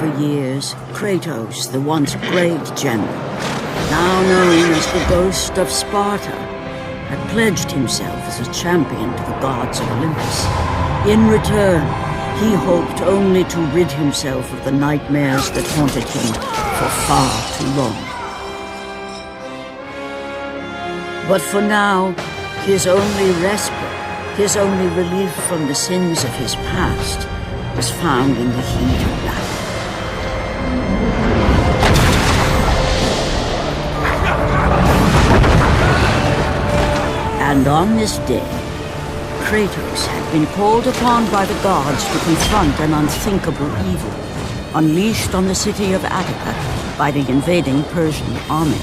For years, Kratos, the once great general, now known as the Ghost of Sparta, had pledged himself as a champion to the gods of Olympus. In return, he hoped only to rid himself of the nightmares that haunted him for far too long. But for now, his only respite, his only relief from the sins of his past, was found in the heat of battle. And on this day, Kratos had been called upon by the gods to confront an unthinkable evil, unleashed on the city of Attica by the invading Persian army.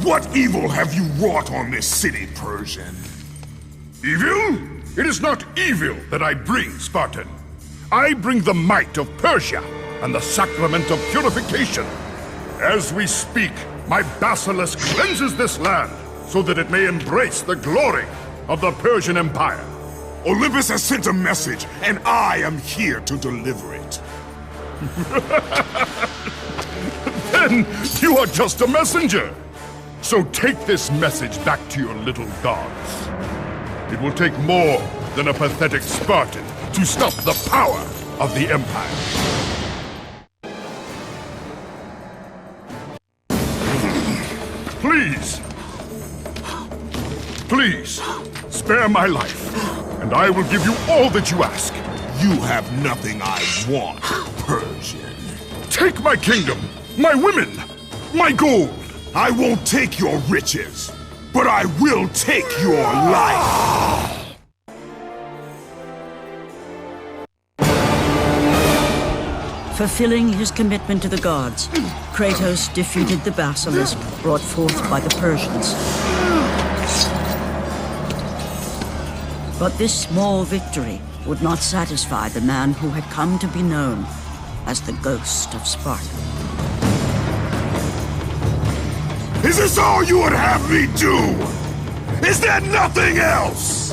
What evil have you wrought on this city, Persian? Evil? It is not evil that I bring, Spartan. I bring the might of Persia and the sacrament of purification. As we speak, my basilisk cleanses this land so that it may embrace the glory of the Persian Empire. Olympus has sent a message, and I am here to deliver it. Then you are just a messenger. So take this message back to your little gods. It will take more than a pathetic Spartan to stop the power of the Empire. Please. Please, spare my life, and I will give you all that you ask. You have nothing I want, Persian. Take my kingdom, my women, my gold. I won't take your riches, but I will take your life! Fulfilling his commitment to the gods, Kratos defeated the basilisk brought forth by the Persians. But this small victory would not satisfy the man who had come to be known as the Ghost of Sparta. Is this all you would have me do? Is there nothing else?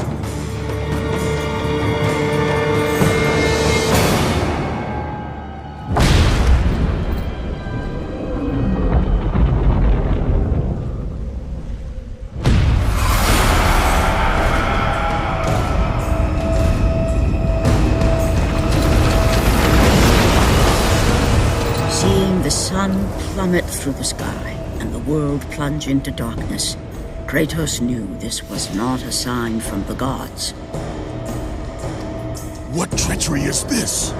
Seeing the sun plummet through the sky and the world plunge into darkness, Kratos knew this was not a sign from the gods. What treachery is this?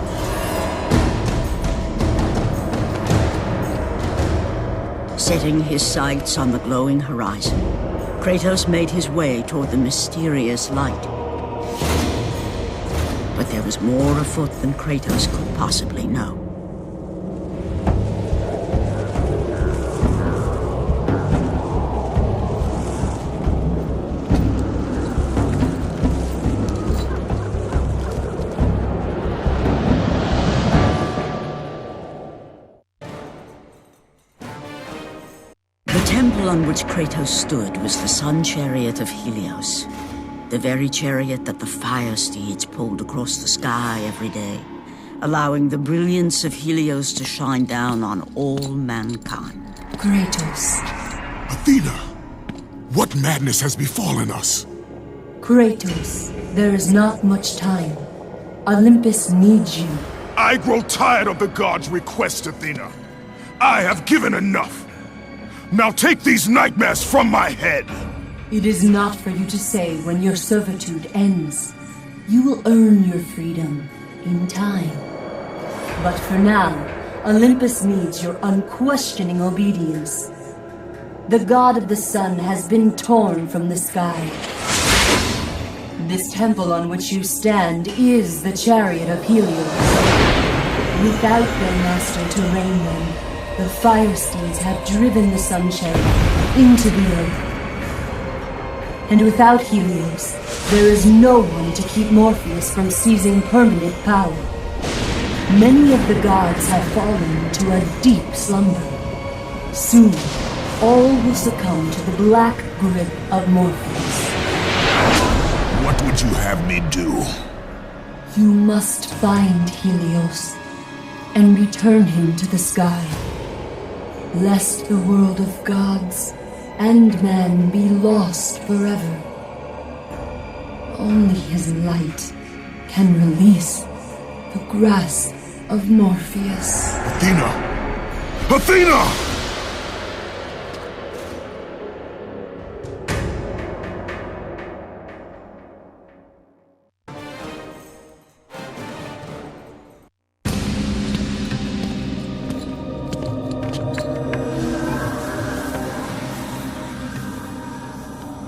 Setting his sights on the glowing horizon, Kratos made his way toward the mysterious light. But there was more afoot than Kratos could possibly know. The temple on which Kratos stood was the sun chariot of Helios, the very chariot that the fire steeds pulled across the sky every day, allowing the brilliance of Helios to shine down on all mankind. Kratos. Athena! What madness has befallen us? Kratos, there is not much time. Olympus needs you. I grow tired of the gods' requests, Athena. I have given enough. Now take these nightmares from my head! It is not for you to say when your servitude ends. You will earn your freedom in time. But for now, Olympus needs your unquestioning obedience. The god of the sun has been torn from the sky. This temple on which you stand is the chariot of Helios. Without their master to reign them, the fire steeds have driven the sun chariot into the earth. And without Helios, there is no one to keep Morpheus from seizing permanent power. Many of the gods have fallen to a deep slumber. Soon, all will succumb to the black grip of Morpheus. What would you have me do? You must find Helios and return him to the sky, lest the world of gods and man be lost forever. Only his light can release the grasp of Morpheus. Athena! Athena!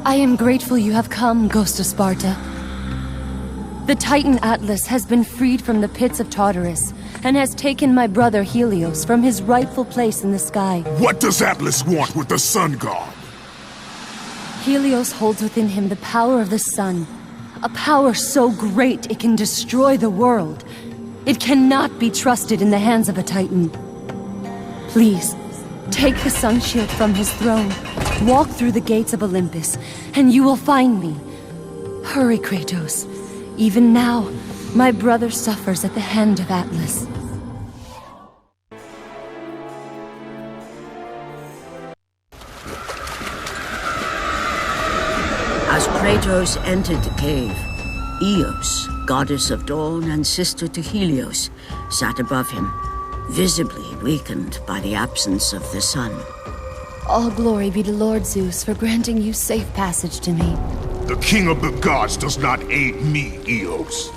I am grateful you have come, Ghost of Sparta. The Titan Atlas has been freed from the pits of Tartarus, and has taken my brother Helios from his rightful place in the sky. What does Atlas want with the Sun God? Helios holds within him the power of the sun, a power so great it can destroy the world. It cannot be trusted in the hands of a Titan. Please, take the sun shield from his throne, walk through the gates of Olympus, and you will find me. Hurry, Kratos. Even now, my brother suffers at the hand of Atlas. As Kratos entered the cave, Eos, goddess of dawn and sister to Helios, sat above him, visibly weakened by the absence of the sun. All glory be to Lord Zeus for granting you safe passage to me. The king of the gods does not aid me, Eos.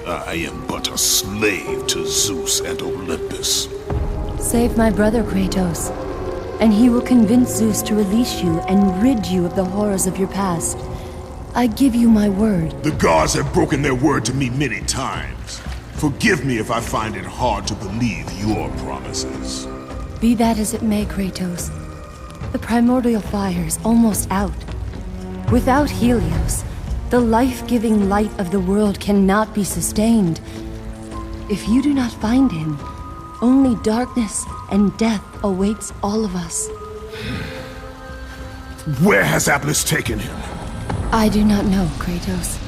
I am but a slave to Zeus and Olympus. Save my brother, Kratos, and he will convince Zeus to release you and rid you of the horrors of your past. I give you my word. The gods have broken their word to me many times. Forgive me if I find it hard to believe your promises. Be that as it may, Kratos. The primordial fire is almost out. Without Helios, the life-giving light of the world cannot be sustained. If you do not find him, only darkness and death awaits all of us. Where has Atlas taken him? I do not know, Kratos.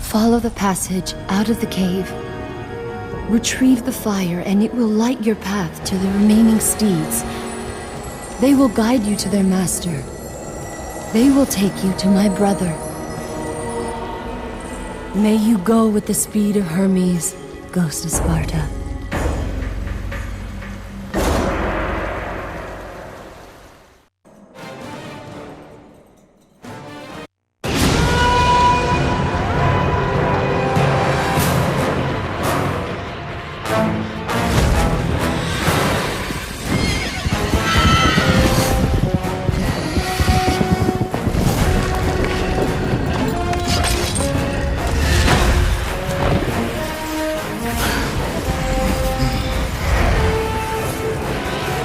Follow the passage out of the cave. Retrieve the fire and it will light your path to the remaining steeds. They will guide you to their master. They will take you to my brother. May you go with the speed of Hermes, Ghost of Sparta.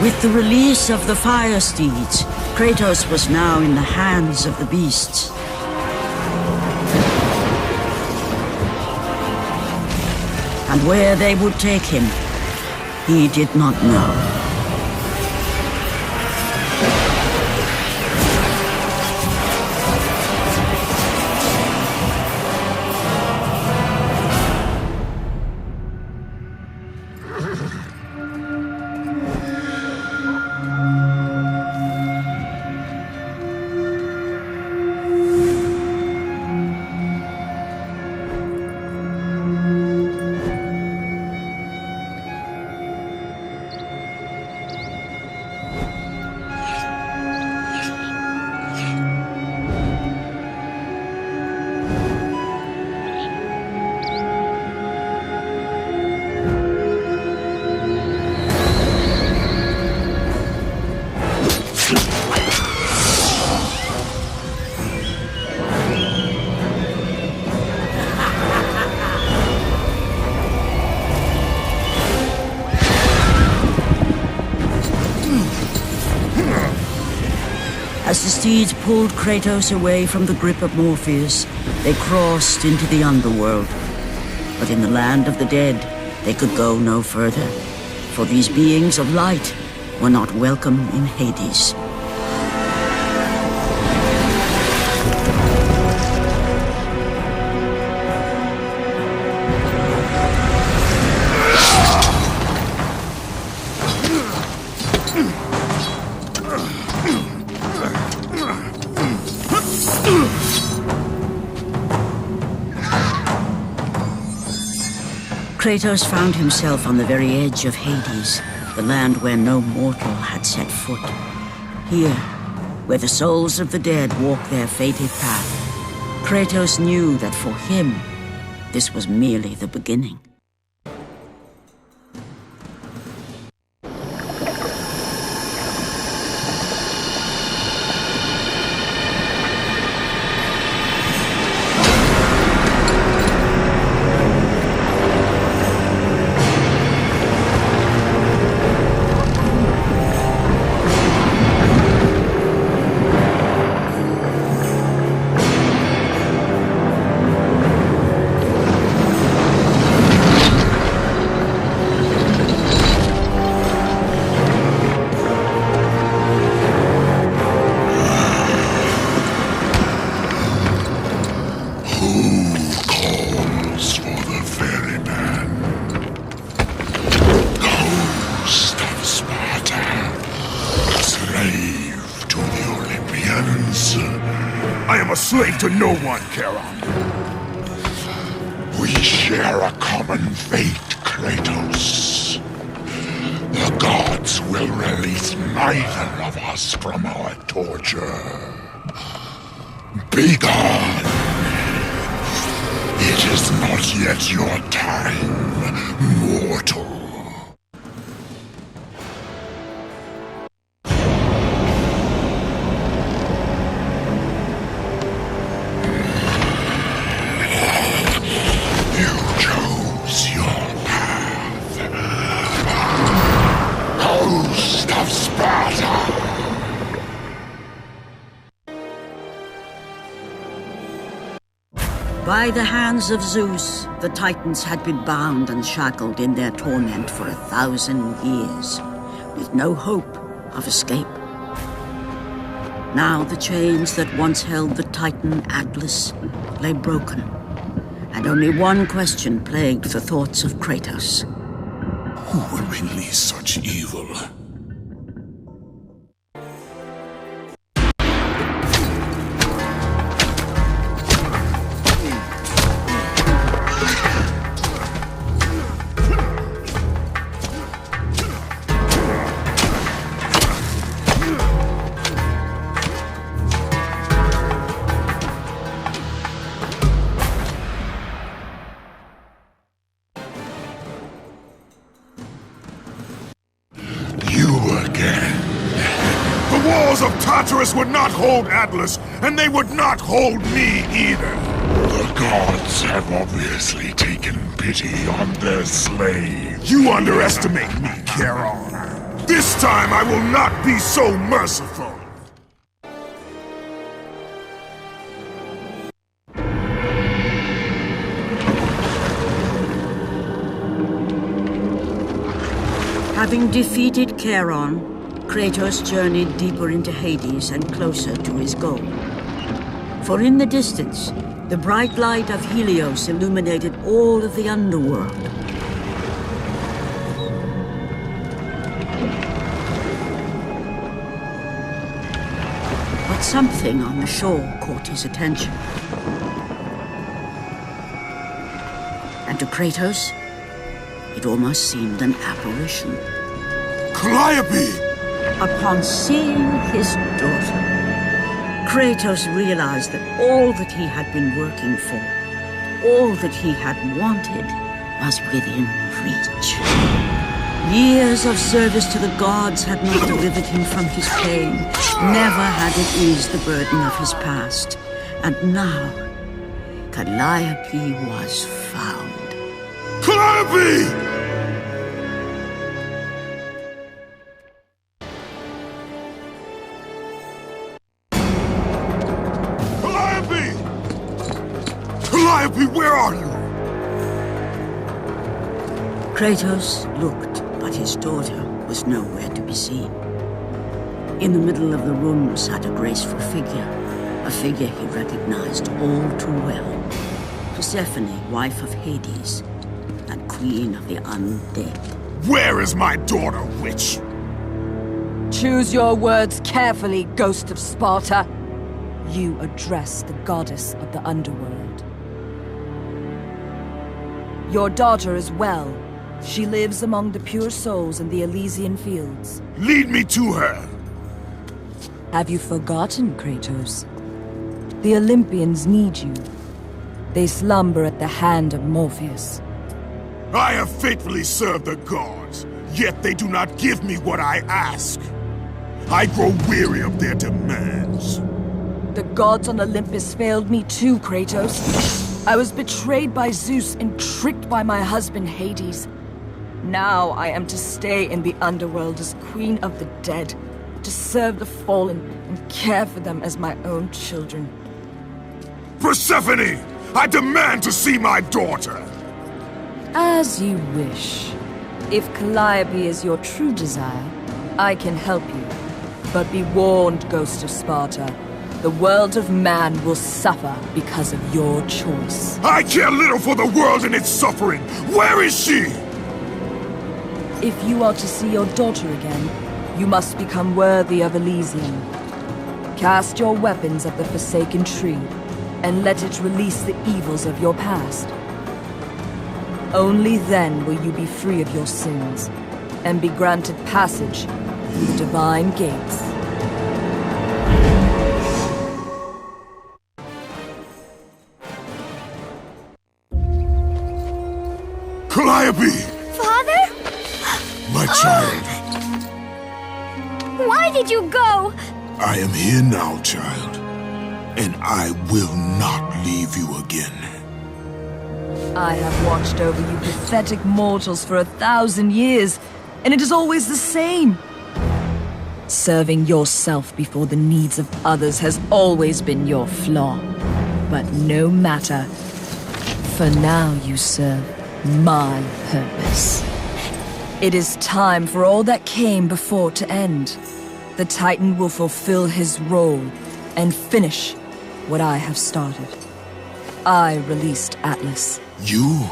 With the release of the fire steeds, Kratos was now in the hands of the beasts. And where they would take him, he did not know. seeds pulled Kratos away from the grip of Morpheus, they crossed into the underworld. But in the land of the dead, they could go no further, for these beings of light were not welcome in Hades. Kratos found himself on the very edge of Hades, the land where no mortal had set foot. Here, where the souls of the dead walk their fated path, Kratos knew that for him, this was merely the beginning. Slave to no one, Charon. We share a common fate, Kratos. The gods will release neither of us from our torture. Be gone! It is not yet your time, mortal. By the hands of Zeus, the Titans had been bound and shackled in their torment for 1,000 years, with no hope of escape. Now the chains that once held the Titan Atlas lay broken, and only one question plagued the thoughts of Kratos. Who will release such evil? Tartarus would not hold Atlas, and they would not hold me either. The gods have obviously taken pity on their slaves. You underestimate me, Charon. This time I will not be so merciful. Having defeated Charon, Kratos journeyed deeper into Hades and closer to his goal. For in the distance, the bright light of Helios illuminated all of the underworld. But something on the shore caught his attention. And to Kratos, it almost seemed an apparition. Calliope! Upon seeing his daughter, Kratos realized that all that he had been working for, all that he had wanted, was within reach. Years of service to the gods had not delivered him from his pain, never had it eased the burden of his past. And now, Calliope was found. Calliope! Calliope, where are you? Kratos looked, but his daughter was nowhere to be seen. In the middle of the room sat a graceful figure, a figure he recognized all too well. Persephone, wife of Hades, and queen of the undead. Where is my daughter, witch? Choose your words carefully, Ghost of Sparta. You address the goddess of the underworld. Your daughter is well. She lives among the pure souls in the Elysian fields. Lead me to her. Have you forgotten, Kratos? The Olympians need you. They slumber at the hand of Morpheus. I have faithfully served the gods, yet they do not give me what I ask. I grow weary of their demands. The gods on Olympus failed me too, Kratos. I was betrayed by Zeus and tricked by my husband Hades. Now I am to stay in the underworld as queen of the dead, to serve the fallen and care for them as my own children. Persephone! I demand to see my daughter! As you wish. If Calliope is your true desire, I can help you. But be warned, Ghost of Sparta. The world of man will suffer because of your choice. I care little for the world and its suffering! Where is she? If you are to see your daughter again, you must become worthy of Elysium. Cast your weapons at the Forsaken Tree, and let it release the evils of your past. Only then will you be free of your sins, and be granted passage through the divine gates. Calliope! Father? My child. Why did you go? I am here now, child. And I will not leave you again. I have watched over you pathetic mortals for 1,000 years, and it is always the same. Serving yourself before the needs of others has always been your flaw. But no matter. For now you serve my purpose. It is time for all that came before to end. The Titan will fulfill his role and finish what I have started. I released Atlas. You?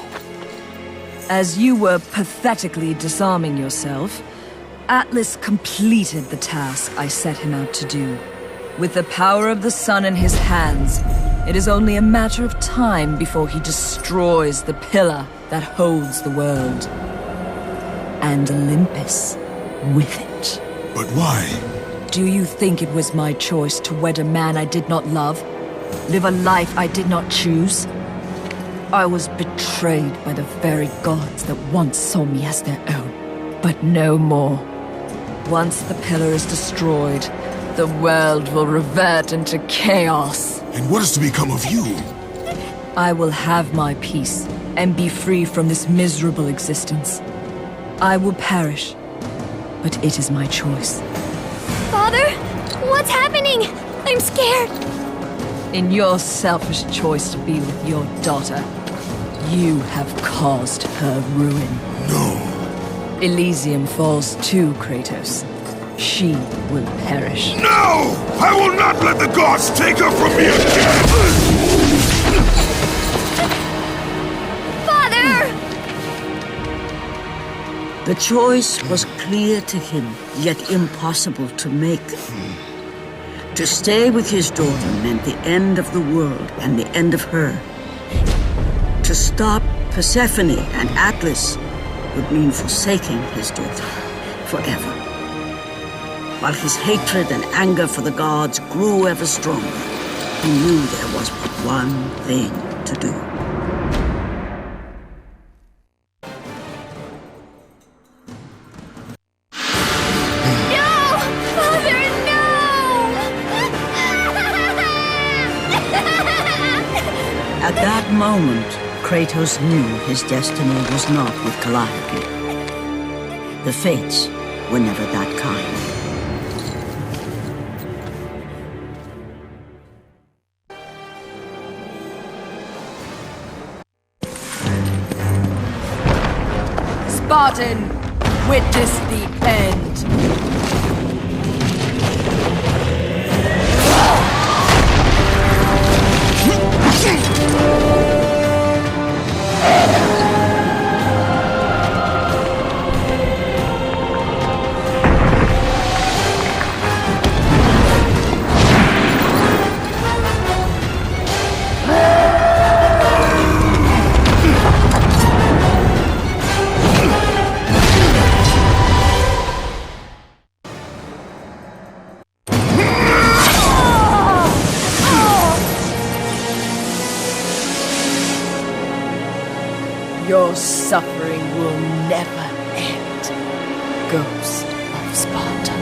As you were pathetically disarming yourself, Atlas completed the task I set him out to do. With the power of the sun in his hands, it is only a matter of time before he destroys the pillar that holds the world. And Olympus with it. But why? Do you think it was my choice to wed a man I did not love? Live a life I did not choose? I was betrayed by the very gods that once saw me as their own. But no more. Once the pillar is destroyed, the world will revert into chaos. And what is to become of you? I will have my peace and be free from this miserable existence. I will perish, but it is my choice. Father? What's happening? I'm scared. In your selfish choice to be with your daughter, you have caused her ruin. No. Elysium falls too, Kratos. She will perish. No! I will not let the gods take her from me again! Father! The choice was clear to him, yet impossible to make. To stay with his daughter meant the end of the world and the end of her. To stop Persephone and Atlas would mean forsaking his daughter forever. While his hatred and anger for the gods grew ever stronger, he knew there was but one thing to do. No! Father, no! At that moment, Kratos knew his destiny was not with Calliope. The fates were never that kind. Spartan! Witness the end! Your suffering will never end, Ghost of Sparta.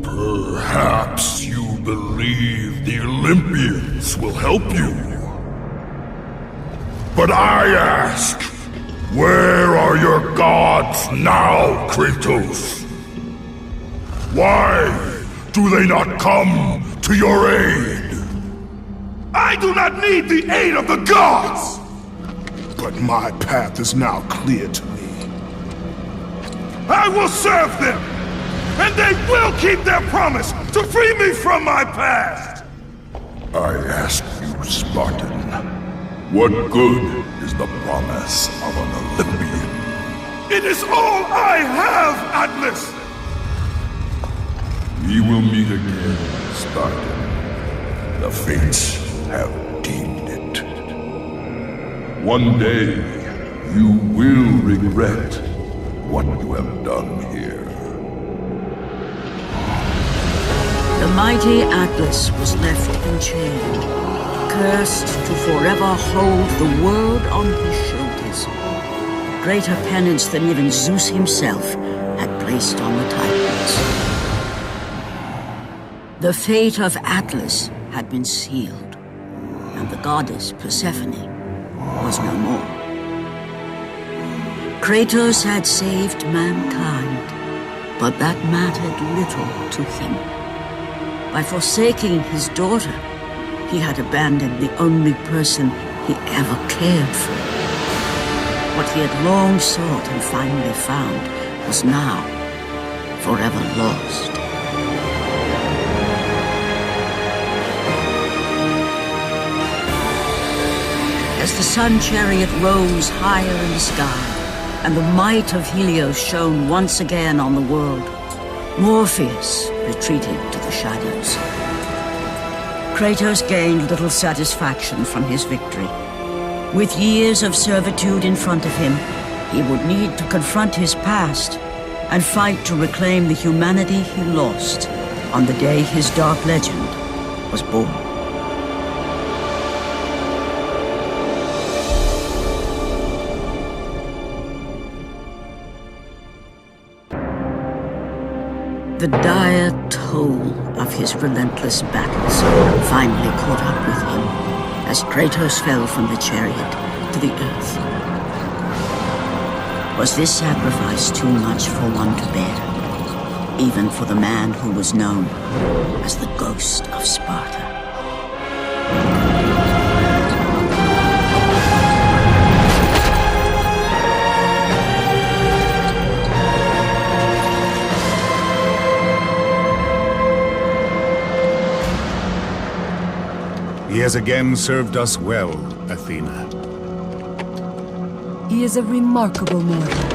Perhaps you believe the Olympians will help you. But I ask, where are your gods now, Kratos? Why do they not come to your aid? I do not need the aid of the gods! But my path is now clear to me. I will serve them! And they will keep their promise to free me from my past! I ask you, Spartan, what good is the promise of an Olympian? It is all I have, Atlas! We will meet again, Spartan. The fates have deemed it. One day, you will regret what you have done here. The mighty Atlas was left enchained, cursed to forever hold the world on his shoulders. Greater penance than even Zeus himself had placed on the Titans. The fate of Atlas had been sealed, and the goddess Persephone was no more. Kratos had saved mankind, but that mattered little to him. By forsaking his daughter, he had abandoned the only person he ever cared for. What he had long sought and finally found was now forever lost. As the sun chariot rose higher in the sky, and the might of Helios shone once again on the world, Morpheus retreated to the shadows. Kratos gained little satisfaction from his victory. With years of servitude in front of him, he would need to confront his past and fight to reclaim the humanity he lost on the day his dark legend was born. The dire toll of his relentless battles finally caught up with him as Kratos fell from the chariot to the earth. Was this sacrifice too much for one to bear, even for the man who was known as the Ghost of Sparta? He has again served us well, Athena. He is a remarkable mortal.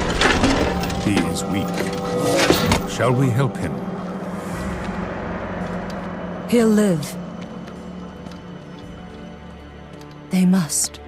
He is weak. Shall we help him? He'll live. They must.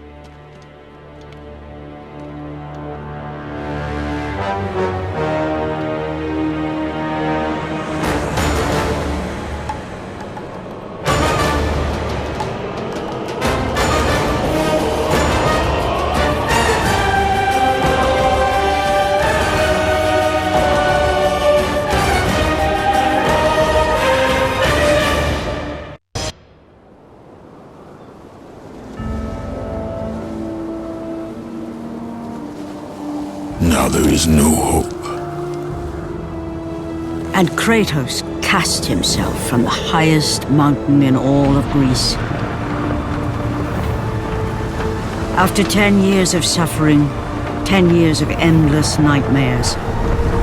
Now there is no hope. And Kratos cast himself from the highest mountain in all of Greece. After 10 years of suffering, 10 years of endless nightmares,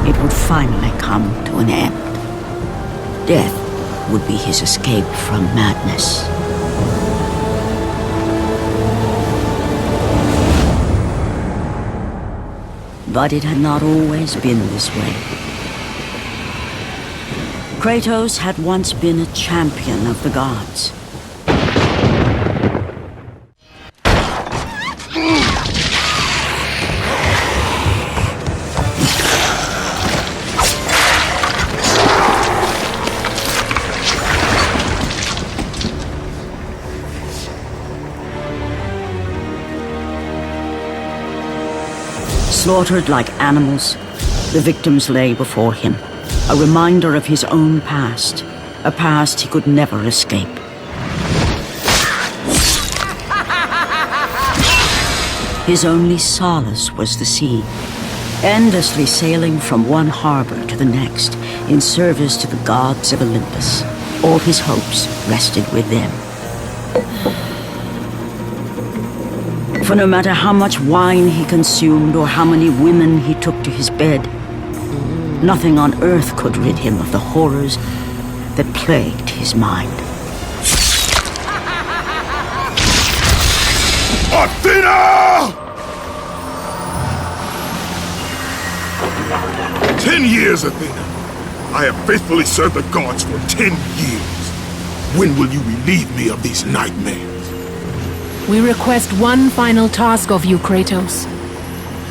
it would finally come to an end. Death would be his escape from madness. But it had not always been this way. Kratos had once been a champion of the gods. Slaughtered like animals, the victims lay before him, a reminder of his own past, a past he could never escape. His only solace was the sea, endlessly sailing from one harbor to the next in service to the gods of Olympus. All his hopes rested with them. For no matter how much wine he consumed or how many women he took to his bed, nothing on earth could rid him of the horrors that plagued his mind. Athena! 10 years, Athena. I have faithfully served the gods for 10 years. When will you relieve me of these nightmares? We request one final task of you, Kratos.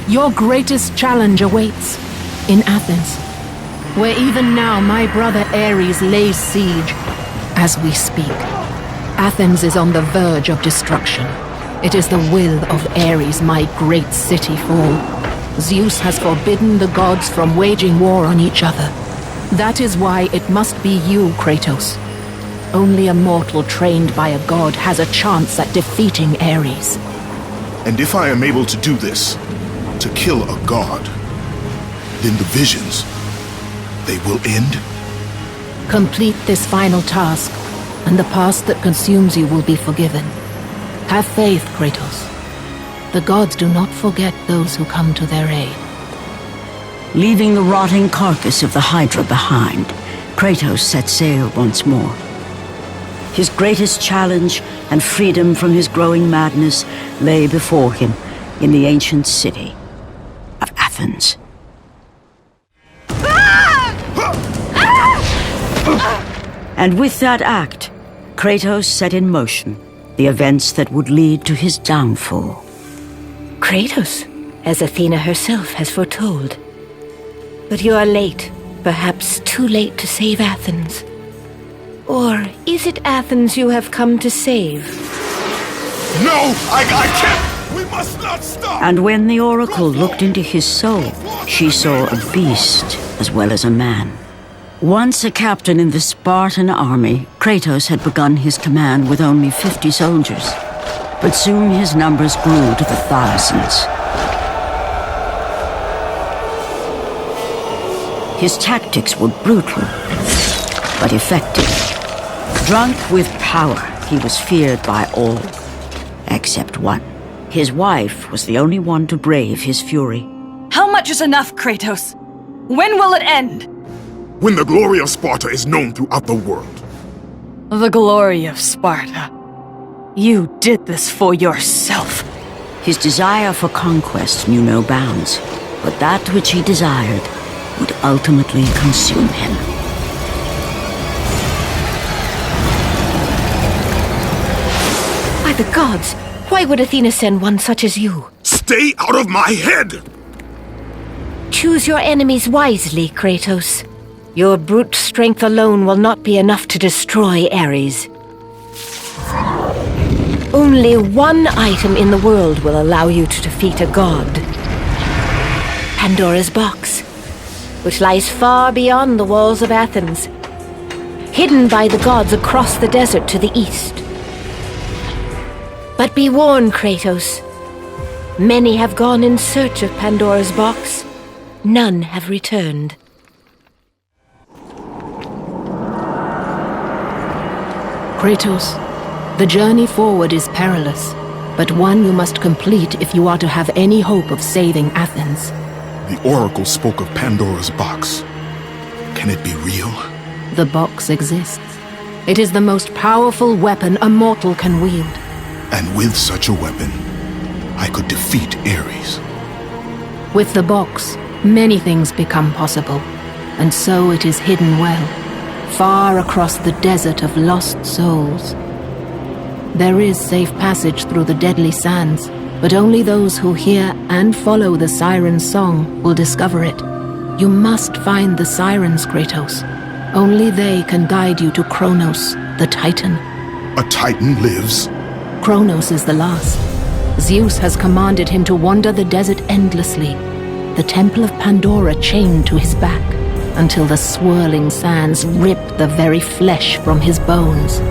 Your greatest challenge awaits in Athens, where even now my brother Ares lays siege as we speak. Athens is on the verge of destruction. It is the will of Ares my great city fall. Zeus has forbidden the gods from waging war on each other. That is why it must be you, Kratos. Only a mortal trained by a god has a chance at defeating Ares. And if I am able to do this, to kill a god, then the visions, they will end? Complete this final task, and the past that consumes you will be forgiven. Have faith, Kratos. The gods do not forget those who come to their aid. Leaving the rotting carcass of the Hydra behind, Kratos set sail once more. His greatest challenge and freedom from his growing madness lay before him in the ancient city of Athens. And with that act, Kratos set in motion the events that would lead to his downfall. Kratos, as Athena herself has foretold. But you are late, perhaps too late to save Athens. Or is it Athens you have come to save? No! I can't! We must not stop! And when the Oracle looked into his soul, she saw a beast as well as a man. Once a captain in the Spartan army, Kratos had begun his command with only 50 soldiers. But soon his numbers grew to the thousands. His tactics were brutal, but effective. Drunk with power, he was feared by all, except one. His wife was the only one to brave his fury. How much is enough, Kratos? When will it end? When the glory of Sparta is known throughout the world. The glory of Sparta. You did this for yourself. His desire for conquest knew no bounds, but that which he desired would ultimately consume him. By the gods, why would Athena send one such as you? Stay out of my head! Choose your enemies wisely, Kratos. Your brute strength alone will not be enough to destroy Ares. Only one item in the world will allow you to defeat a god. Pandora's box, which lies far beyond the walls of Athens, hidden by the gods across the desert to the east. But be warned, Kratos. Many have gone in search of Pandora's box, none have returned. Kratos, the journey forward is perilous, but one you must complete if you are to have any hope of saving Athens. The Oracle spoke of Pandora's box. Can it be real? The box exists. It is the most powerful weapon a mortal can wield. And with such a weapon, I could defeat Ares. With the box, many things become possible, and so it is hidden well, far across the desert of lost souls. There is safe passage through the deadly sands, but only those who hear and follow the siren's song will discover it. You must find the sirens, Kratos. Only they can guide you to Kronos, the Titan. A Titan lives? Kronos is the last. Zeus has commanded him to wander the desert endlessly, the temple of Pandora chained to his back, until the swirling sands rip the very flesh from his bones.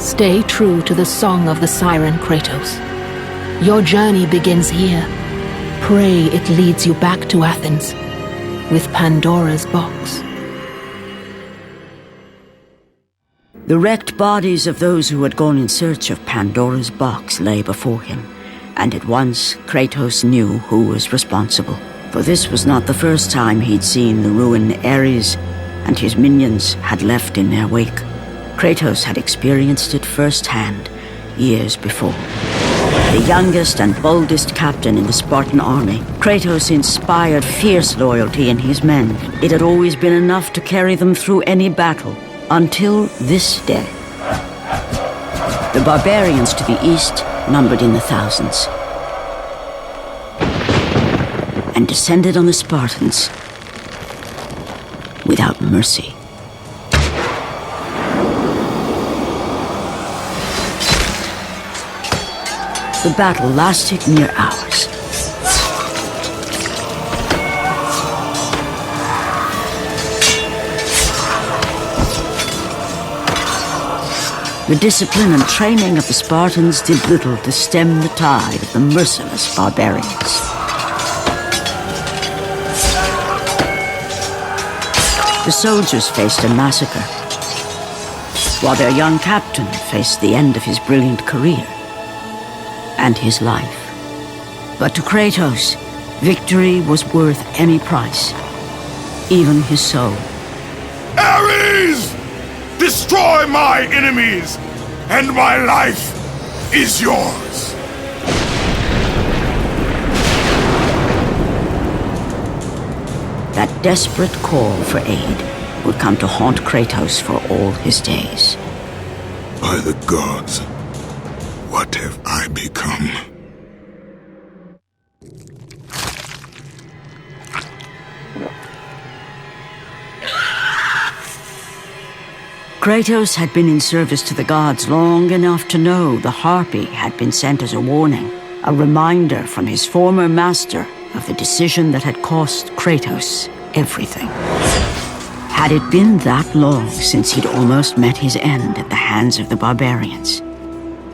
Stay true to the song of the siren, Kratos. Your journey begins here. Pray it leads you back to Athens, with Pandora's box. The wrecked bodies of those who had gone in search of Pandora's box lay before him, and at once Kratos knew who was responsible. For this was not the first time he'd seen the ruin Ares and his minions had left in their wake. Kratos had experienced it firsthand, years before. The youngest and boldest captain in the Spartan army, Kratos inspired fierce loyalty in his men. It had always been enough to carry them through any battle, until this day. The barbarians to the east numbered in the thousands, and descended on the Spartans without mercy. The battle lasted near hours. The discipline and training of the Spartans did little to stem the tide of the merciless barbarians. The soldiers faced a massacre, while their young captain faced the end of his brilliant career and his life. But to Kratos, victory was worth any price, even his soul. Ares! Destroy my enemies, and my life is yours. That desperate call for aid would come to haunt Kratos for all his days. By the gods, what have I become? Kratos had been in service to the gods long enough to know the Harpy had been sent as a warning, a reminder from his former master of the decision that had cost Kratos everything. Had it been that long since he'd almost met his end at the hands of the barbarians?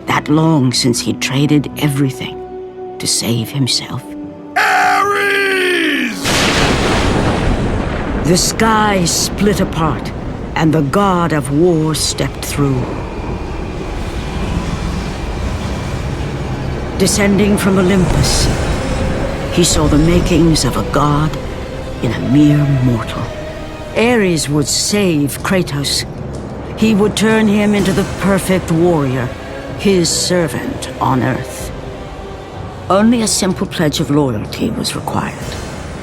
That long since he'd traded everything to save himself? Ares! The sky split apart, and the god of war stepped through. Descending from Olympus, he saw the makings of a god in a mere mortal. Ares would save Kratos. He would turn him into the perfect warrior, his servant on Earth. Only a simple pledge of loyalty was required.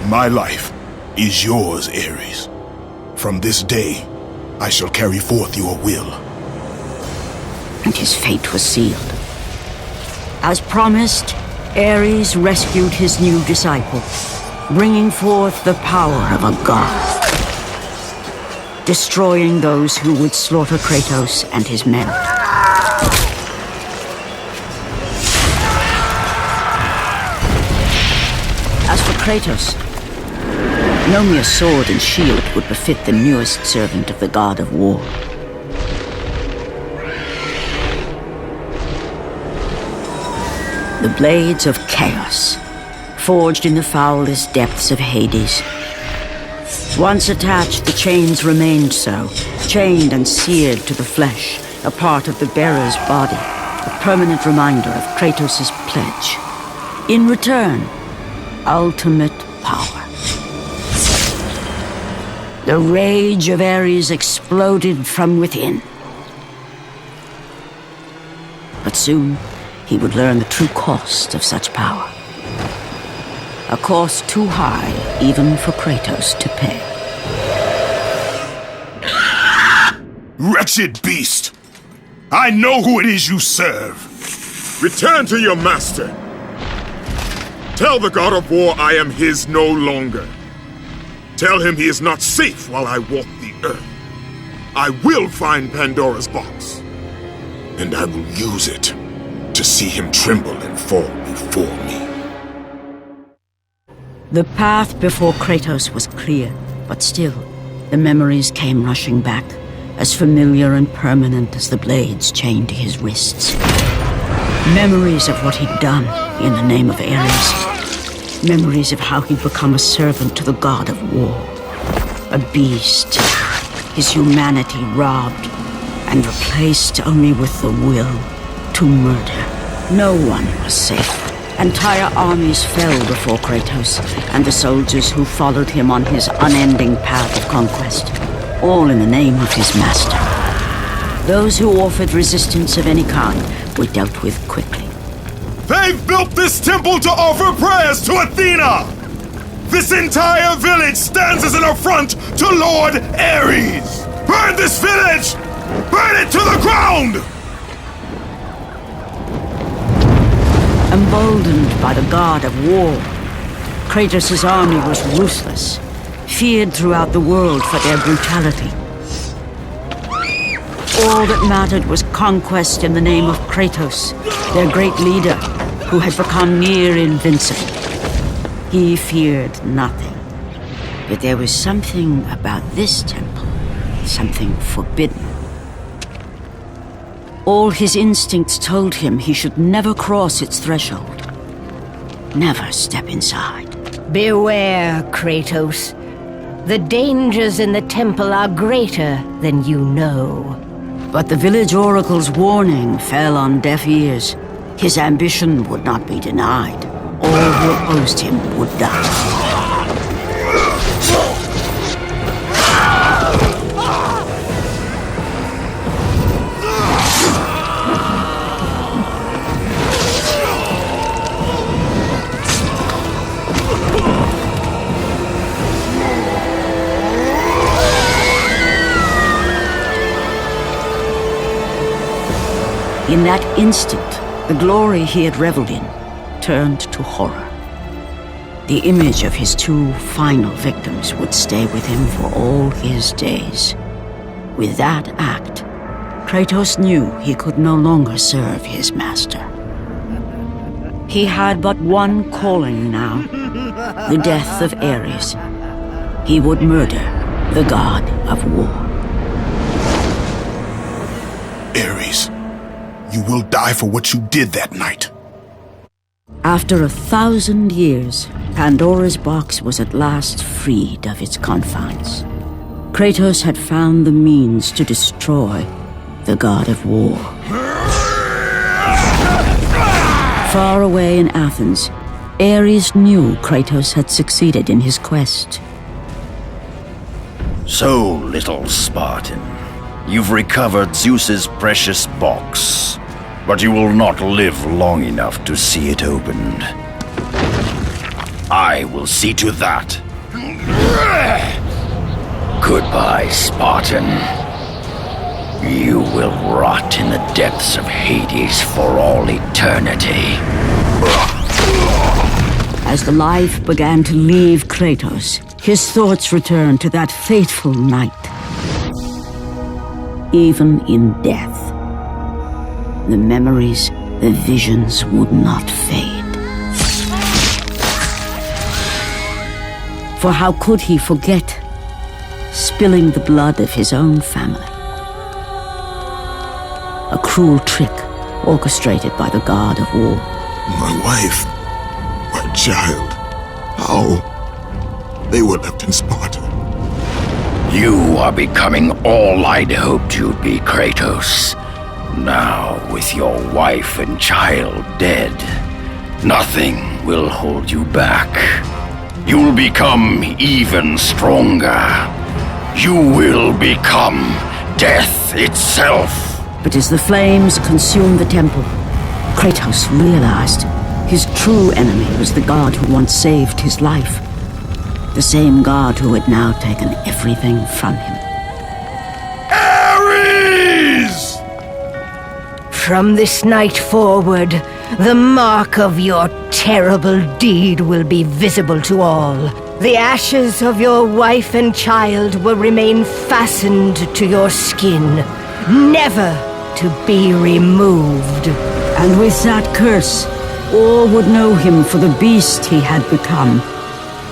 My life is yours, Ares. From this day, I shall carry forth your will. And his fate was sealed. As promised, Ares rescued his new disciple, bringing forth the power of a god, destroying those who would slaughter Kratos and his men. As for Kratos, no mere sword and shield would befit the newest servant of the god of war. The blades of chaos, forged in the foulest depths of Hades. Once attached, the chains remained so, chained and seared to the flesh, a part of the bearer's body, a permanent reminder of Kratos' pledge. In return, ultimate power. The rage of Ares exploded from within. But soon, he would learn the true cost of such power. A cost too high even for Kratos to pay. Wretched beast! I know who it is you serve! Return to your master. Tell the god of war I am his no longer. Tell him he is not safe while I walk the earth. I will find Pandora's box. And I will use it to see him tremble and fall before me. The path before Kratos was clear, but still, the memories came rushing back, as familiar and permanent as the blades chained to his wrists. Memories of what he'd done in the name of Ares. Memories of how he'd become a servant to the god of war. A beast, his humanity robbed and replaced only with the will to murder. No one was safe. Entire armies fell before Kratos and the soldiers who followed him on his unending path of conquest, all in the name of his master. Those who offered resistance of any kind were dealt with quickly. They've built this temple to offer prayers to Athena! This entire village stands as an affront to Lord Ares! Burn this village! Burn it to the ground! Emboldened by the god of war, Kratos' army was ruthless, feared throughout the world for their brutality. All that mattered was conquest in the name of Kratos, their great leader, who had become near invincible. He feared nothing. But there was something about this temple, something forbidden. All his instincts told him he should never cross its threshold. Never step inside. Beware, Kratos. The dangers in the temple are greater than you know. But the village oracle's warning fell on deaf ears. His ambition would not be denied. All who opposed him would die. In that instant, the glory he had reveled in turned to horror. The image of his two final victims would stay with him for all his days. With that act, Kratos knew he could no longer serve his master. He had but one calling now, the death of Ares. He would murder the god of war. Ares, you will die for what you did that night. After 1,000 years, Pandora's box was at last freed of its confines. Kratos had found the means to destroy the god of war. Far away in Athens, Ares knew Kratos had succeeded in his quest. So, little Spartan, you've recovered Zeus's precious box, but you will not live long enough to see it opened. I will see to that. Goodbye, Spartan. You will rot in the depths of Hades for all eternity. As the life began to leave Kratos, his thoughts returned to that fateful night. Even in death, the memories, the visions would not fade. For how could he forget spilling the blood of his own family? A cruel trick orchestrated by the god of war. My wife, my child. No. They were left in Sparta. You are becoming all I'd hoped you'd be, Kratos. Now, with your wife and child dead, nothing will hold you back. You'll become even stronger. You will become death itself. But as the flames consumed the temple, Kratos realized his true enemy was the god who once saved his life. The same god who had now taken everything from him. Ares! From this night forward, the mark of your terrible deed will be visible to all. The ashes of your wife and child will remain fastened to your skin, never to be removed. And with that curse, all would know him for the beast he had become.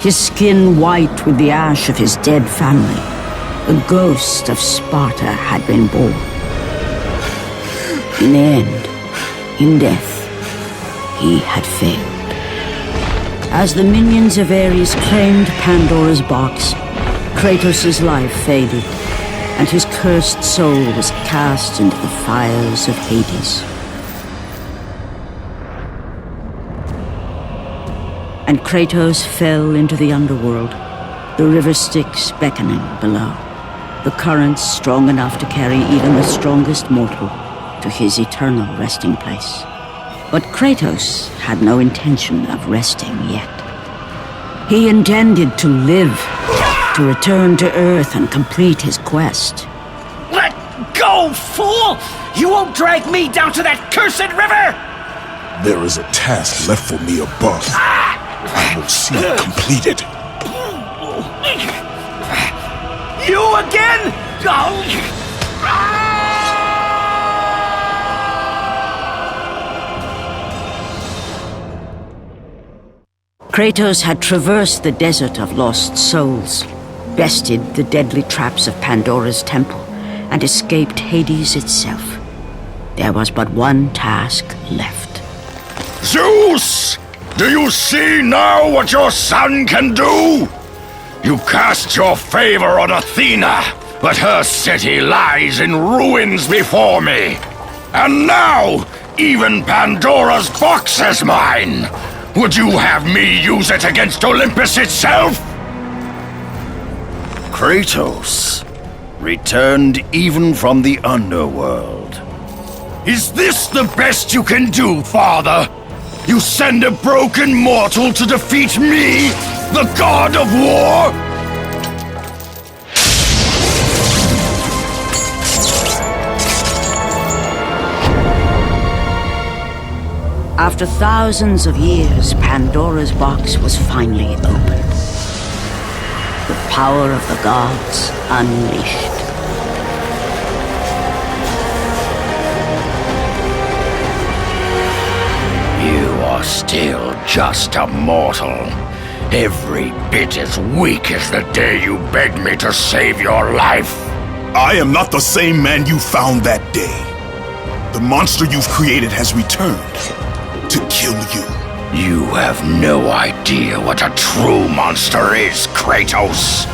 His skin white with the ash of his dead family. The ghost of Sparta had been born. In the end, in death, he had failed. As the minions of Ares claimed Pandora's box, Kratos' life faded, and his cursed soul was cast into the fires of Hades. And Kratos fell into the underworld, the river Styx beckoning below, the currents strong enough to carry even the strongest mortal to his eternal resting place. But Kratos had no intention of resting yet. He intended to live, to return to Earth and complete his quest. Let go, fool! You won't drag me down to that cursed river! There is a task left for me above. I will see it completed. You again? Kratos had traversed the desert of lost souls, bested the deadly traps of Pandora's temple, and escaped Hades itself. There was but one task left. Zeus! Do you see now what your son can do? You cast your favor on Athena, but her city lies in ruins before me. And now, even Pandora's box is mine. Would you have me use it against Olympus itself? Kratos, returned even from the underworld. Is this the best you can do, father? You send a broken mortal to defeat me, the god of war? After thousands of years, Pandora's box was finally opened. The power of the gods unleashed. Still just a mortal. Every bit as weak as the day you begged me to save your life. I am not the same man you found that day. The monster you've created has returned to kill you. You have no idea what a true monster is, Kratos.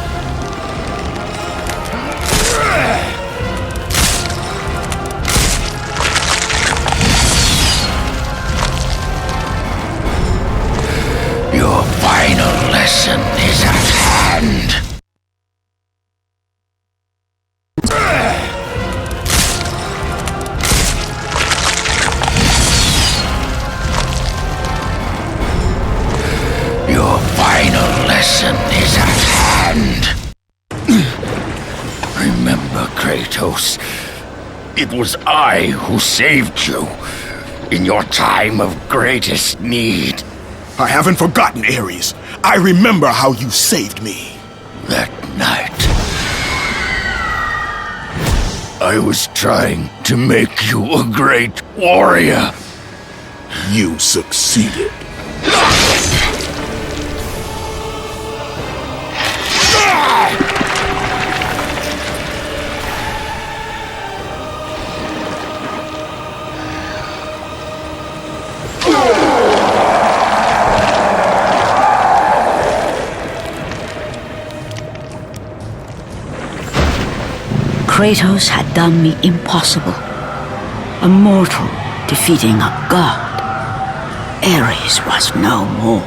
Your final lesson is at hand. Your final lesson is at hand. Remember, Kratos, it was I who saved you in your time of greatest need. I haven't forgotten, Ares. I remember how you saved me. That night, I was trying to make you a great warrior. You succeeded. Kratos had done the impossible. A mortal defeating a god. Ares was no more.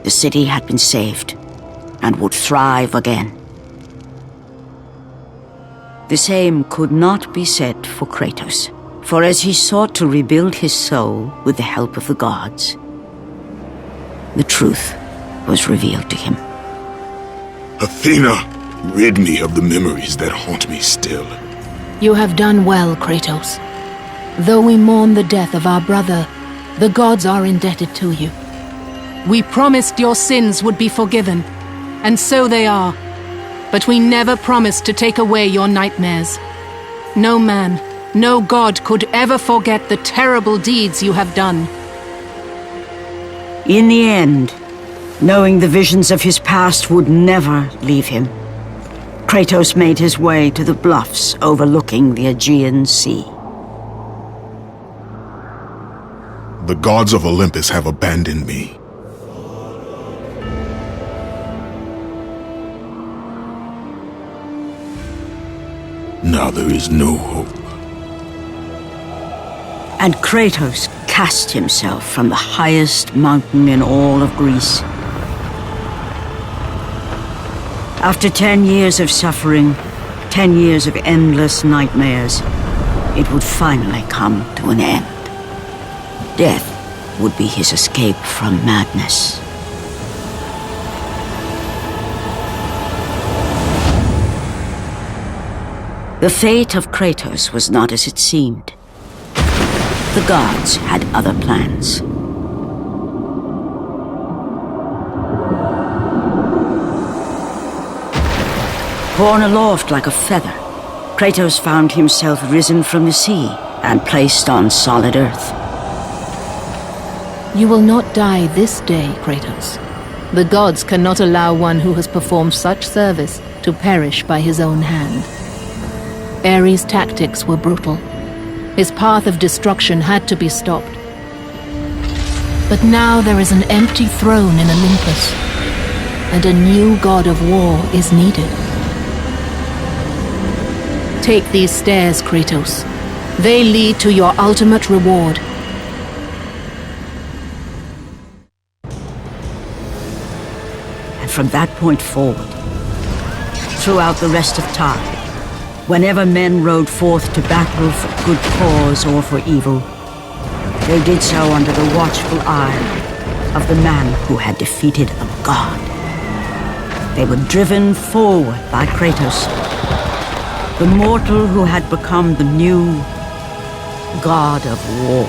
The city had been saved and would thrive again. The same could not be said for Kratos, for as he sought to rebuild his soul with the help of the gods, the truth was revealed to him. Athena, rid me of the memories that haunt me still. You have done well, Kratos. Though we mourn the death of our brother, the gods are indebted to you. We promised your sins would be forgiven, and so they are. But we never promised to take away your nightmares. No man, no god could ever forget the terrible deeds you have done. In the end, knowing the visions of his past would never leave him, Kratos made his way to the bluffs overlooking the Aegean Sea. The gods of Olympus have abandoned me. Now there is no hope. And Kratos cast himself from the highest mountain in all of Greece. After 10 years of suffering, 10 years of endless nightmares, it would finally come to an end. Death would be his escape from madness. The fate of Kratos was not as it seemed. The gods had other plans. Borne aloft like a feather, Kratos found himself risen from the sea and placed on solid earth. You will not die this day, Kratos. The gods cannot allow one who has performed such service to perish by his own hand. Ares' tactics were brutal. His path of destruction had to be stopped. But now there is an empty throne in Olympus, and a new god of war is needed. Take these stairs, Kratos. They lead to your ultimate reward. And from that point forward, throughout the rest of time, whenever men rode forth to battle for good cause or for evil, they did so under the watchful eye of the man who had defeated a god. They were driven forward by Kratos, the mortal who had become the new god of war.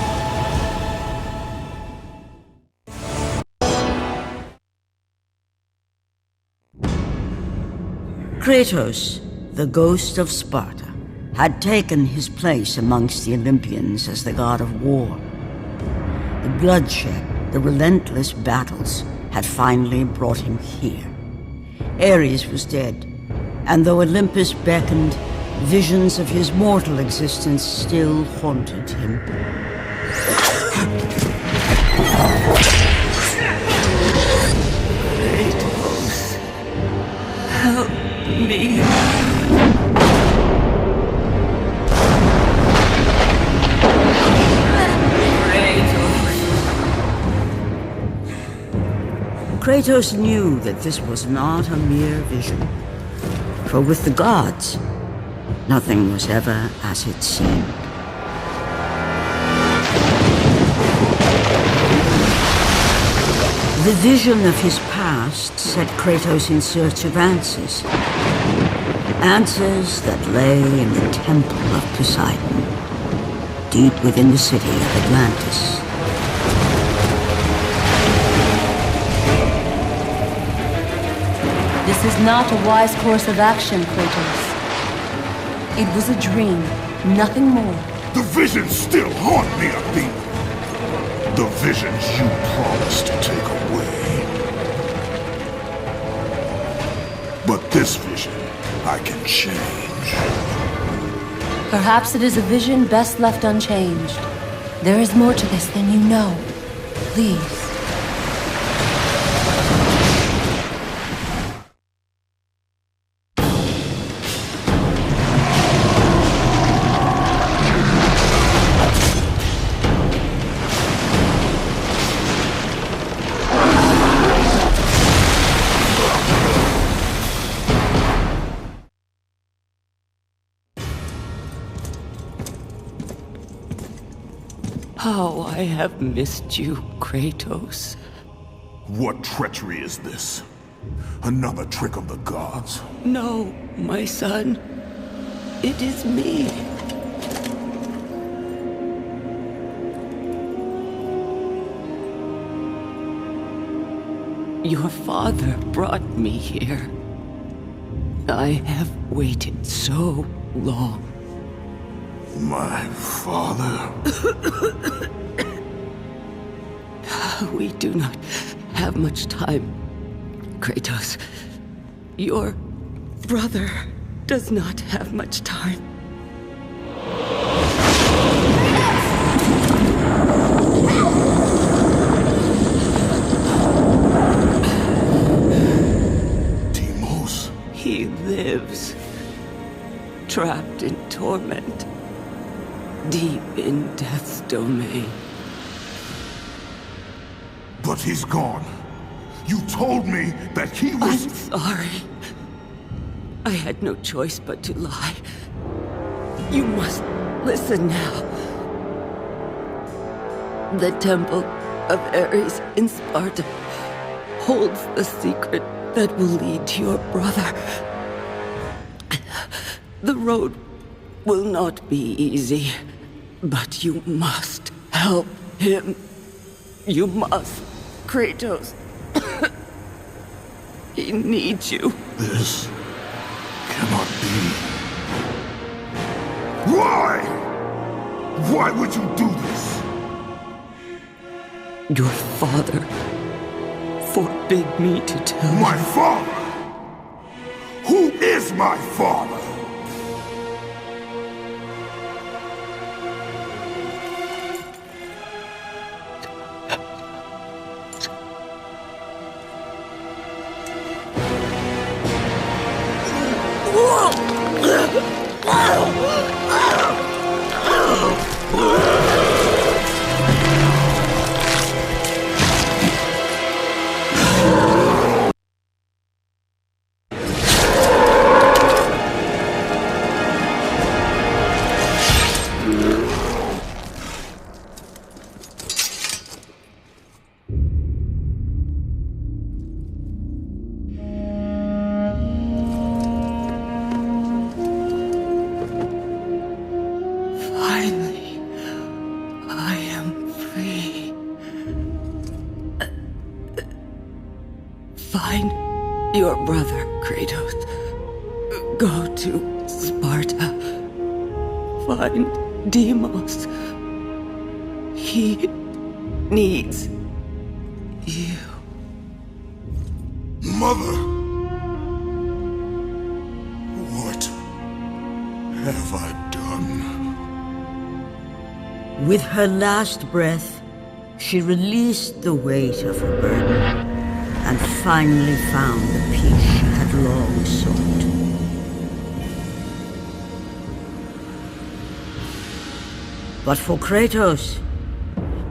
Kratos, the ghost of Sparta, had taken his place amongst the Olympians as the god of war. The bloodshed, the relentless battles, had finally brought him here. Ares was dead, and though Olympus beckoned, visions of his mortal existence still haunted him. Kratos, help me. Kratos knew that this was not a mere vision, for with the gods, nothing was ever as it seemed. The vision of his past set Kratos in search of answers. Answers that lay in the temple of Poseidon, deep within the city of Atlantis. This is not a wise course of action, Kratos. It was a dream, nothing more. The visions still haunt me, Athena. The visions you promised to take away. But this vision, I can change. Perhaps it is a vision best left unchanged. There is more to this than you know. Please. How I have missed you, Kratos. What treachery is this? Another trick of the gods? No, my son. It is me. Your father brought me here. I have waited so long. My father? We do not have much time, Kratos. Your brother does not have much time. Deimos? He lives, trapped in torment. Deep in death's domain. But he's gone. You told me that he was— I'm sorry. I had no choice but to lie. You must listen now. The Temple of Ares in Sparta holds the secret that will lead to your brother. The road will not be easy. But you must help him. You must, Kratos. He needs you. This cannot be. Why? Why would you do this? Your father forbid me to tell you. My father? Who is my father? Find your brother, Kratos. Go to Sparta. Find Deimos. He needs you. Mother! What have I done? With her last breath, she released the weight of her burden and finally found the peace she had long sought. But for Kratos,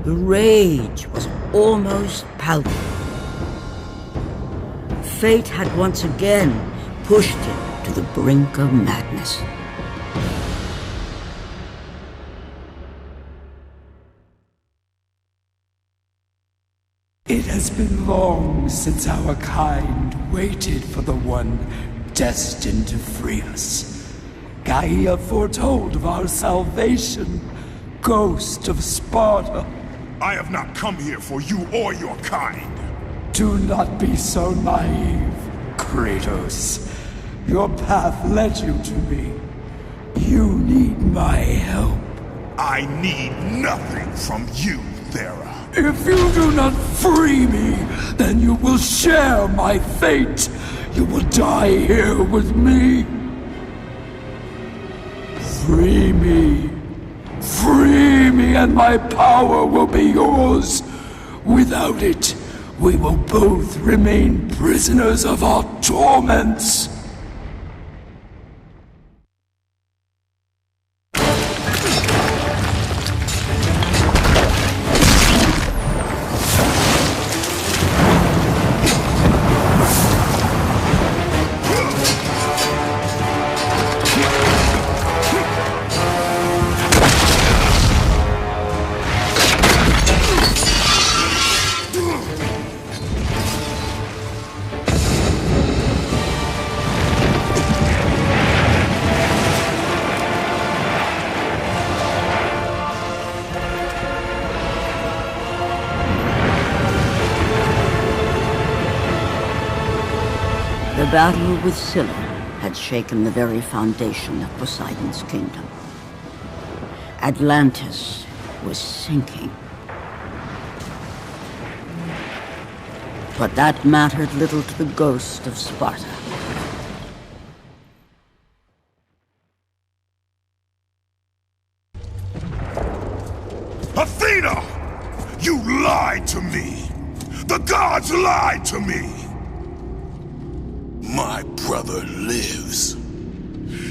the rage was almost palpable. Fate had once again pushed him to the brink of madness. It has been long since our kind waited for the one destined to free us. Gaia foretold of our salvation, Ghost of Sparta. I have not come here for you or your kind. Do not be so naive, Kratos. Your path led you to me. You need my help. I need nothing from you, Thera. If you do not free me, then you will share my fate. You will die here with me. Free me. Free me and my power will be yours. Without it, we will both remain prisoners of our torments. The battle with Scylla had shaken the very foundation of Poseidon's kingdom. Atlantis was sinking. But that mattered little to the ghost of Sparta. Athena! You lied to me! The gods lied to me! My brother lives.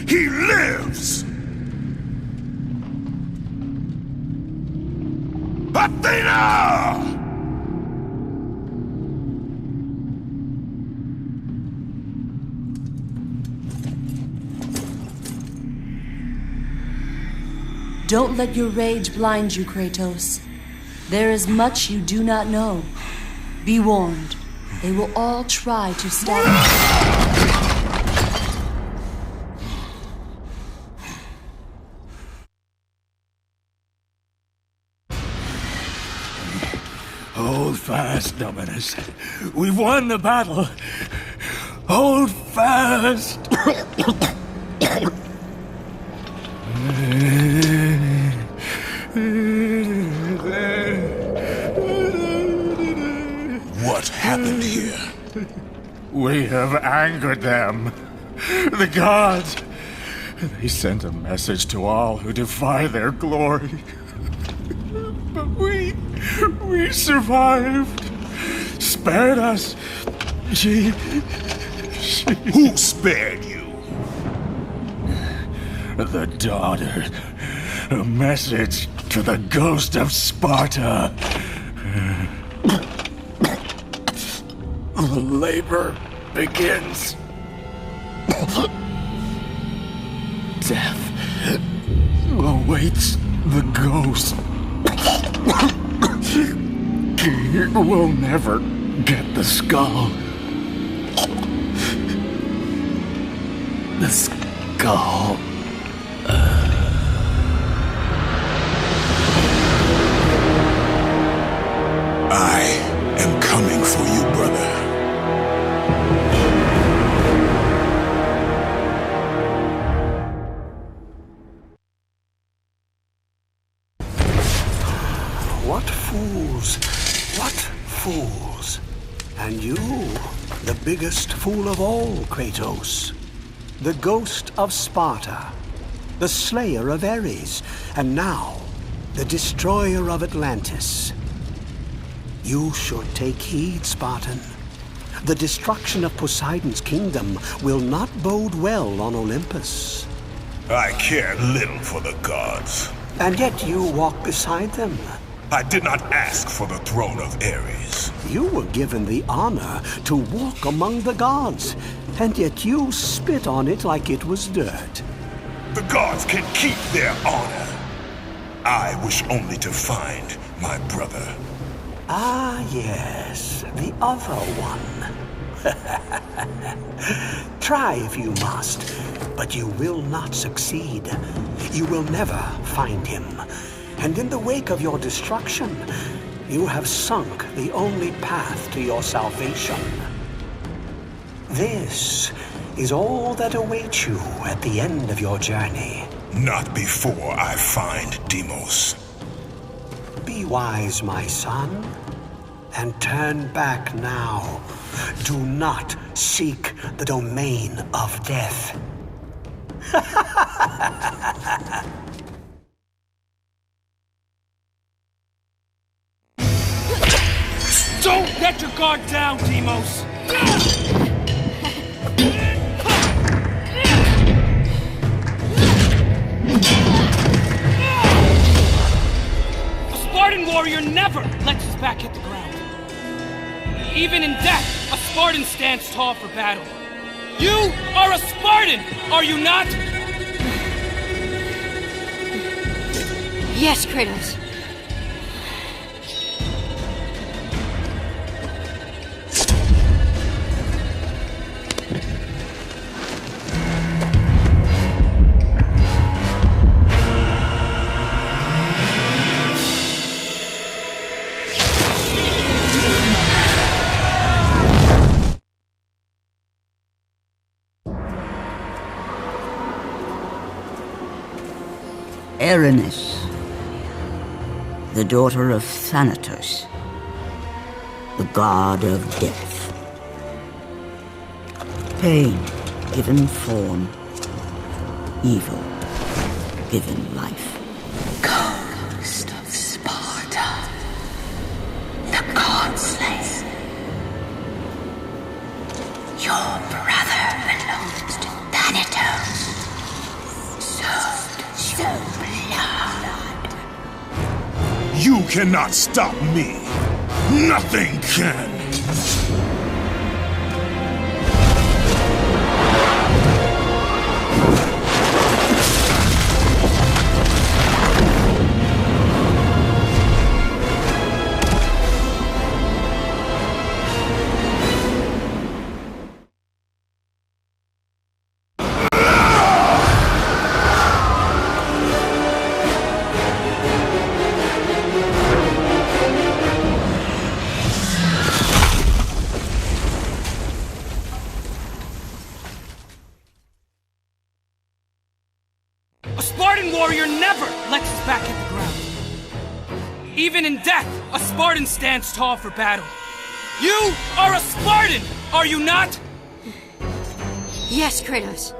He lives! Athena! Don't let your rage blind you, Kratos. There is much you do not know. Be warned. They will all try to stop you. Hold fast, Dominus. We've won the battle. Hold fast. What happened here? We have angered them. The gods. They sent a message to all who defy their glory. But we survived. Spared us. She... Who spared you? The daughter. A message to the ghost of Sparta. The labor begins. Death awaits the ghost. He will never get the skull. The skull. I am coming for you, brother. What fools! What fools! And you, the biggest fool of all, Kratos. The ghost of Sparta, the slayer of Ares, and now, the destroyer of Atlantis. You should take heed, Spartan. The destruction of Poseidon's kingdom will not bode well on Olympus. I care little for the gods. And yet you walk beside them. I did not ask for the throne of Ares. You were given the honor to walk among the gods, and yet you spit on it like it was dirt. The gods can keep their honor. I wish only to find my brother. Ah, yes, the other one. Try if you must, but you will not succeed. You will never find him. And in the wake of your destruction, you have sunk the only path to your salvation. This is all that awaits you at the end of your journey. Not before I find Deimos. Be wise, my son, and turn back now Do not seek the domain of death. Don't let your guard down, Deimos! A Spartan warrior never lets his back hit the ground. Even in death, a Spartan stands tall for battle. You are a Spartan, are you not? Yes, Kratos. Erinys, the daughter of Thanatos, the god of death. Pain given form, evil given life. Ghost of Sparta, the god slayer. Your brother belongs to Thanatos. So blood. You cannot stop me. Nothing can. Warrior never lets his back hit the ground. Even in death, a Spartan stands tall for battle. You are a Spartan, are you not? Yes, Kratos.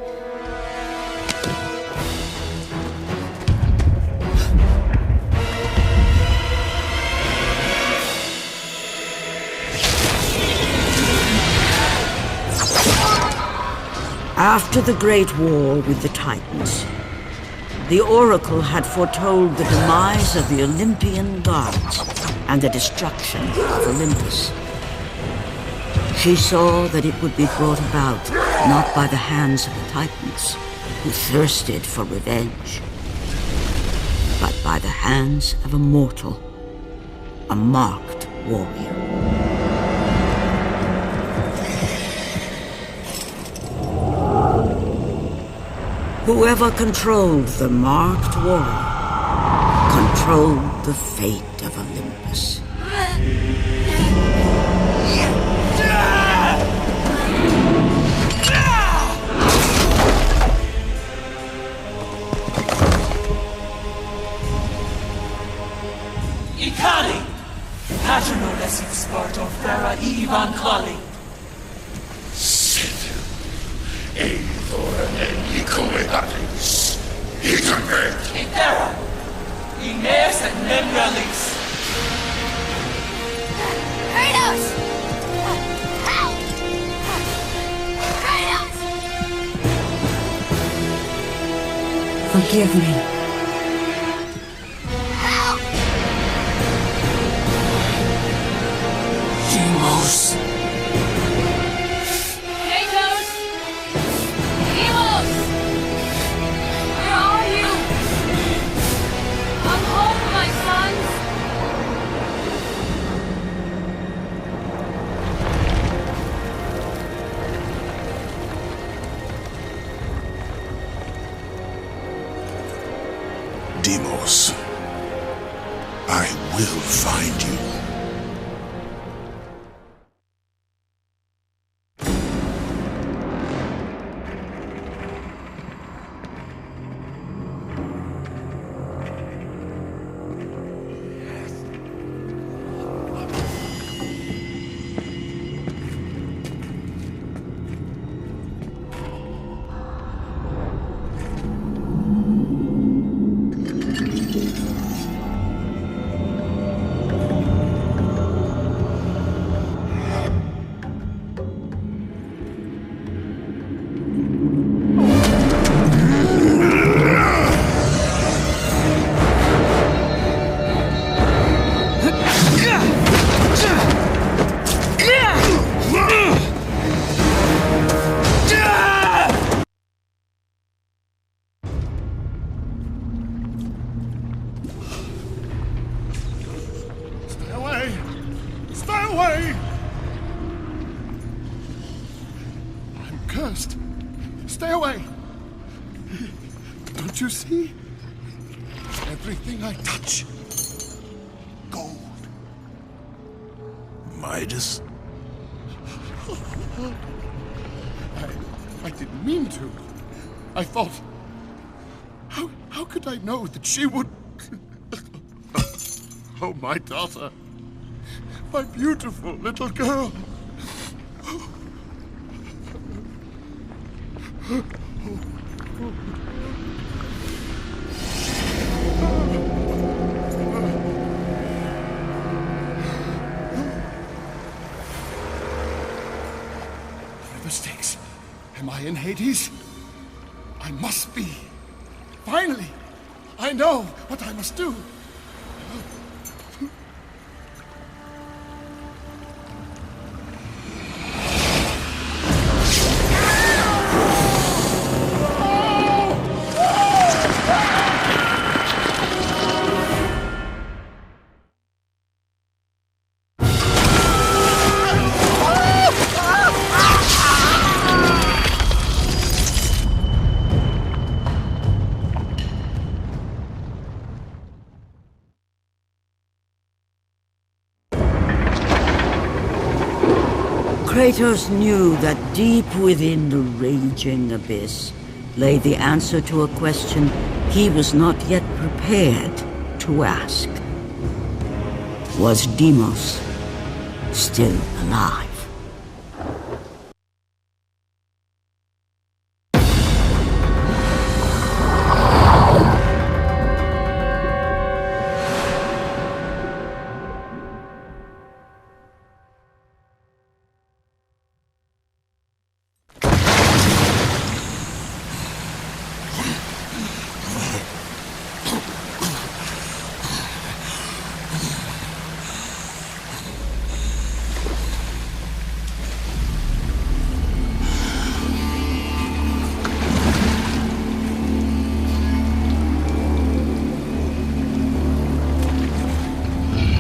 After the Great War with the Titans, the Oracle had foretold the demise of the Olympian gods and the destruction of Olympus. She saw that it would be brought about not by the hands of the Titans, who thirsted for revenge, but by the hands of a mortal, a marked warrior. Whoever controlled the marked warrior controlled the fate of Olympus. Ikari! Patrino lesi Sparta Fera Ivan Klali. Eithor Nikomedatis. Ikamet. Itera. Ines and Nemralis. Kratos! Help! Kratos! Forgive me. Help! Deimos. Deimos, I will find you. Stay away! Don't you see? Everything I touch. Gold. Midas? I didn't mean to. I thought... How could I know that she would... Oh, my daughter. My beautiful little girl. The stakes. Am I in Hades? I must be. Finally, I know what I must do. Kratos knew that deep within the raging abyss lay the answer to a question he was not yet prepared to ask. Was Deimos still alive?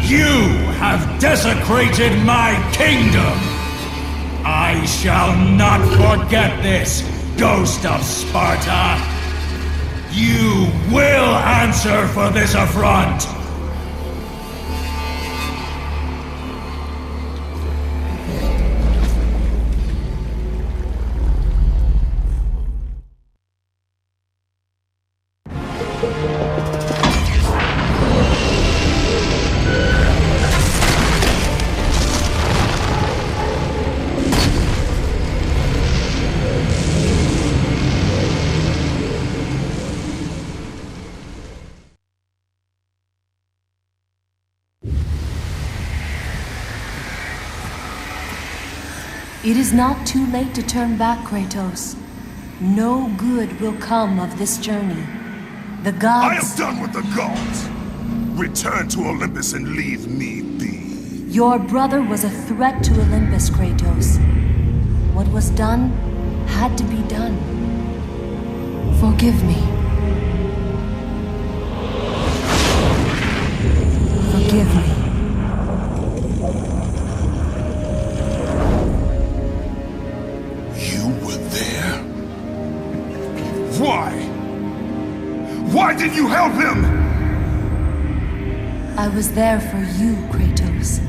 You have desecrated my kingdom! I shall not forget this, Ghost of Sparta! You will answer for this affront! It is not too late to turn back, Kratos. No good will come of this journey. The gods... I am done with the gods! Return to Olympus and leave me be. Your brother was a threat to Olympus, Kratos. What was done had to be done. Forgive me. Forgive me. Why? Why did you help him? I was there for you, Kratos.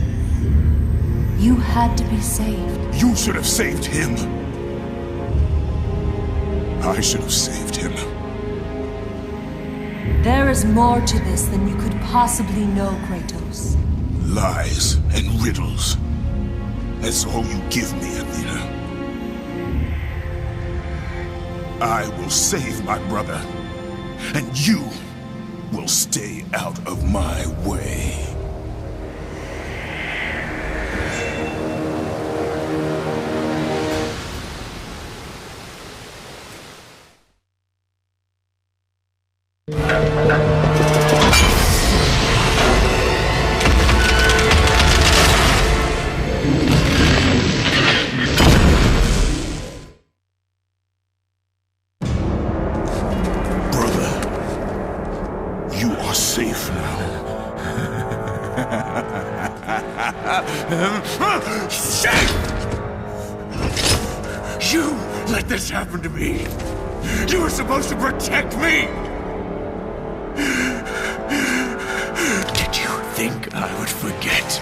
You had to be saved. You should have saved him. I should have saved him. There is more to this than you could possibly know, Kratos. Lies and riddles. That's all you give me, Athena. I will save my brother, and you will stay out of my way. Safe now. Safe! You let this happen to me? You were supposed to protect me! Did you think I would forget?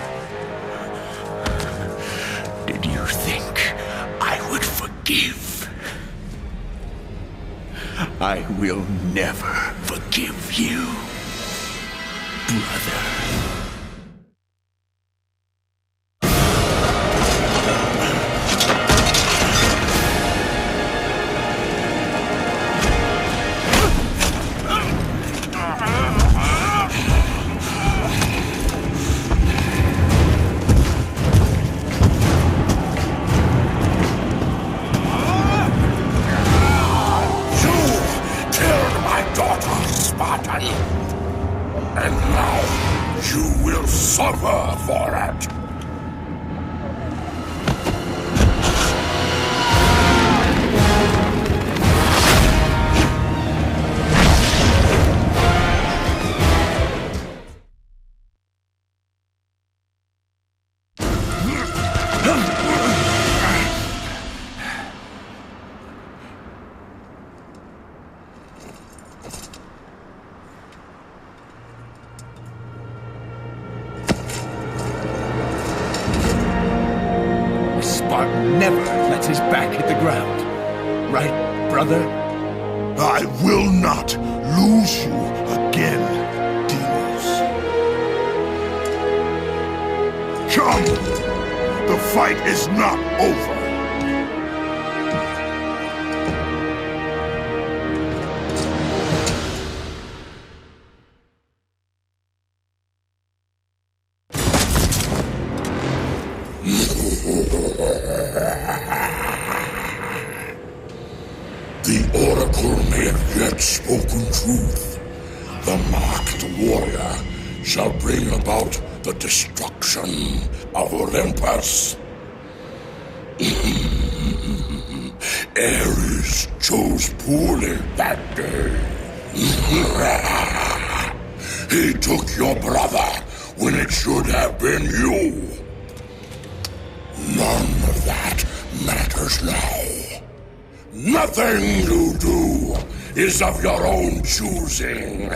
Did you think I would forgive? I will never forgive you, brother. And now you will suffer for it. Spartan never lets his back hit the ground. Right, brother? I will not lose you again, Deimos. Come! The fight is not over. The Oracle may have yet spoken truth. The marked warrior shall bring about the destruction of Olympus. Ares chose poorly that day. He took your brother when it should have been you. None of that matters now. Nothing you do is of your own choosing.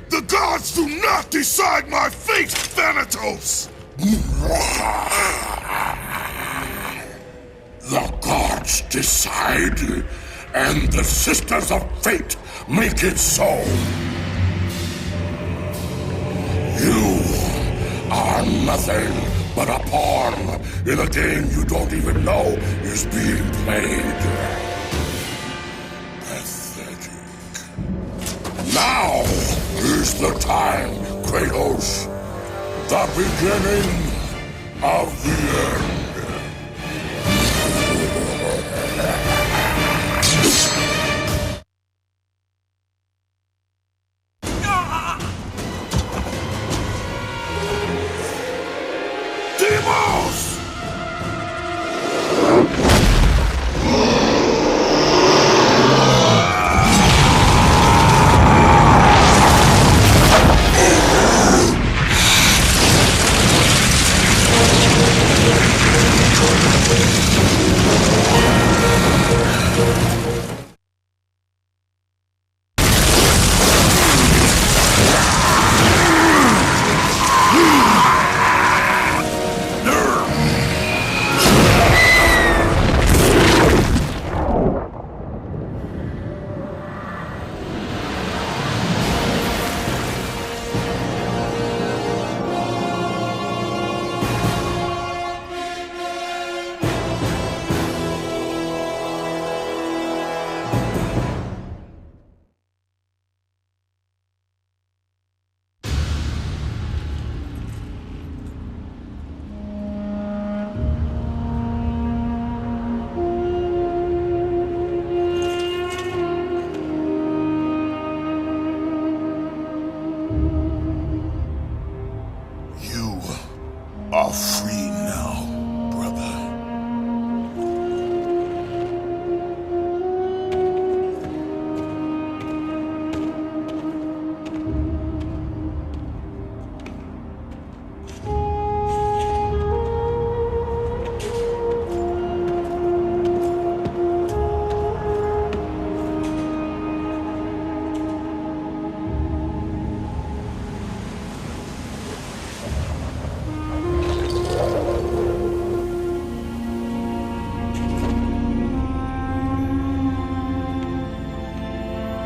The gods do not decide my fate, Thanatos! The gods decide, and the Sisters of Fate make it so. You are nothing but a pawn in a game you don't even know is being played. Pathetic. Now is the time, Kratos. The beginning of the end. Deimos!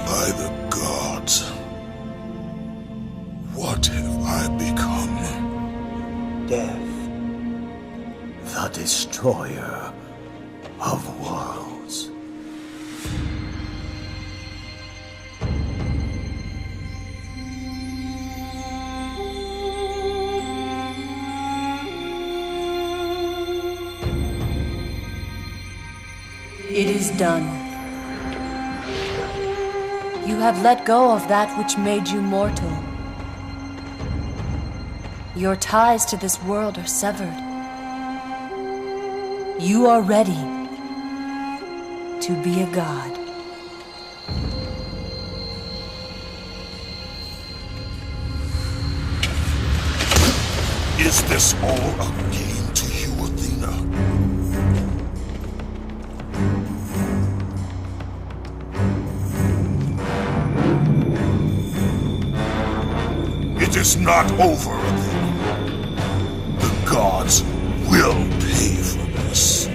By the gods. What have I become? Death, the destroyer of worlds. It is done. You have let go of that which made you mortal. Your ties to this world are severed. You are ready to be a god. Is this all a game to you, Athena? It is not over, Athena. The gods will pay for this.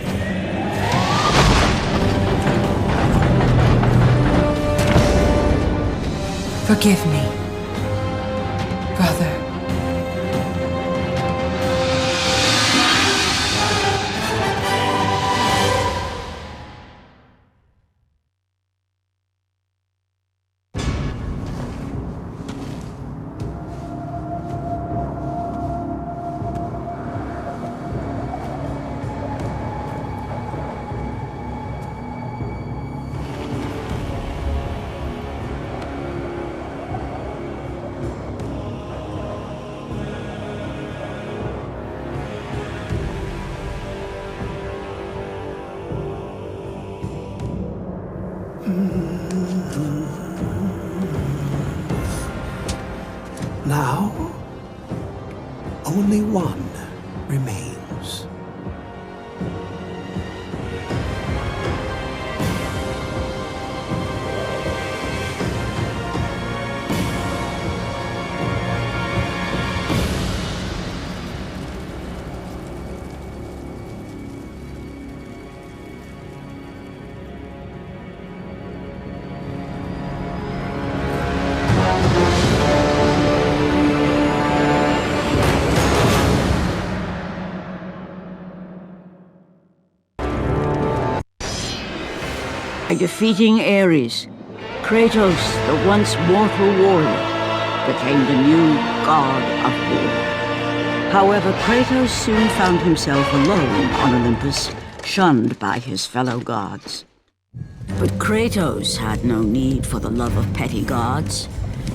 Forgive me, brother. Now, only one remains. By defeating Ares, Kratos, the once mortal warrior, became the new god of war. However, Kratos soon found himself alone on Olympus, shunned by his fellow gods. But Kratos had no need for the love of petty gods.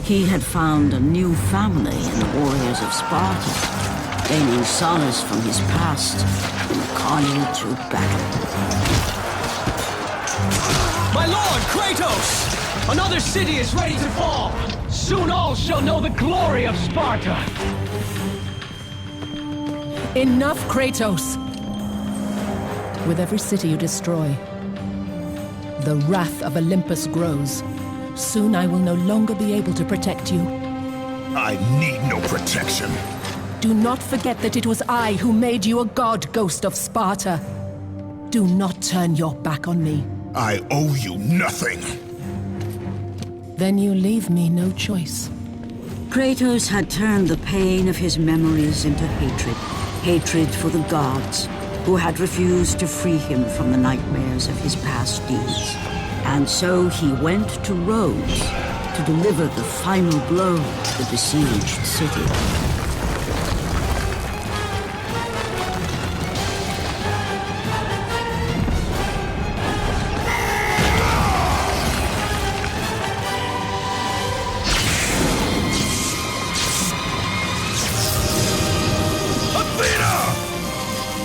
He had found a new family in the warriors of Sparta, gaining solace from his past in the carnage of battle. My lord, Kratos! Another city is ready to fall! Soon all shall know the glory of Sparta! Enough, Kratos! With every city you destroy, the wrath of Olympus grows. Soon I will no longer be able to protect you. I need no protection. Do not forget that it was I who made you a god, Ghost of Sparta. Do not turn your back on me. I owe you nothing. Then you leave me no choice. Kratos had turned the pain of his memories into hatred. Hatred for the gods, who had refused to free him from the nightmares of his past deeds. And so he went to Rhodes to deliver the final blow to the besieged city.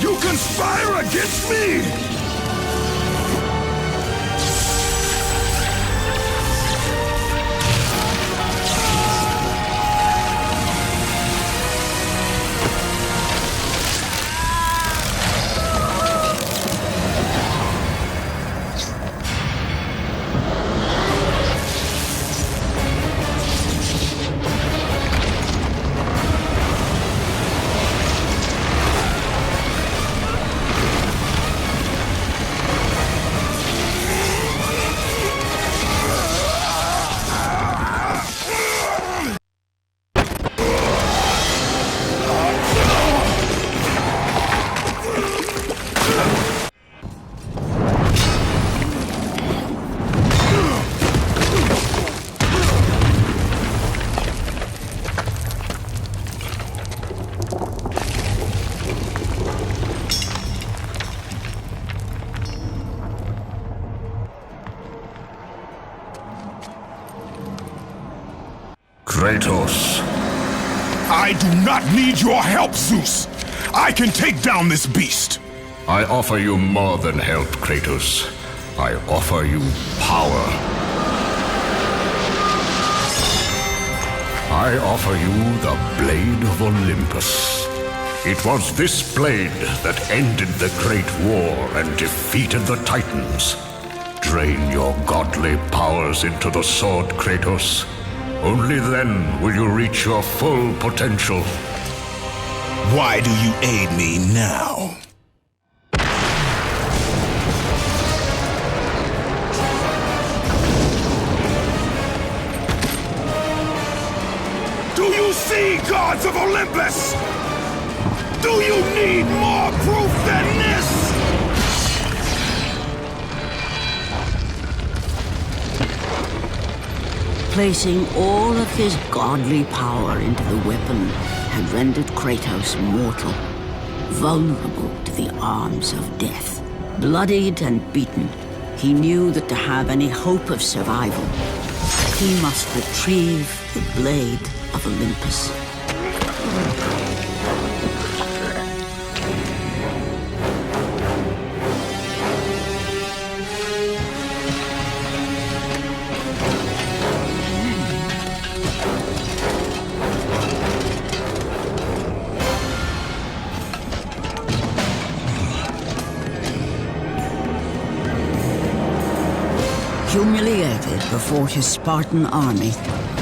You conspire against me! Kratos. I do not need your help, Zeus. I can take down this beast. I offer you more than help, Kratos. I offer you power. I offer you the Blade of Olympus. It was this blade that ended the Great War and defeated the Titans. Drain your godly powers into the sword, Kratos. Only then will you reach your full potential. Why do you aid me now? Do you see, gods of Olympus? Do you need more proof than this? Placing all of his godly power into the weapon had rendered Kratos mortal, vulnerable to the arms of death. Bloodied and beaten, he knew that to have any hope of survival, he must retrieve the Blade of Olympus. Humiliated before his Spartan army,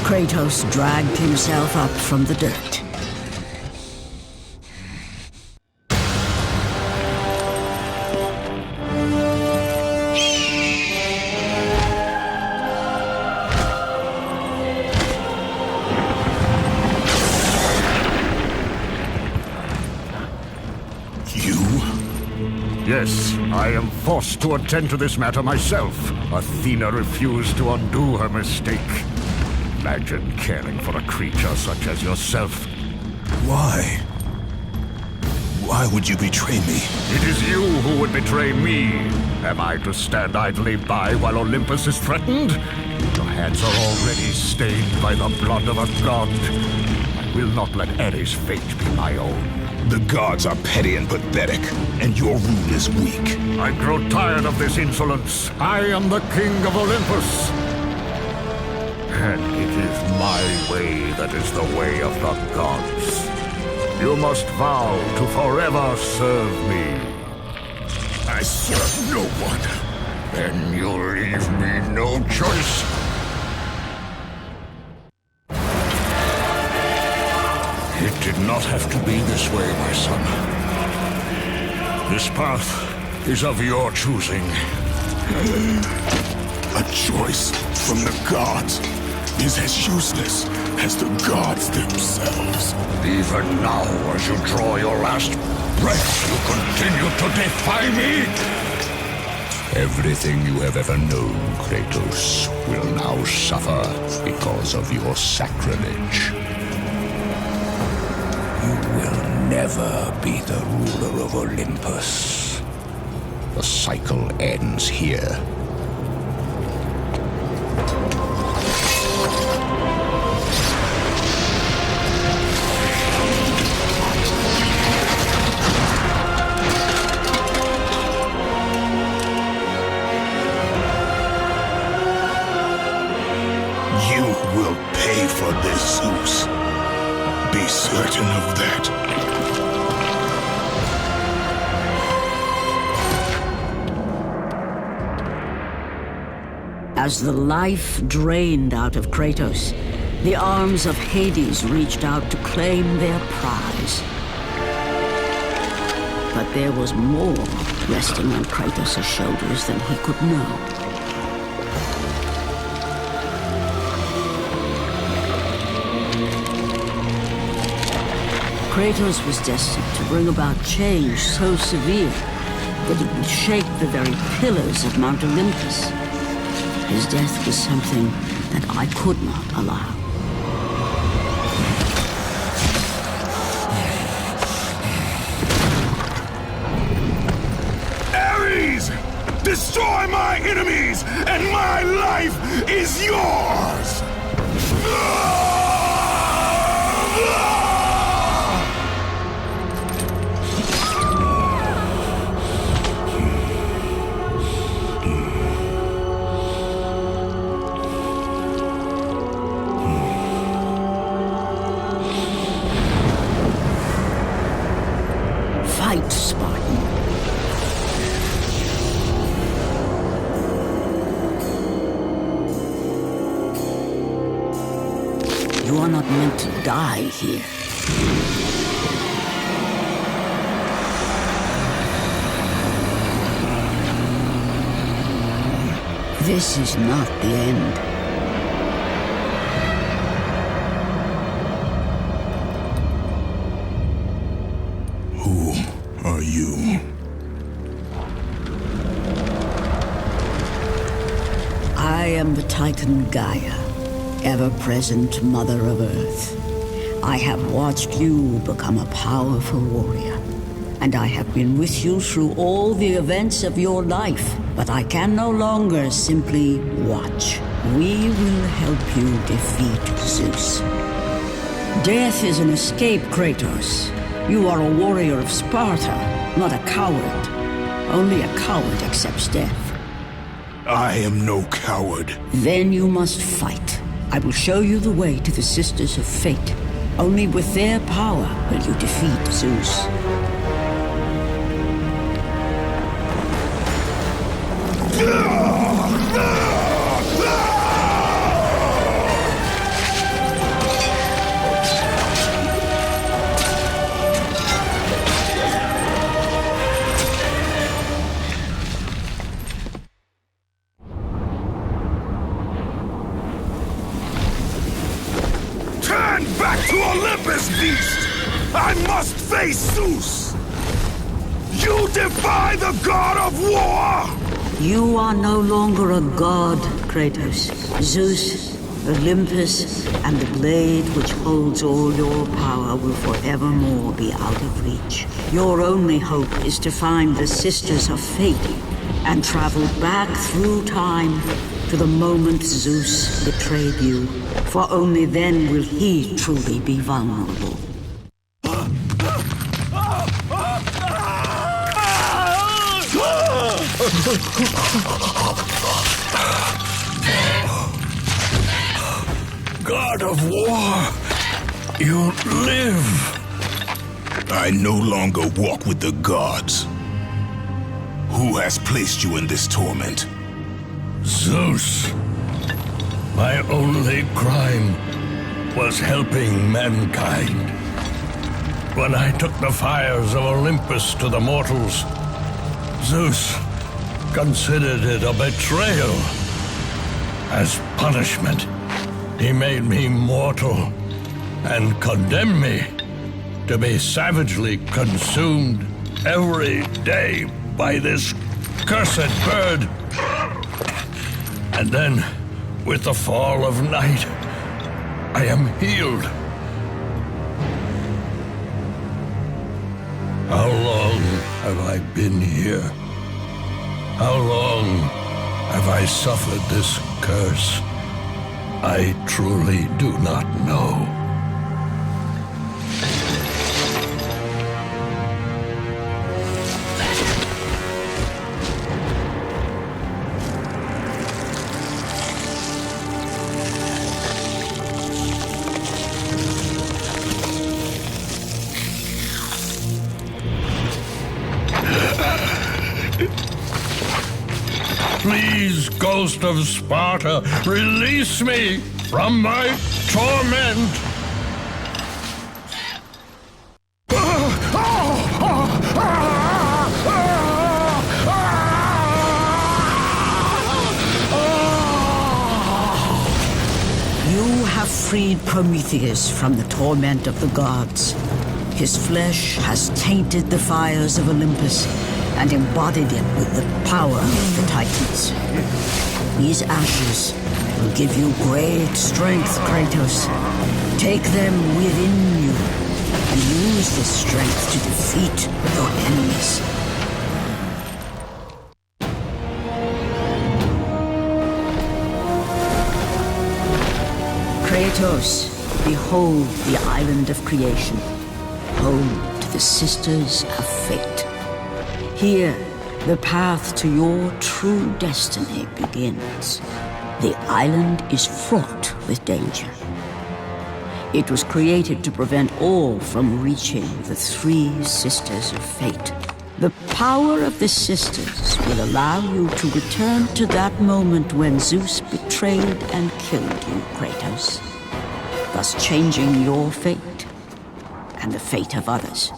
Kratos dragged himself up from the dirt. Yes, I am forced to attend to this matter myself. Athena refused to undo her mistake. Imagine caring for a creature such as yourself. Why? Why would you betray me? It is you who would betray me. Am I to stand idly by while Olympus is threatened? Your hands are already stained by the blood of a god. I will not let Ares' fate be my own. The gods are petty and pathetic, and your rule is weak. I grow tired of this insolence. I am the king of Olympus. And it is my way that is the way of the gods. You must vow to forever serve me. I serve no one. Then you leave me no choice. It did not have to be this way, my son. This path is of your choosing. A choice from the gods is as useless as the gods themselves. Even now, as you draw your last breath, you continue to defy me? Everything you have ever known, Kratos, will now suffer because of your sacrilege. You will never be the ruler of Olympus. The cycle ends here. You will pay for this, Zeus. Be certain of that. As the life drained out of Kratos, the arms of Hades reached out to claim their prize. But there was more resting on Kratos' shoulders than he could know. Kratos was destined to bring about change so severe that it would shake the very pillars of Mount Olympus. His death was something that I could not allow. Ares! Destroy my enemies, and my life is yours! you are not meant to die here. This is not the end. Who are you? I am the Titan Gaia, ever-present Mother of Earth. I have watched you become a powerful warrior, and I have been with you through all the events of your life, but I can no longer simply watch. We will help you defeat Zeus. Death is an escape, Kratos. You are a warrior of Sparta, not a coward. Only a coward accepts death. I am no coward. Then you must fight. I will show you the way to the Sisters of Fate. Only with their power will you defeat Zeus. Turn back to Olympus, beast! I must face Zeus! You defy the god of war! You are no longer a god, Kratos. Zeus, Olympus, and the blade which holds all your power will forevermore be out of reach. Your only hope is to find the Sisters of Fate and travel back through time to the moment Zeus betrayed you, for only then will he truly be vulnerable. God of War, you live. I no longer walk with the gods. Who has placed you in this torment? Zeus. My only crime was helping mankind. When I took the fires of Olympus to the mortals, Zeus considered it a betrayal. As punishment, he made me mortal and condemned me to be savagely consumed every day by this cursed bird. And then, with the fall of night, I am healed. How long have I been here? How long have I suffered this curse? I truly do not know. Please, Ghost of Sparta, release me from my torment! You have freed Prometheus from the torment of the gods. His flesh has tainted the fires of Olympus and embodied it with the power of the Titans. These ashes will give you great strength, Kratos. Take them within you and use this strength to defeat your enemies. Kratos, behold the island of creation, home to the Sisters of Fate. Here, the path to your true destiny begins. The island is fraught with danger. It was created to prevent all from reaching the three Sisters of Fate. The power of the Sisters will allow you to return to that moment when Zeus betrayed and killed you, Kratos. thus changing your fate and the fate of others.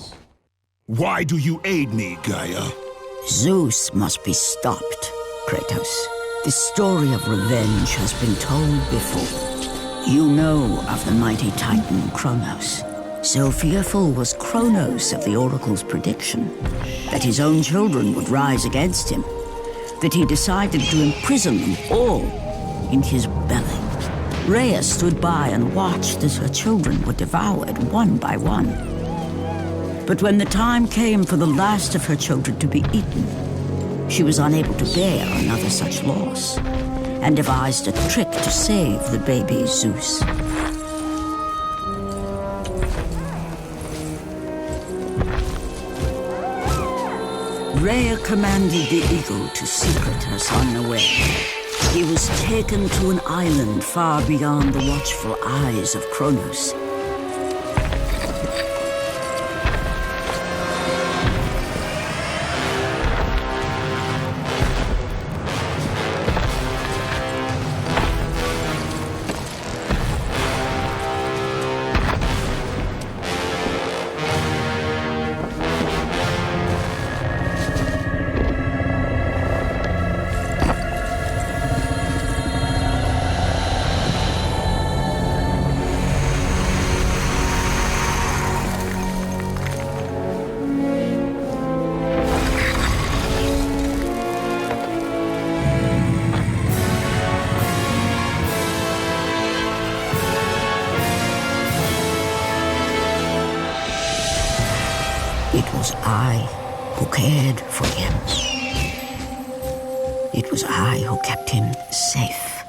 Why do you aid me, Gaia? Zeus must be stopped, Kratos. This story of revenge has been told before. You know of the mighty Titan Kronos. So fearful was Kronos of the Oracle's prediction that his own children would rise against him, that he decided to imprison them all in his belly. Rhea stood by and watched as her children were devoured one by one. But when the time came for the last of her children to be eaten, she was unable to bear another such loss, and devised a trick to save the baby Zeus. Rhea commanded the eagle to secret her son away. He was taken to an island far beyond the watchful eyes of Kronos. It was I who cared for him. It was I who kept him safe.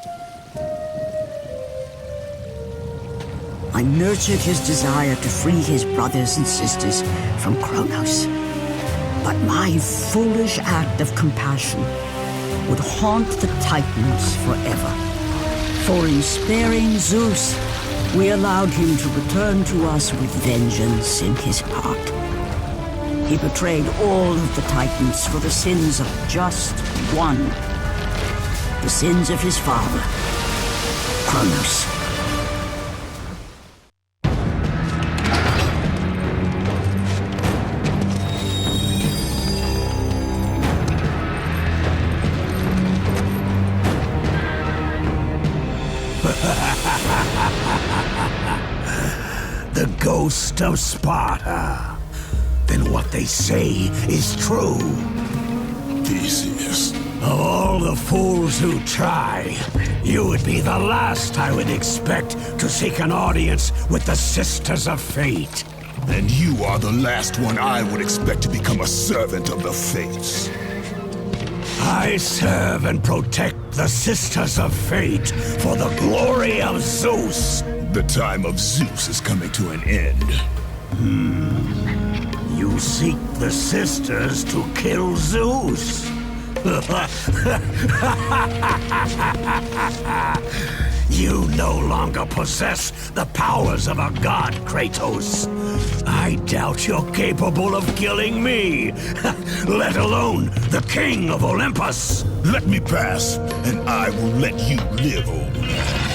I nurtured his desire to free his brothers and sisters from Kronos. But my foolish act of compassion would haunt the Titans forever. For in sparing Zeus, we allowed him to return to us with vengeance in his heart. He betrayed all of the Titans for the sins of just one. The sins of his father, Kronos. The ghost of Sparta. Then what they say is true. Theseus. Of all the fools who try, you would be the last I would expect to seek an audience with the Sisters of Fate. And you are the last one I would expect to become a servant of the Fates. I serve and protect the Sisters of Fate for the glory of Zeus. The time of Zeus is coming to an end. You seek the Sisters to kill Zeus? You no longer possess the powers of a god, Kratos. I doubt you're capable of killing me, let alone the king of Olympus. Let me pass, and I will let you live, old man.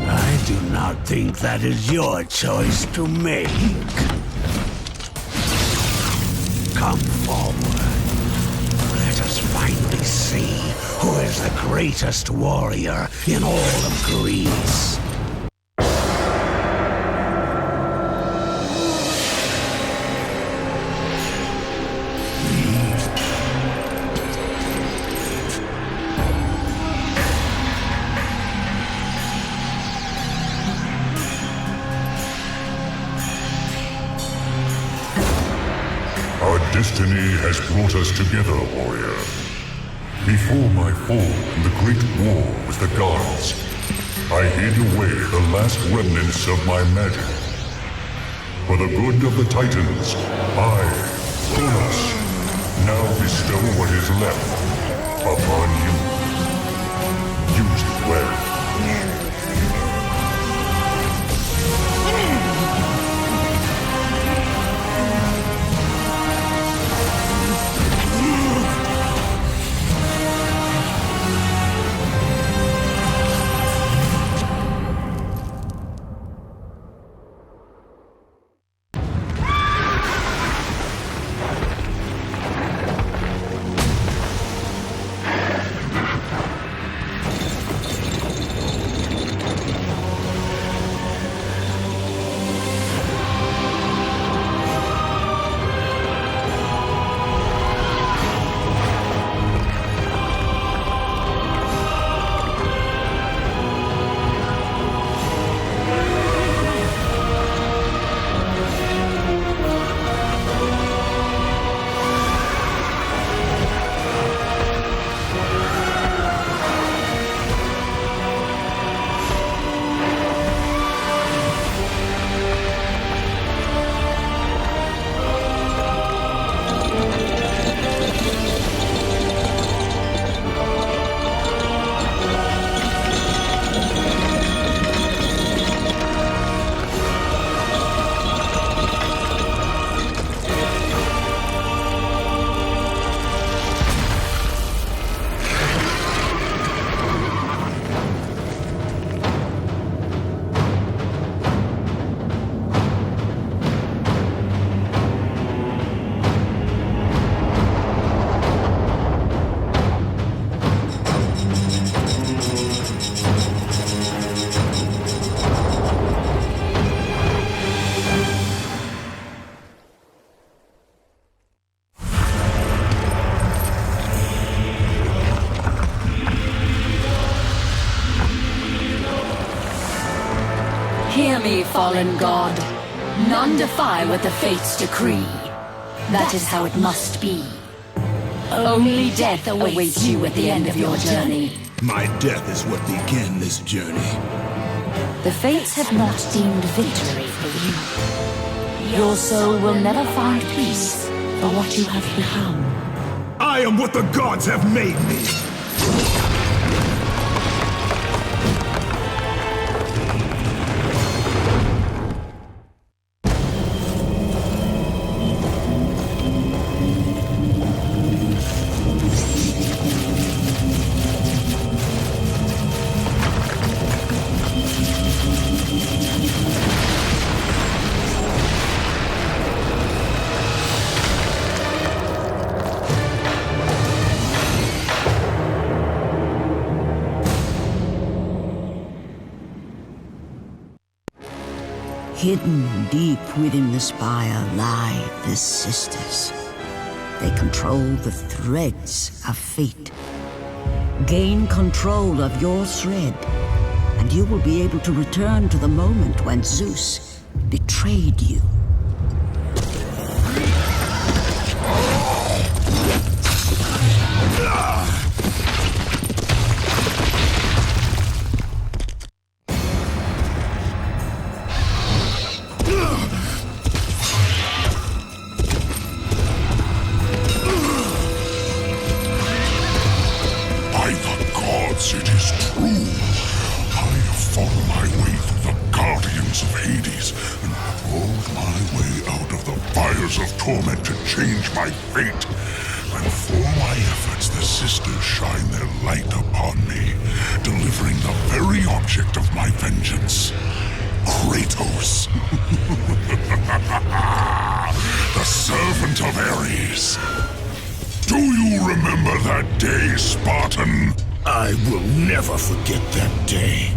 I do not think that is your choice to make. Come forward. Let us finally see who is the greatest warrior in all of Greece. Our destiny has brought us together, warrior. Before my fall in the great war with the gods, I hid away the last remnants of my magic. For the good of the Titans, I, Kronos, now bestow what is left upon you. Use it well. Hear me, fallen god. None defy what the fates decree. That is how it must be. Only death awaits you at the end of your journey. My death is what began this journey. The fates have not deemed victory for you. Your soul will never find peace for what you have become. I am what the gods have made me! Hidden deep within the spire lie the sisters. They control the threads of fate. Gain control of your thread, and you will be able to return to the moment when Zeus betrayed you. It is true. I have fought my way through the guardians of Hades and crawled my way out of the fires of torment to change my fate. And for my efforts, the sisters shine their light upon me, delivering the very object of my vengeance, Kratos. The servant of Ares. Do you remember that day, Spartan? I will never forget that day.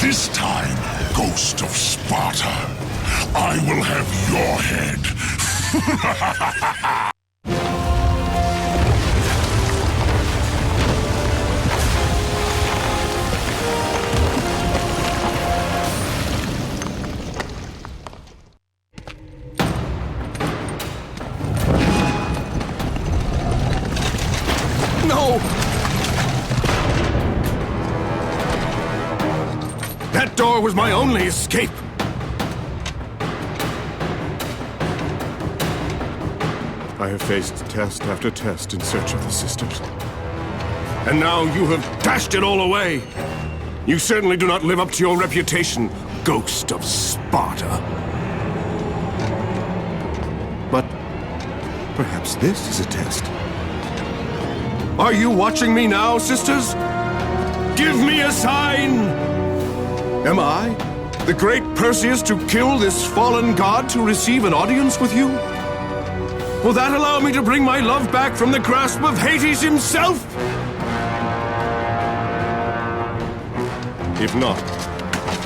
This time, Ghost of Sparta, I will have your head. No! That door was my only escape! I have faced test after test in search of the sisters. And now you have dashed it all away! You certainly do not live up to your reputation, Ghost of Sparta. But perhaps this is a test. Are you watching me now, sisters? Give me a sign! Am I, the great Perseus, to kill this fallen god to receive an audience with you? Will that allow me to bring my love back from the grasp of Hades himself? If not,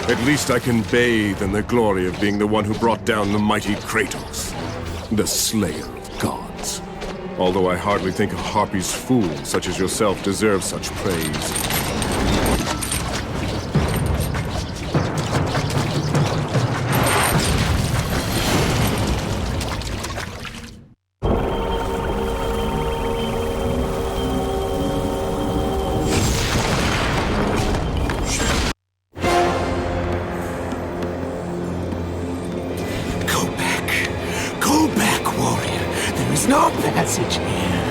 at least I can bathe in the glory of being the one who brought down the mighty Kratos, the slayer of gods. Although I hardly think a Harpy's fool such as yourself deserves such praise. No passage here.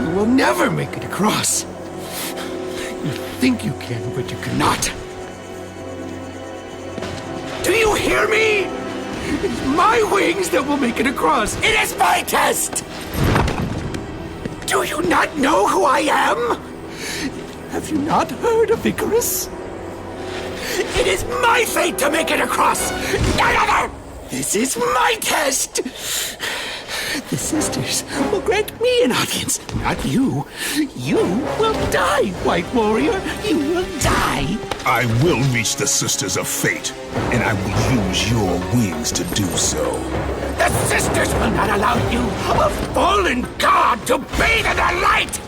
You will never make it across. You think you can, but you cannot. Do you hear me? It's my wings that will make it across. It is my test! Do you not know who I am? Have you not heard of Icarus? It is my fate to make it across! None other! This is my test! The sisters will grant me an audience, not you. You will die, White Warrior. You will die. I will reach the Sisters of Fate, and I will use your wings to do so. The sisters will not allow you, a fallen god, to bathe in their light!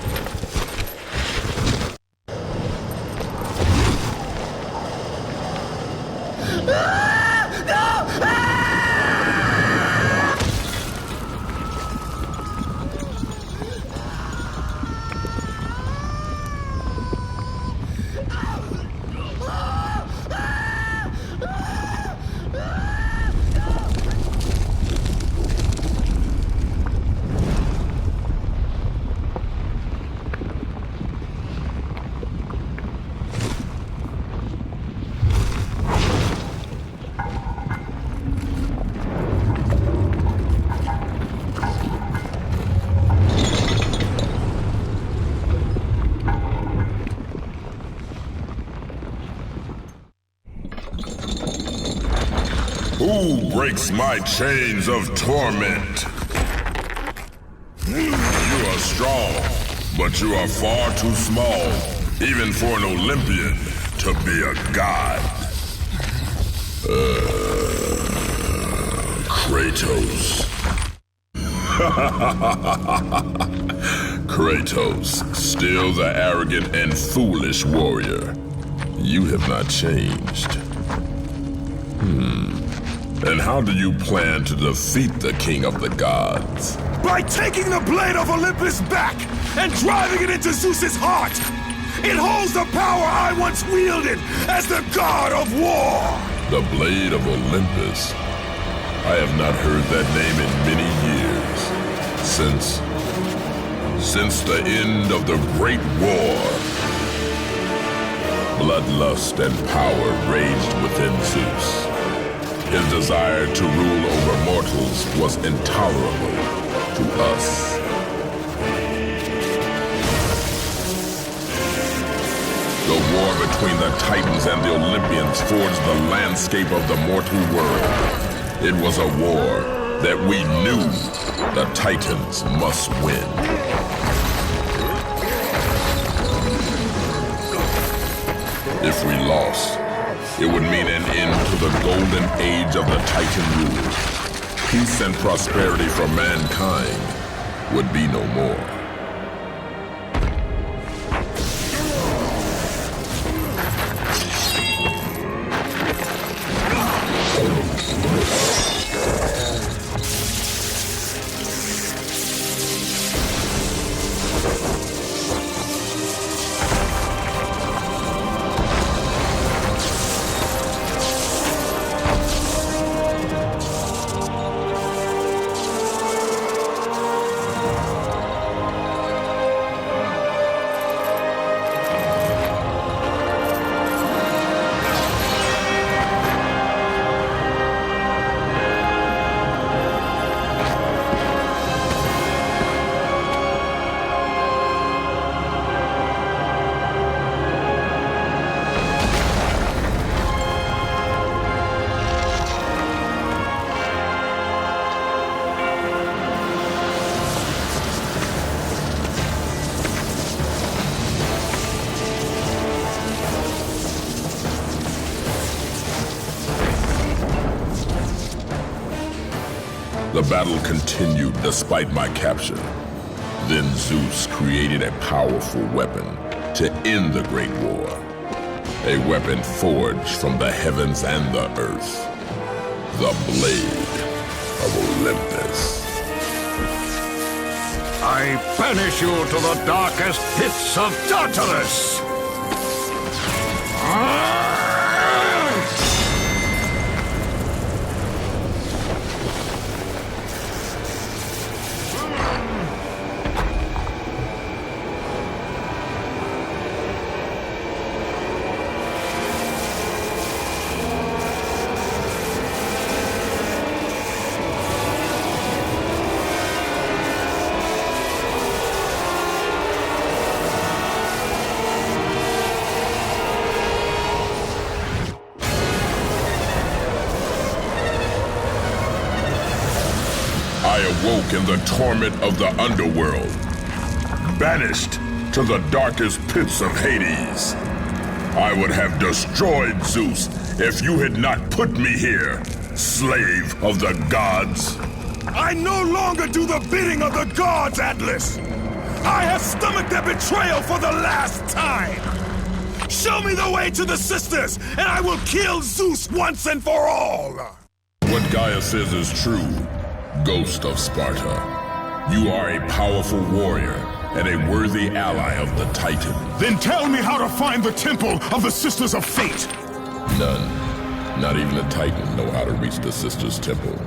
Who breaks my chains of torment? You are strong, but you are far too small, even for an Olympian, to be a god. Kratos. Kratos, still the arrogant and foolish warrior. You have not changed. And how do you plan to defeat the King of the Gods? By taking the blade of Olympus back and driving it into Zeus's heart! It holds the power I once wielded as the god of war! The blade of Olympus? I have not heard that name in many years. Since the end of the Great War. Bloodlust and power raged within Zeus. His desire to rule over mortals was intolerable to us. The war between the Titans and the Olympians forged the landscape of the mortal world. It was a war that we knew the Titans must win. If we lost, it would mean an end to the golden age of the Titan rule. Peace and prosperity for mankind would be no more. The battle continued despite my capture. Then Zeus created a powerful weapon to end the Great War. A weapon forged from the heavens and the earth. The Blade of Olympus. I banish you to the darkest pits of Tartarus! awoke in the torment of the underworld, banished to the darkest pits of Hades. I would have destroyed Zeus if you had not put me here, slave of the gods. I no longer do the bidding of the gods, Atlas! I have stomached their betrayal for the last time! Show me the way to the sisters, and I will kill Zeus once and for all! What Gaia says is true, Ghost of Sparta. You are a powerful warrior and a worthy ally of the Titan. Then tell me how to find the temple of the Sisters of Fate! None, not even the Titan, know how to reach the Sisters' Temple.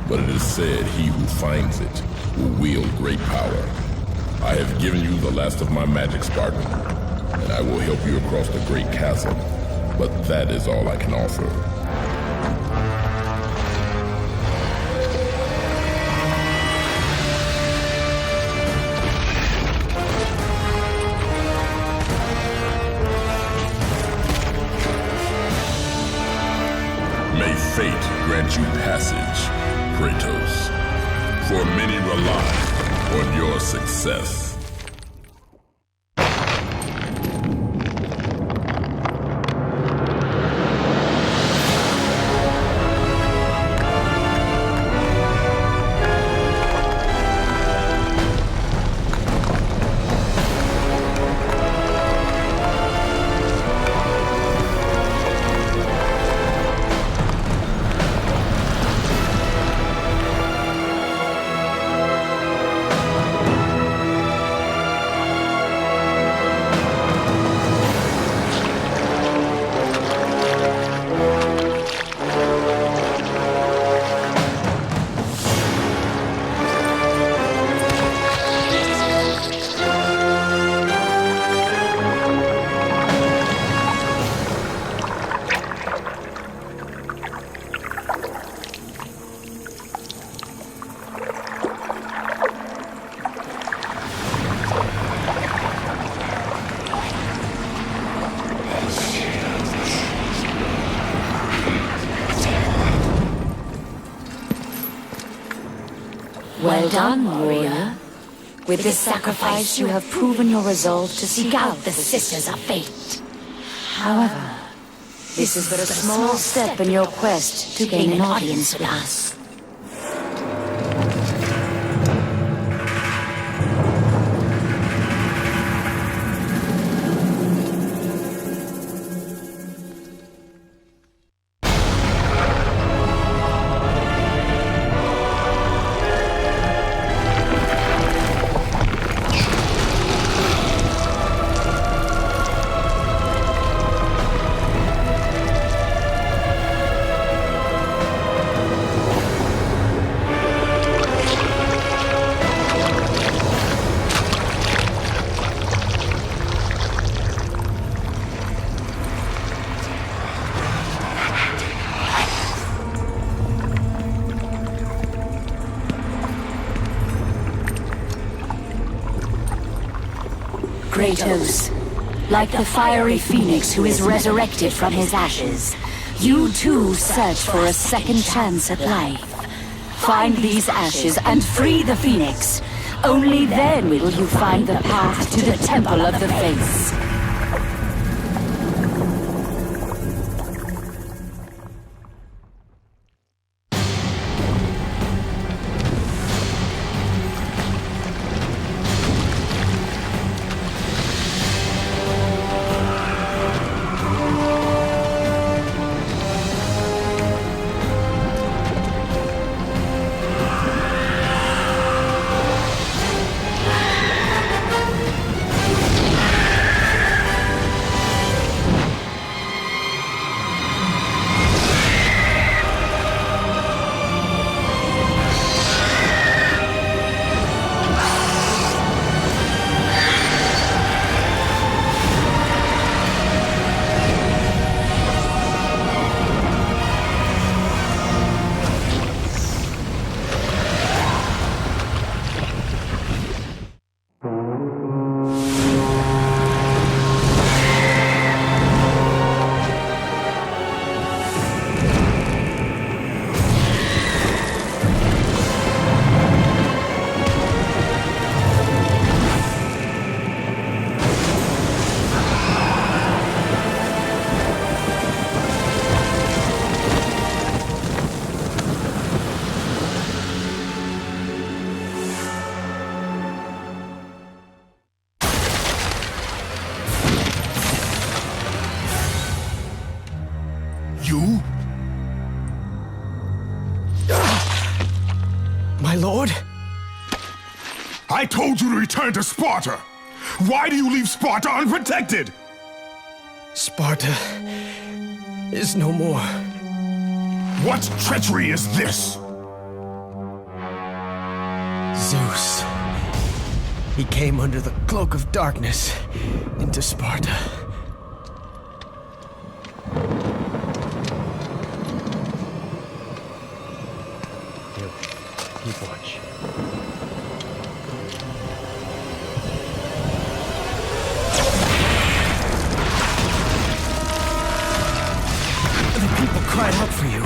But it is said he who finds it will wield great power. I have given you the last of my magic, Spartan, and I will help you across the great chasm. But that is all I can offer. May fate grant you passage, Kratos, for many rely on your success. Well done, warrior. With this sacrifice, you have proven your resolve to seek out the Sisters of Fate. However, this is but a small step in your quest to gain an audience with us. Kratos, like the fiery phoenix who is resurrected from his ashes, you too search for a second chance at life. Find these ashes and free the phoenix. Only then will you find the path to the Temple of the Fates. lord? I told you to return to Sparta! Why do you leave Sparta unprotected? Sparta is no more. What treachery is this? Zeus. He came under the cloak of darkness into Sparta. Keep watch. The people cried out for you.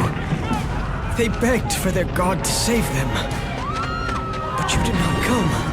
They begged for their god to save them. But you did not come.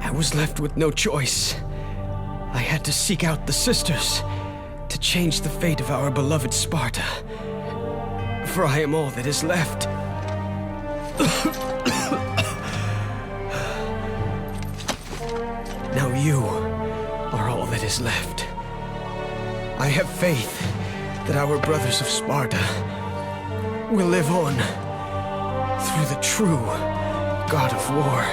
I was left with no choice. I had to seek out the sisters to change the fate of our beloved Sparta. For I am all that is left. Now you are all that is left. I have faith that our brothers of Sparta will live on through the true God of War.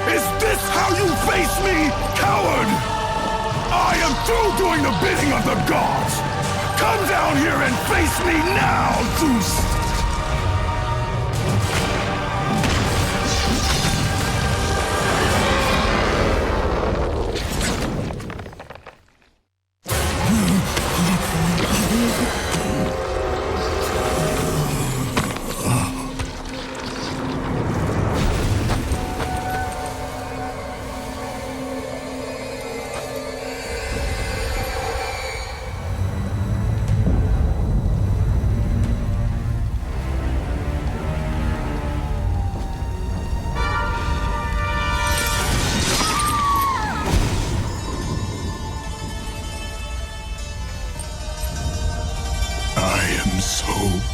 Is this how you face me, coward? I am through doing the bidding of the gods! Come down here and face me now, Zeus!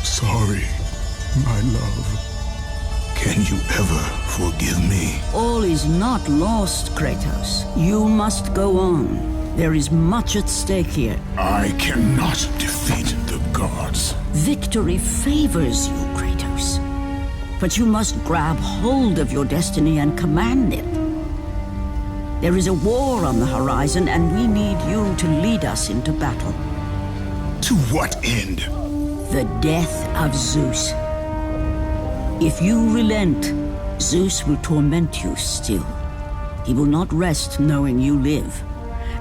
Sorry, my love. Can you ever forgive me? All is not lost, Kratos. You must go on. There is much at stake here. I cannot defeat the gods. Victory favors you, Kratos. But you must grab hold of your destiny and command it. There is a war on the horizon, and we need you to lead us into battle. To what end? The death of Zeus. If you relent, Zeus will torment you still. He will not rest knowing you live.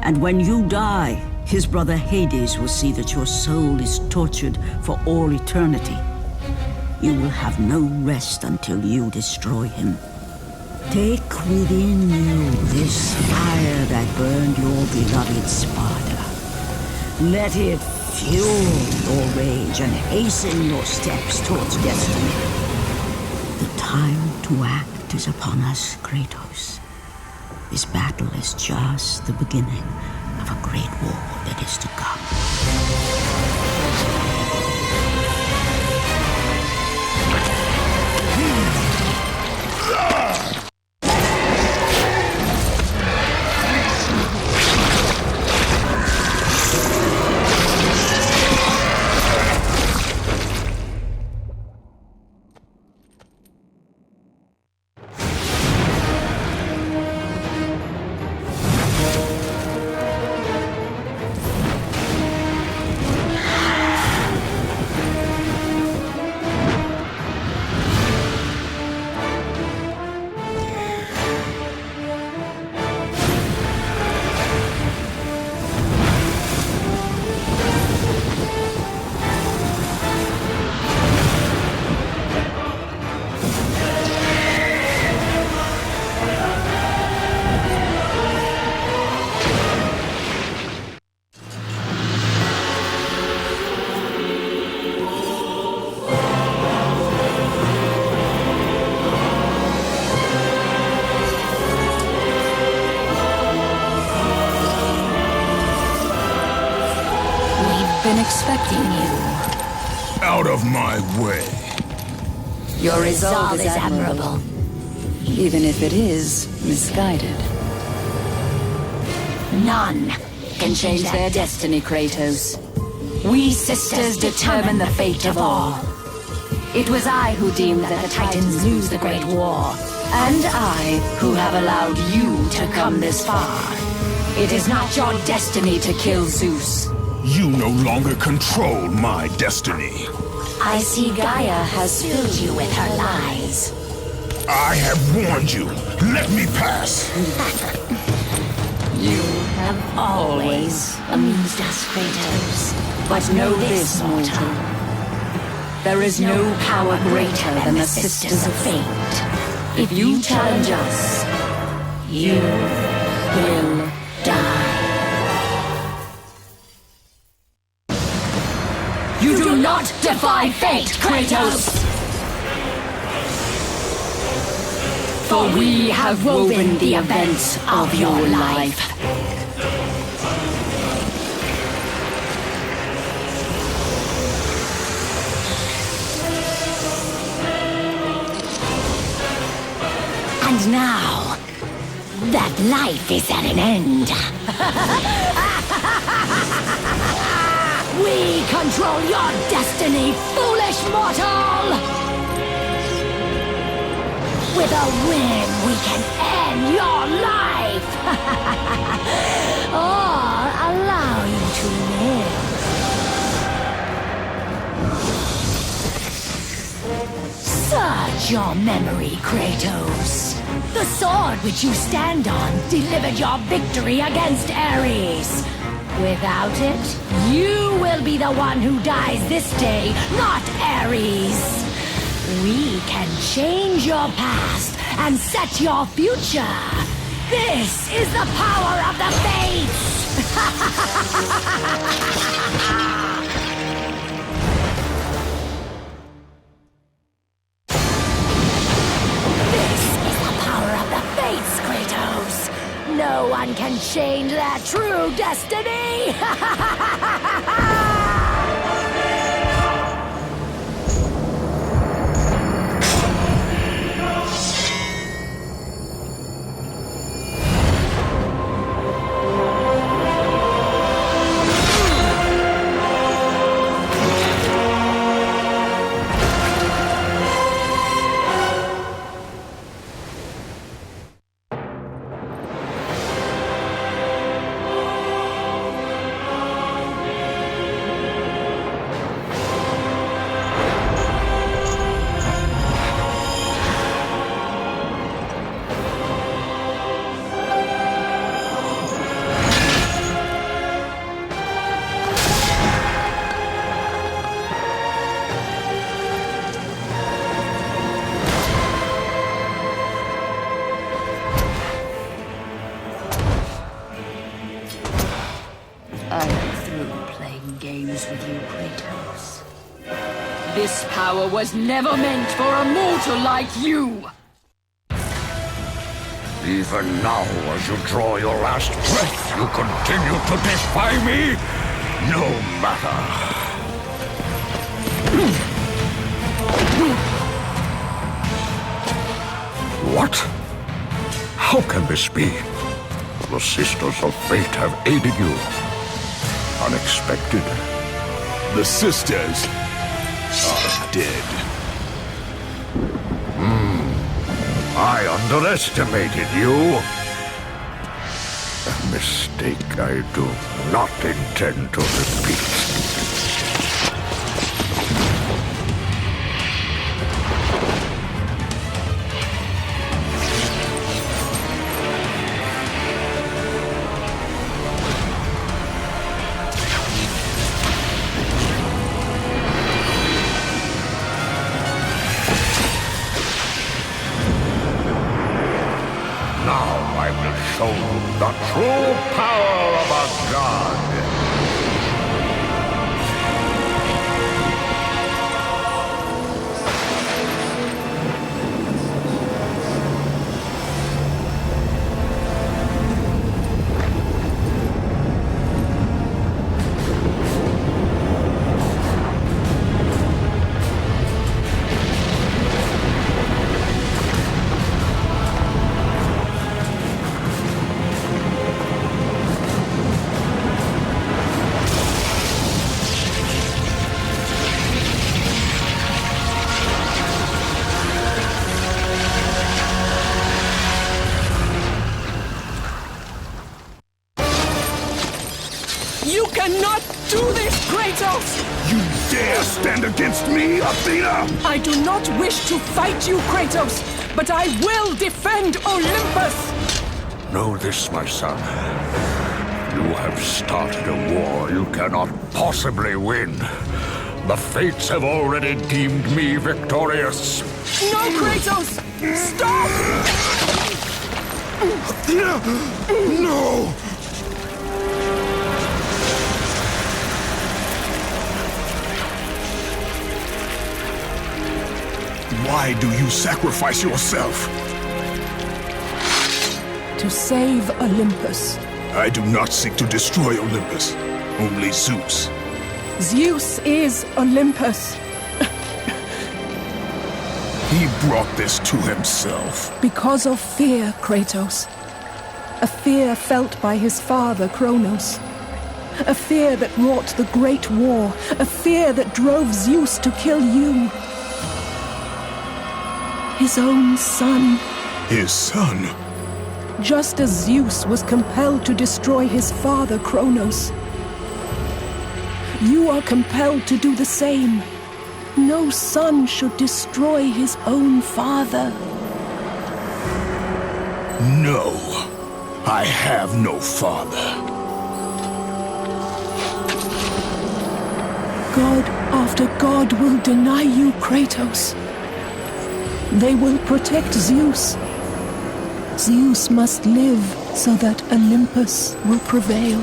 And when you die, his brother Hades will see that your soul is tortured for all eternity. You will have no rest until you destroy him. Take within you this fire that burned your beloved Sparta. Let it fuel your rage and hasten your steps towards destiny. The time to act is upon us, Kratos. This battle is just the beginning of a great war that is to come. been expecting you. Out of my way. Your resolve is admirable, even if it is misguided. None can change their destiny, Kratos. We sisters determine the fate of all. It was I who deemed that the Titans lose the Great War, and I who have allowed you to come this far. It is not your destiny to kill Zeus. You no longer control my destiny. I see Gaia has filled you with her lies. I have warned you. Let me pass. You have always amused us, Kratos. But know this, mortal. There is no power greater than the Sisters of Fate. If you challenge us, you will die. You do not defy fate, Kratos! For we have woven the events of your life. And now, that life is at an end. We control your destiny, foolish mortal! With a whim, we can end your life! Or allow you to live. Search your memory, Kratos. The sword which you stand on delivered your victory against Ares. Without it, you will be the one who dies this day, not Ares. We can change your past and set your future. This is the power of the Fates! This is the power of the Fates, Kratos! No one can change their true destiny! With you, Kratos. This power was never meant for a mortal like you! Even now, as you draw your last breath, you continue to defy me? No matter. What? How can this be? The Sisters of Fate have aided you. Unexpected. The sisters are dead. I underestimated you. A mistake I do not intend to repeat. Show the true power of a god. You cannot do this, Kratos! You dare stand against me, Athena? I do not wish to fight you, Kratos, but I will defend Olympus! Know this, my son. You have started a war you cannot possibly win. The fates have already deemed me victorious. No, Kratos! Stop! Athena! No! Why do you sacrifice yourself? To save Olympus. I do not seek to destroy Olympus, only Zeus. Zeus is Olympus. He brought this to himself. Because of fear, Kratos. A fear felt by his father, Kronos. A fear that wrought the Great War. A fear that drove Zeus to kill you. His own son. His son? Just as Zeus was compelled to destroy his father, Kronos. You are compelled to do the same. No son should destroy his own father. No, I have no father. God after God will deny you, Kratos. They will protect Zeus. Zeus must live so that Olympus will prevail.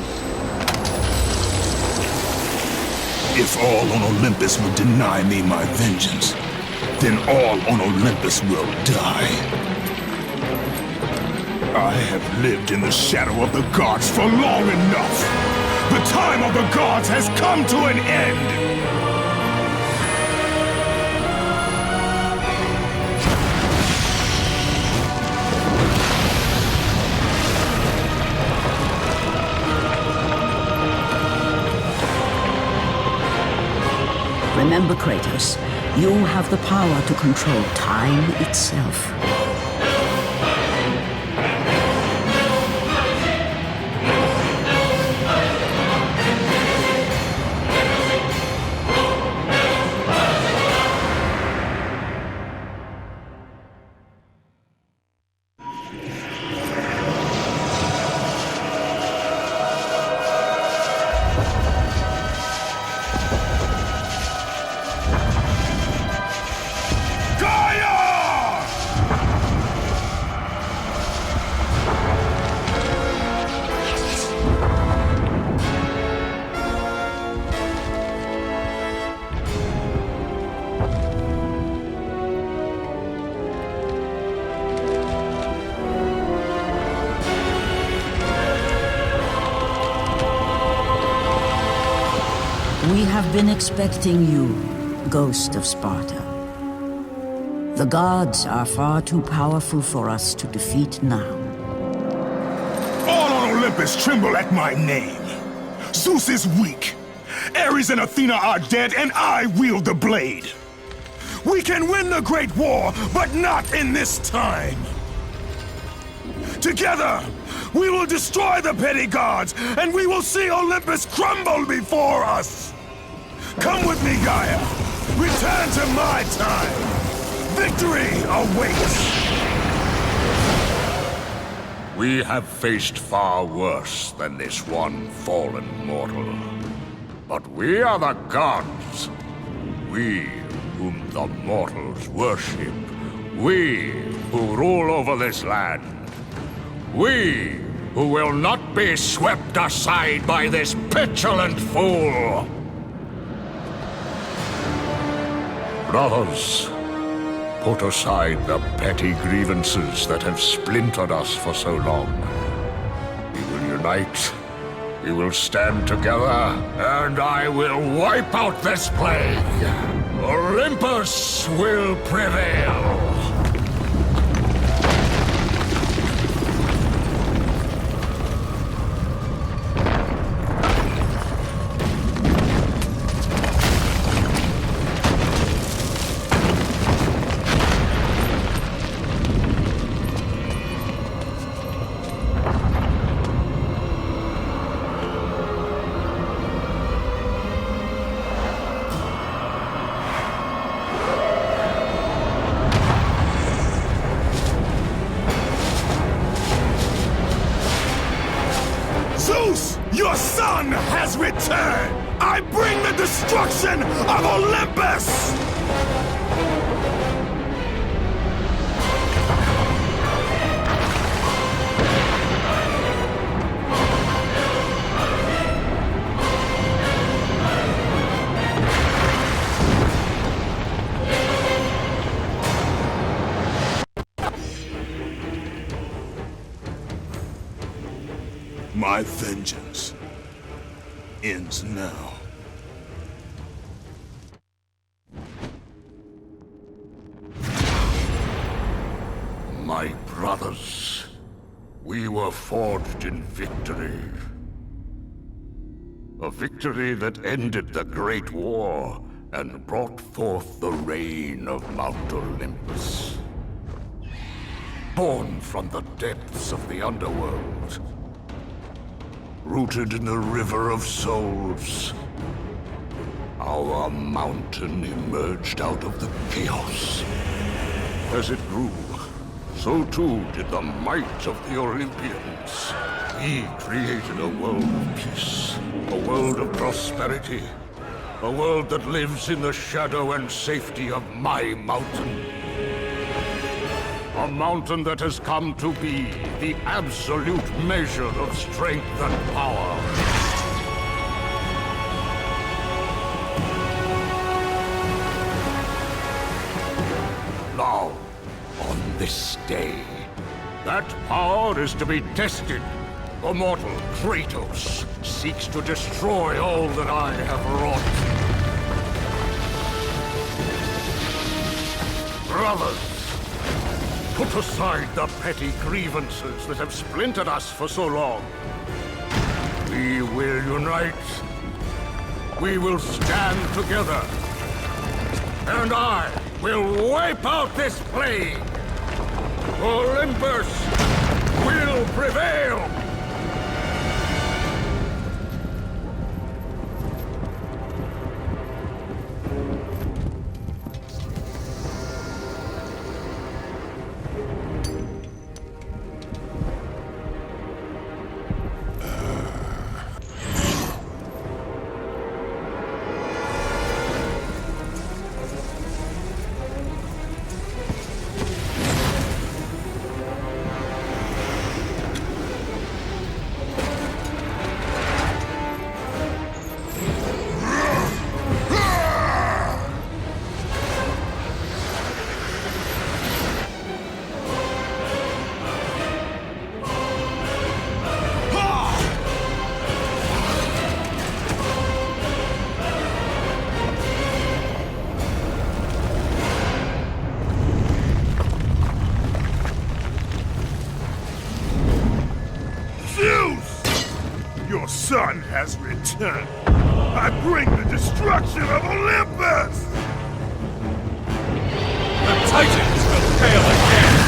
If all on Olympus will deny me my vengeance, then all on Olympus will die. I have lived in the shadow of the gods for long enough. The time of the gods has come to an end. Remember, Kratos, you have the power to control time itself. We have been expecting you, Ghost of Sparta. The gods are far too powerful for us to defeat now. All on Olympus tremble at my name. Zeus is weak. Ares and Athena are dead, and I wield the blade. We can win the Great War, but not in this time. Together, we will destroy the petty gods, and we will see Olympus crumble before us. Come with me, Gaia. Return to my time. Victory awaits. We have faced far worse than this one fallen mortal. But we are the gods. We whom the mortals worship. We who rule over this land. We who will not be swept aside by this petulant fool. Brothers, put aside the petty grievances that have splintered us for so long. We will unite, we will stand together, and I will wipe out this plague. Olympus will prevail. sun has returned! I bring the destruction of Olympus! My vengeance ends now. My brothers, we were forged in victory. A victory that ended the Great War and brought forth the reign of Mount Olympus. Born from the depths of the underworld, rooted in the River of Souls, our mountain emerged out of the chaos. As it grew, so too did the might of the Olympians. We created a world of peace, a world of prosperity, a world that lives in the shadow and safety of my mountain. A mountain that has come to be the absolute measure of strength and power. Now, on this day, that power is to be tested. The mortal Kratos seeks to destroy all that I have wrought. Brothers, put aside the petty grievances that have splintered us for so long. We will unite. We will stand together. And I will wipe out this plague. Olympus will prevail. Your son has returned. I bring the destruction of Olympus! The Titans will fail again!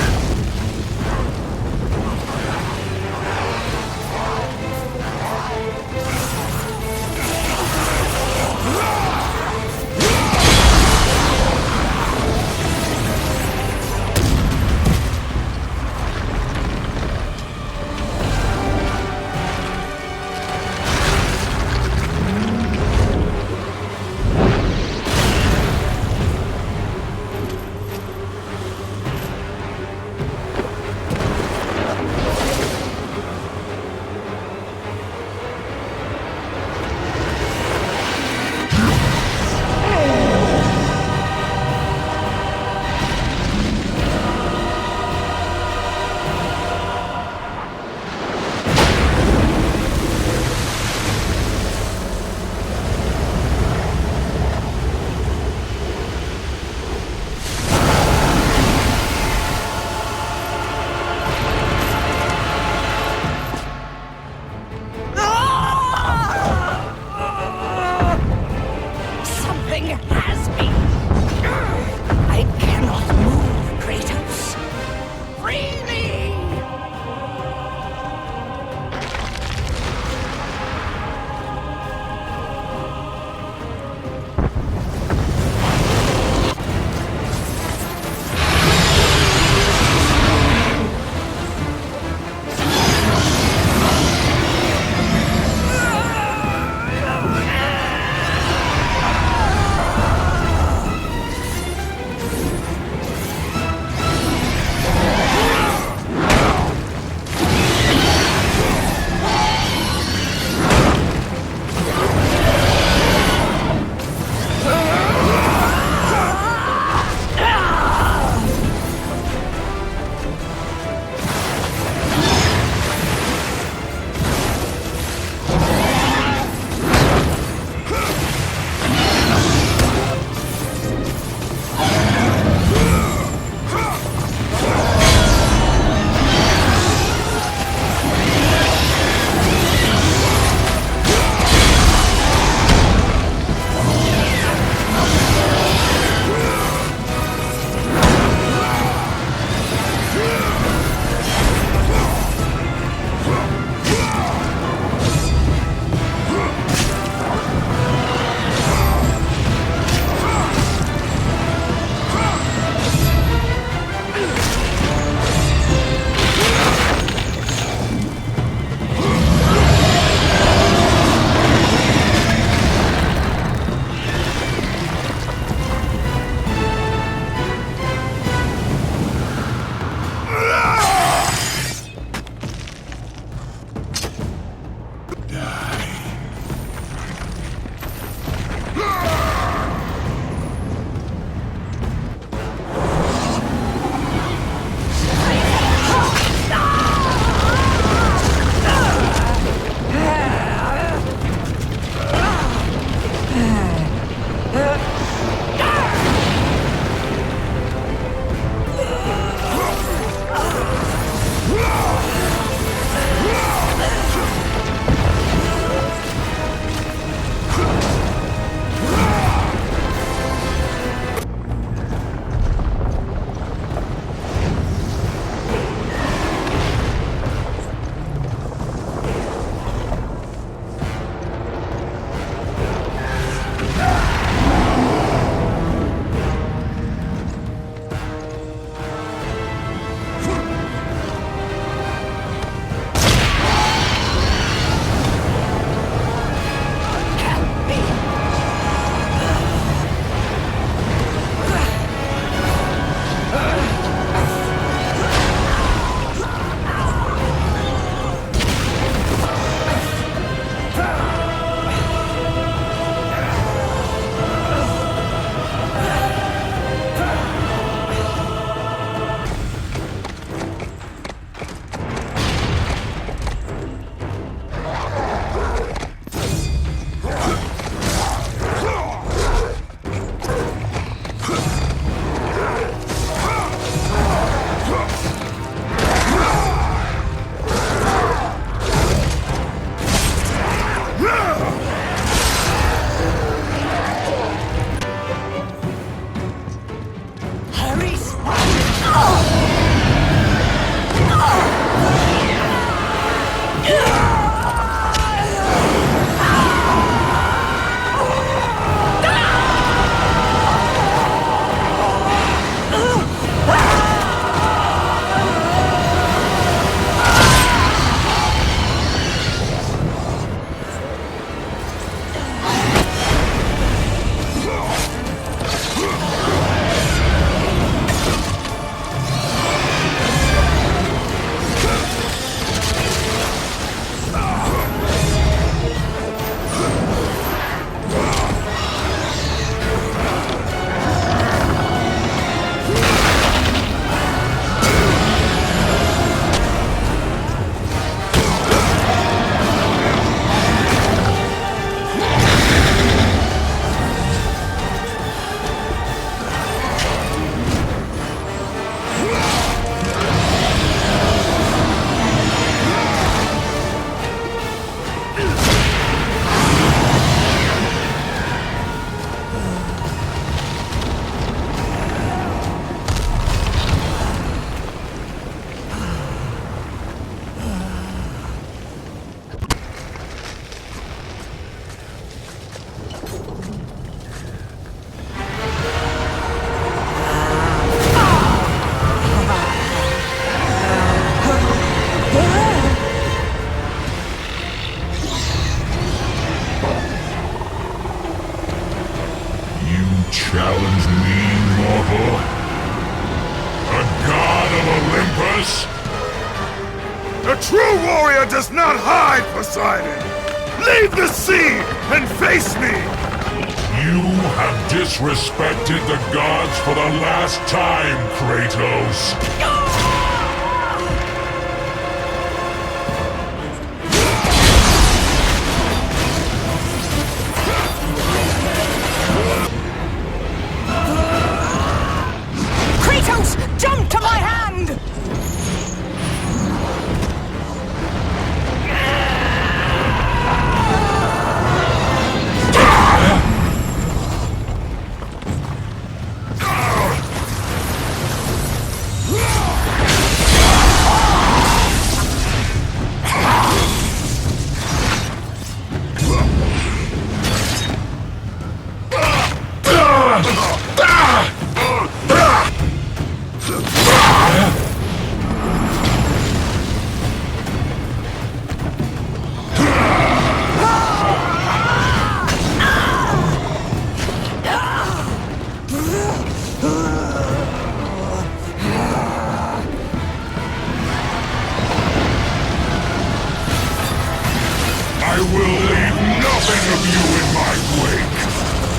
challenge me, mortal? A god of Olympus? A true warrior does not hide, Poseidon! Leave the sea and face me! You have disrespected the gods for the last time, Kratos! Jump to my hand! I will leave nothing of you in my wake!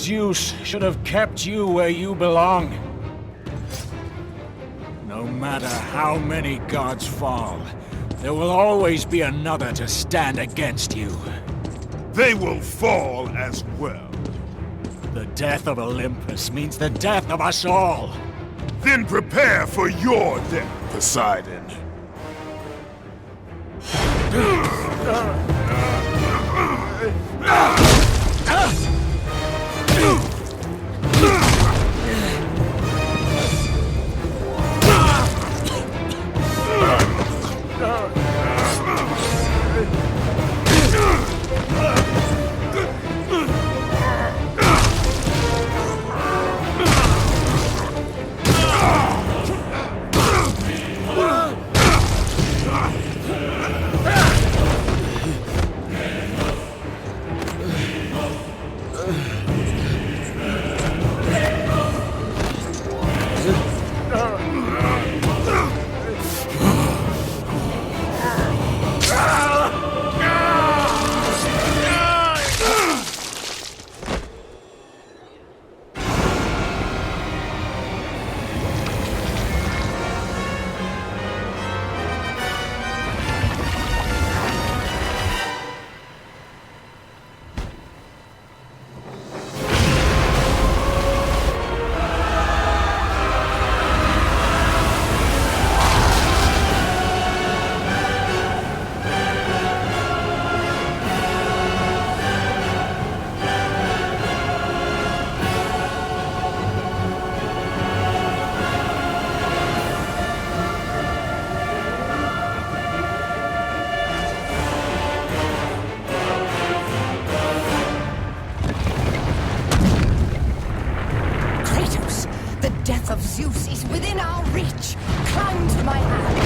Zeus should have kept you where you belong. No matter how many gods fall, there will always be another to stand against you. They will fall as well. The death of Olympus means the death of us all. Then prepare for your death, Poseidon. Of Zeus is within our reach. Climb to my hand.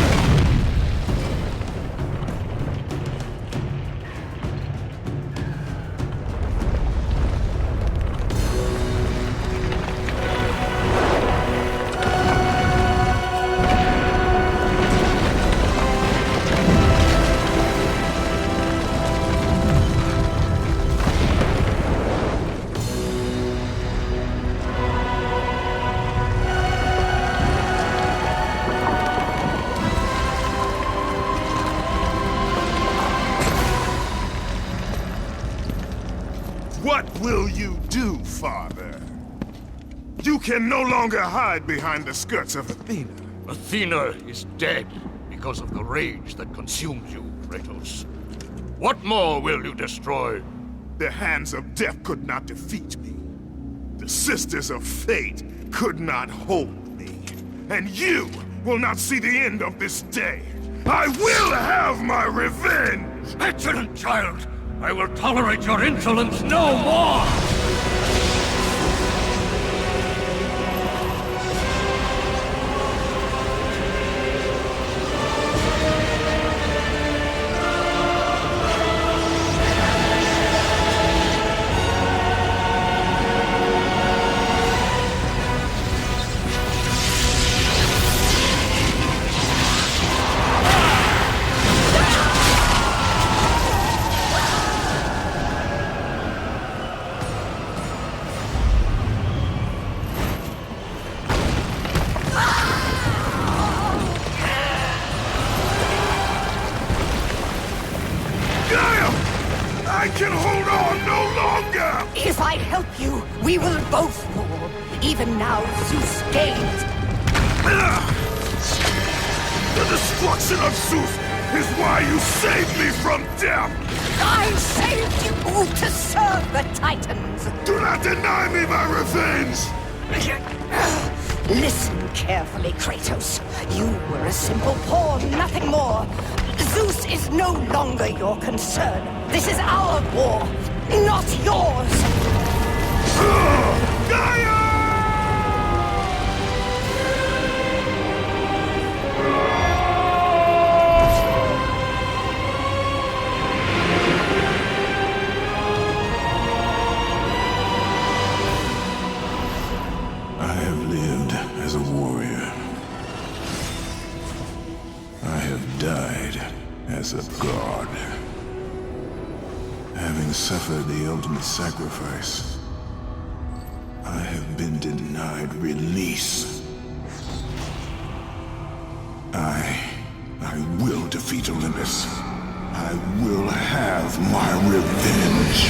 What will you do, Father? You can no longer hide behind the skirts of Athena. Athena is dead because of the rage that consumes you, Kratos. What more will you destroy? The hands of death could not defeat me. The sisters of fate could not hold me. And you will not see the end of this day. I will have my revenge! Excellent, child! I will tolerate your insolence no more! I can hold on no longer! If I help you, we will both fall. Even now, Zeus gains. The destruction of Zeus is why you saved me from death! I saved you to serve the Titans! Do not deny me my revenge! Listen carefully, Kratos. You were a simple pawn, nothing more. Zeus is no longer your concern. This is our war, not yours! Gaia! I have lived as a warrior. I have died as a god. Having suffered the ultimate sacrifice, I have been denied release. I will defeat Olympus. I will have my revenge.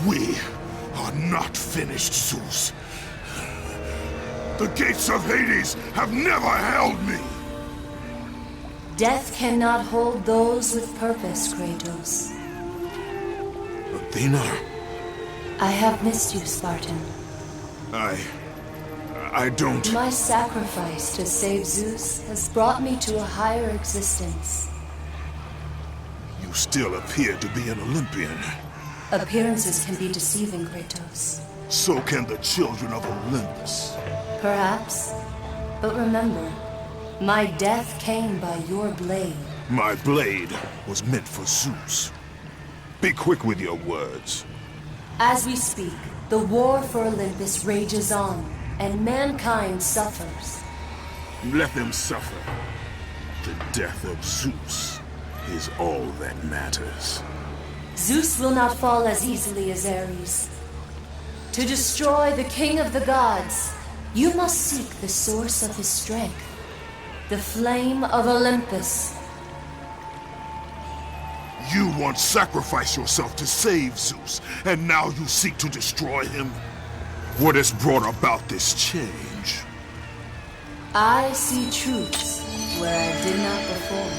We are not finished, Zeus. The gates of Hades have never held me! Death cannot hold those with purpose, Kratos. Athena? I have missed you, Spartan. I don't... My sacrifice to save Zeus has brought me to a higher existence. You still appear to be an Olympian. Appearances can be deceiving, Kratos. So can the children of Olympus. Perhaps. But remember, my death came by your blade. My blade was meant for Zeus. Be quick with your words. As we speak, the war for Olympus rages on, and mankind suffers. Let them suffer. The death of Zeus is all that matters. Zeus will not fall as easily as Ares. To destroy the king of the gods, you must seek the source of his strength, the flame of Olympus. You once sacrificed yourself to save Zeus, and now you seek to destroy him? What has brought about this change? I see truths where I did not before.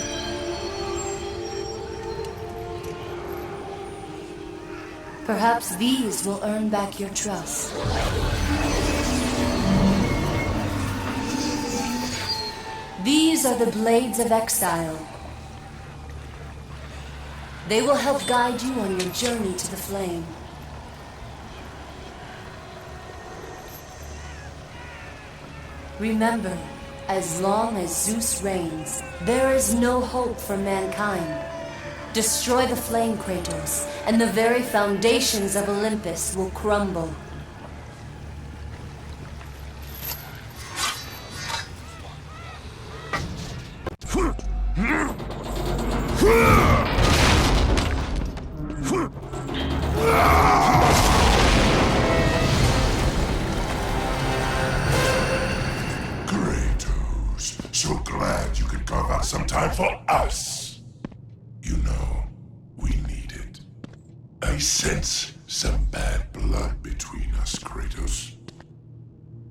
Perhaps these will earn back your trust. These are the Blades of Exile. They will help guide you on your journey to the flame. Remember, as long as Zeus reigns, there is no hope for mankind. Destroy the flame, Kratos, and the very foundations of Olympus will crumble. Kratos, so glad you could carve out some time for us. You know, we need it. I sense some bad blood between us, Kratos.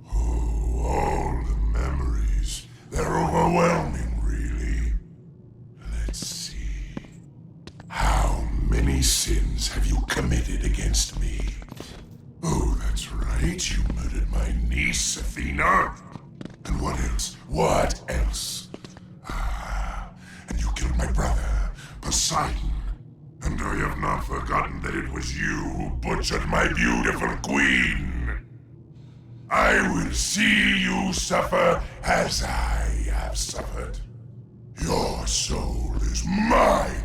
Oh, all the memories. They're overwhelming, really. Let's see. How many sins have you committed against me? Oh, that's right. You murdered my niece, Athena. And what else? What else? And you killed my brother, Poseidon. And I have not forgotten that it was you who butchered my beautiful queen. I will see you suffer as I have suffered. Your soul is mine.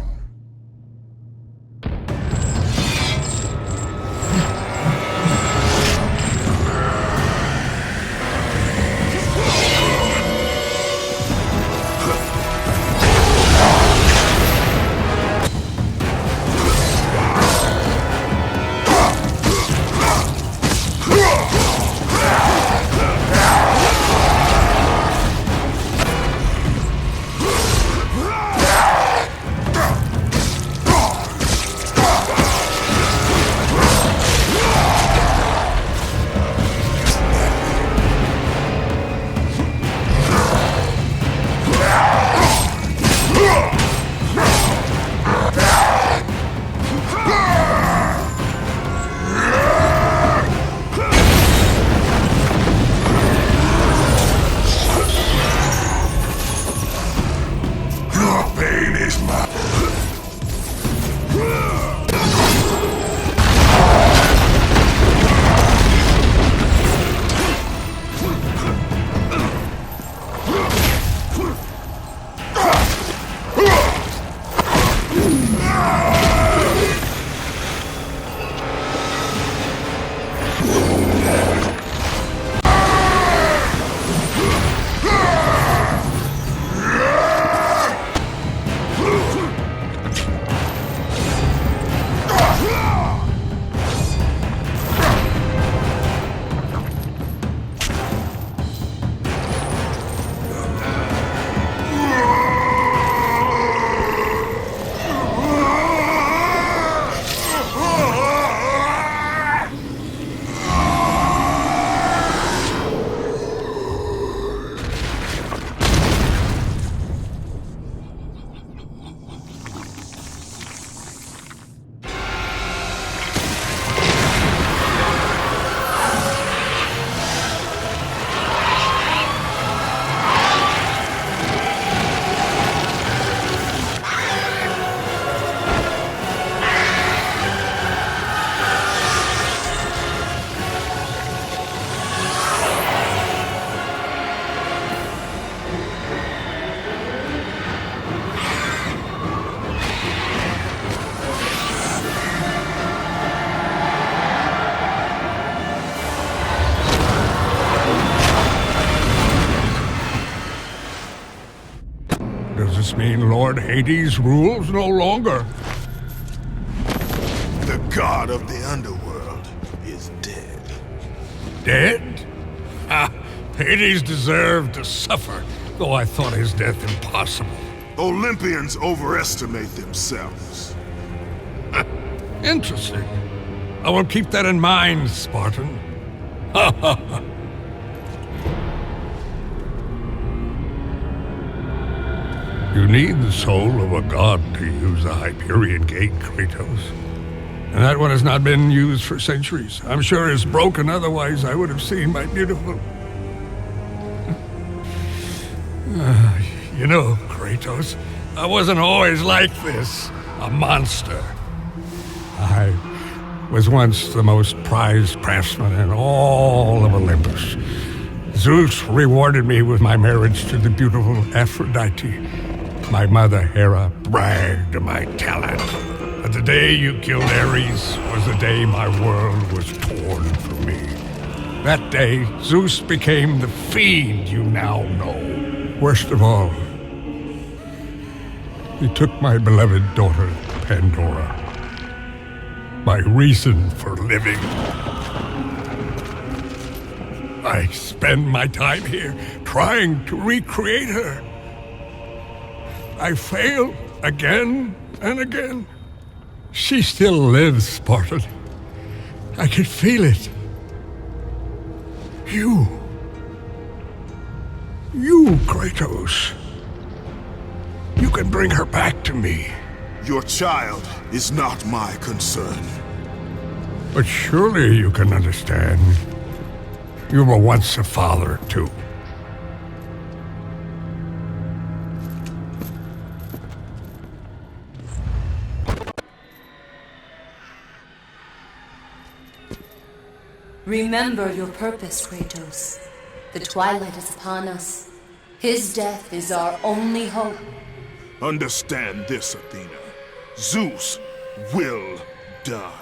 Does this mean Lord Hades rules no longer? The god of the underworld is dead. Dead? Ah, Hades deserved to suffer, though I thought his death impossible. Olympians overestimate themselves. Interesting. I will keep that in mind, Spartan. Ha ha ha. You need the soul of a god to use the Hyperion Gate, Kratos. And that one has not been used for centuries. I'm sure it's broken, otherwise I would have seen my beautiful... You know, Kratos, I wasn't always like this. A monster. I was once the most prized craftsman in all of Olympus. Zeus rewarded me with my marriage to the beautiful Aphrodite. My mother, Hera, bragged of my talent. But the day you killed Ares was the day my world was torn from me. That day, Zeus became the fiend you now know. Worst of all, he took my beloved daughter, Pandora. My reason for living. I spend my time here trying to recreate her. I fail again and again. She still lives, Spartan. I can feel it. You, Kratos. You can bring her back to me. Your child is not my concern. But surely you can understand. You were once a father, too. Remember your purpose, Kratos. The twilight is upon us. His death is our only hope. Understand this, Athena. Zeus will die.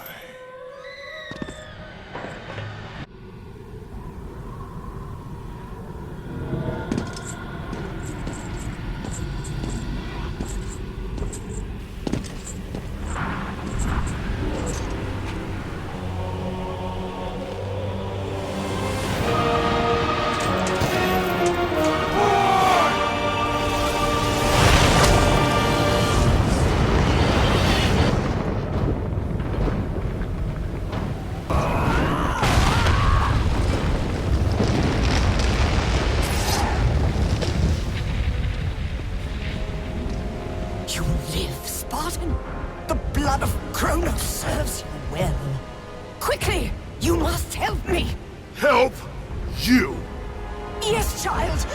Help you! Yes, child.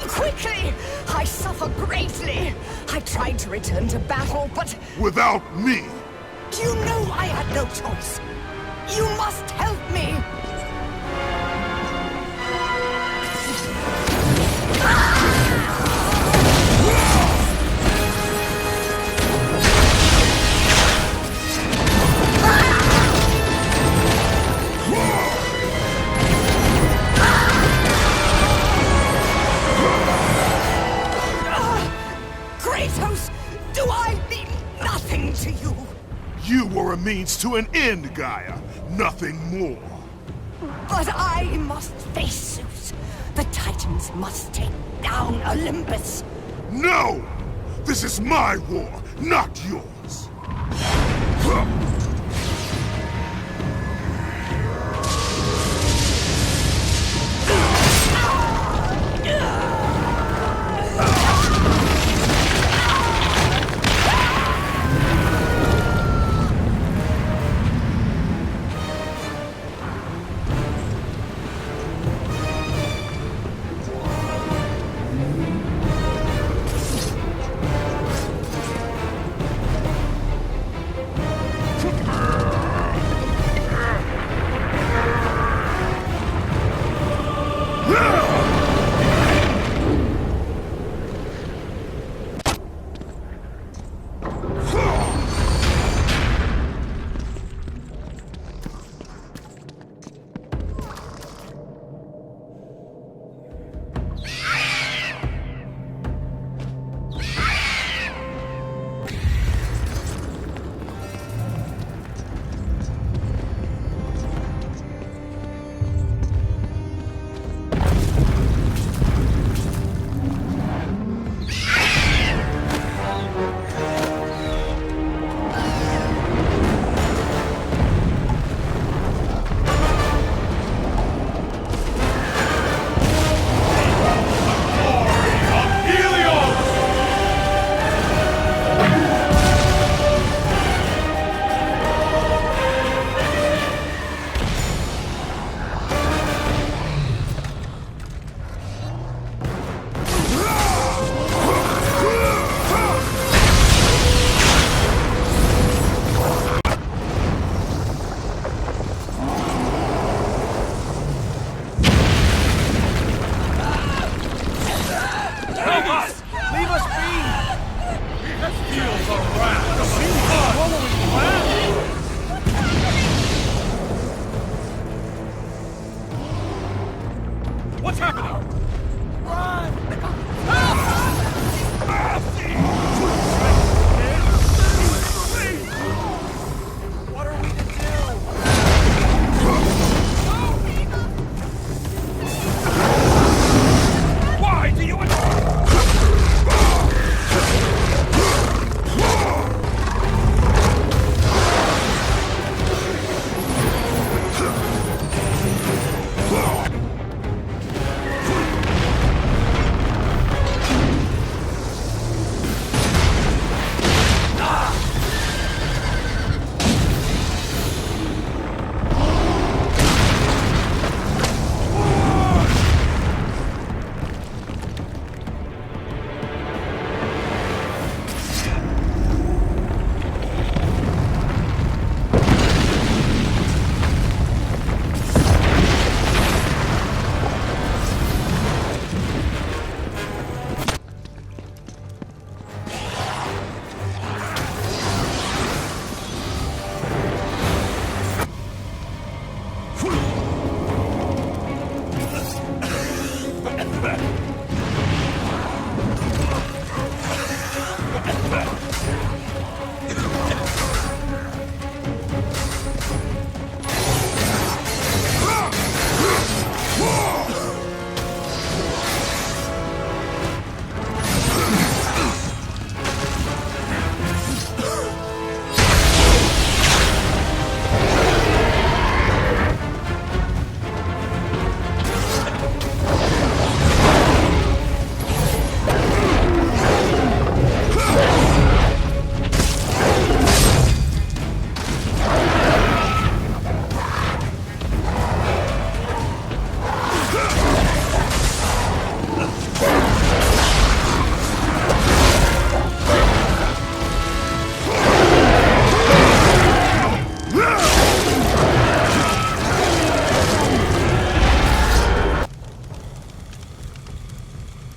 Quickly! I suffer greatly. I tried to return to battle, but... Without me! You know I had no choice. You must help me! Kratos, do I mean nothing to you? You were a means to an end, Gaia. Nothing more. But I must face Zeus. The Titans must take down Olympus. No! This is my war, not yours.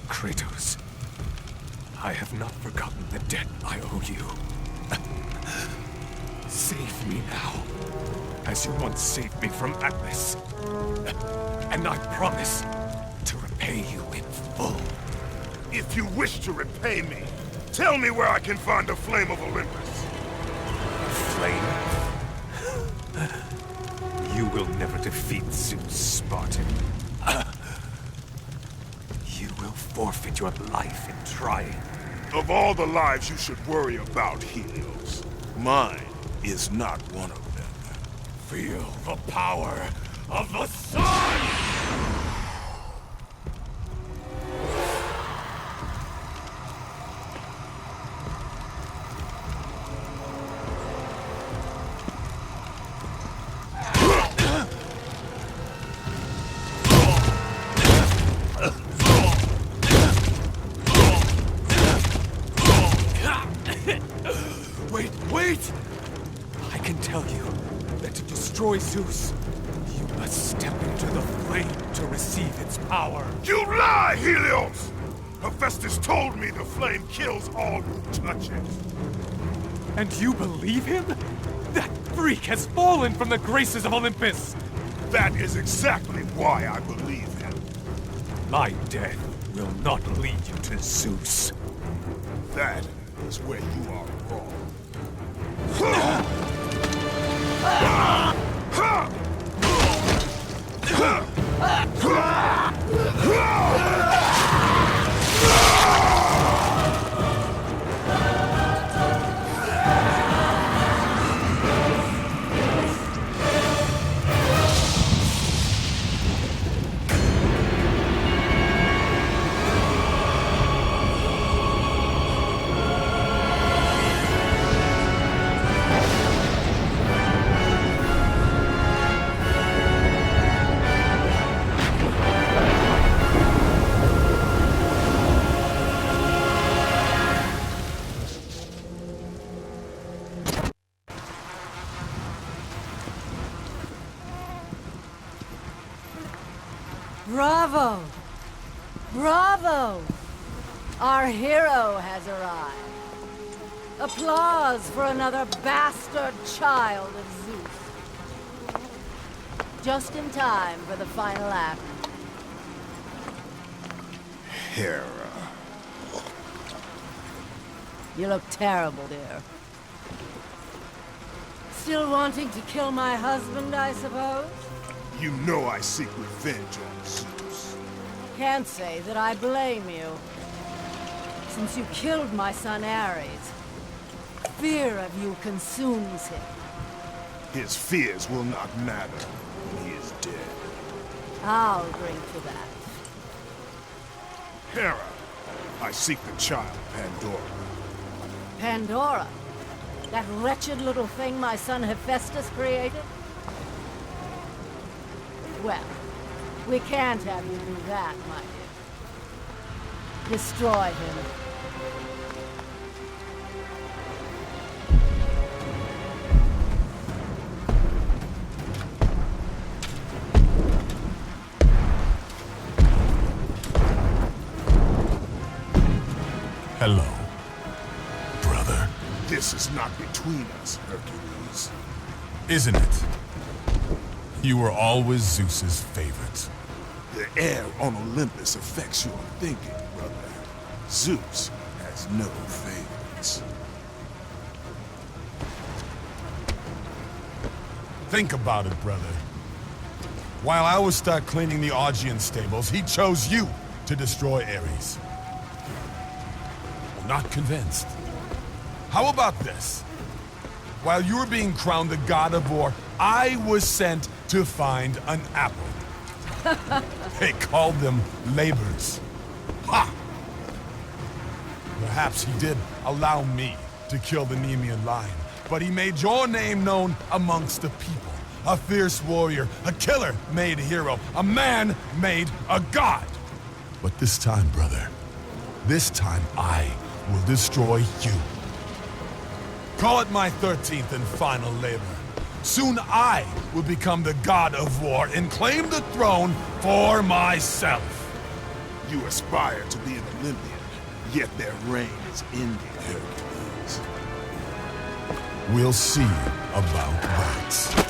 Kratos, I have not forgotten the debt I owe you. Save me now, as you once saved me from Atlas. And I promise to repay you in full. If you wish to repay me, tell me where I can find the Flame of Olympus. Flame? You will never defeat Zeus, Spartan. You will forfeit your life in trying. Of all the lives you should worry about, Helios, mine is not one of them. Feel the power of the sun! Wait! I can tell you that to destroy Zeus, you must step into the flame to receive its power. You lie, Helios! Hephaestus told me the flame kills all who touch it. And you believe him? That freak has fallen from the graces of Olympus! That is exactly why I believe him. My death will not lead you to Zeus. That is where you are wrong. Bravo! Bravo! Our hero has arrived. Applause for another bastard child of Zeus. Just in time for the final act. Hera. You look terrible, dear. Still wanting to kill my husband, I suppose? You know I seek revenge on Zeus. Can't say that I blame you. Since you killed my son Ares, fear of you consumes him. His fears will not matter when he is dead. I'll drink to that. Hera, I seek the child, Pandora. Pandora? That wretched little thing my son Hephaestus created? Well, we can't have you do that, my dear. Destroy him. Hello, brother. This is not between us, Hercules. Isn't it? You were always Zeus's favorite. The air on Olympus affects your thinking, brother. Zeus has no favorites. Think about it, brother. While I was stuck cleaning the Augean stables, he chose you to destroy Ares. Not convinced. How about this? While you were being crowned the god of war, I was sent to find an apple. They called them labors. Ha! Perhaps he did allow me to kill the Nemean lion, but he made your name known amongst the people. A fierce warrior, a killer made hero, a man made a god. But this time, brother, this time I will destroy you. Call it my 13th and final labor. Soon I will become the god of war and claim the throne for myself. You aspire to be an Olympian, yet there reigns in Hercules. We'll see about that.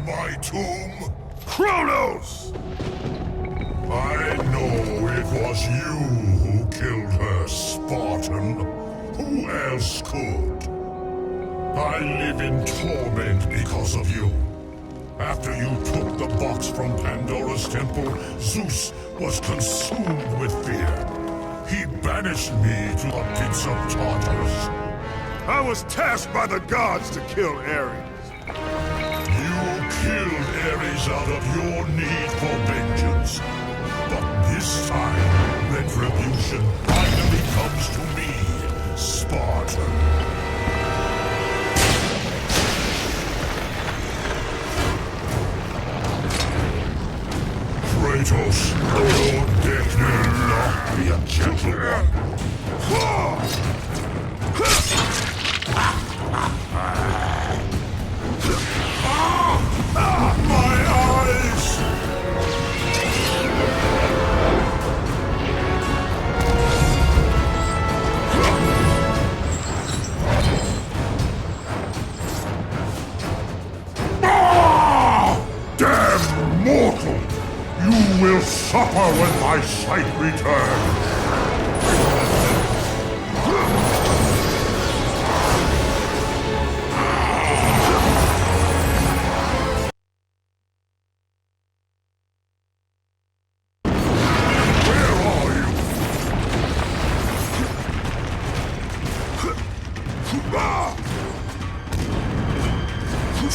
My tomb? Kronos! I know it was you who killed her, Spartan. Who else could? I live in torment because of you. After you took the box from Pandora's temple, Zeus was consumed with fear. He banished me to the pits of Tartarus. I was tasked by the gods to kill Ares. Killed Ares out of your need for vengeance. But this time, retribution finally comes to me, Spartan. Kratos, your death will not be a gentle one. My eyes! Damn mortal! You will suffer when my sight returns!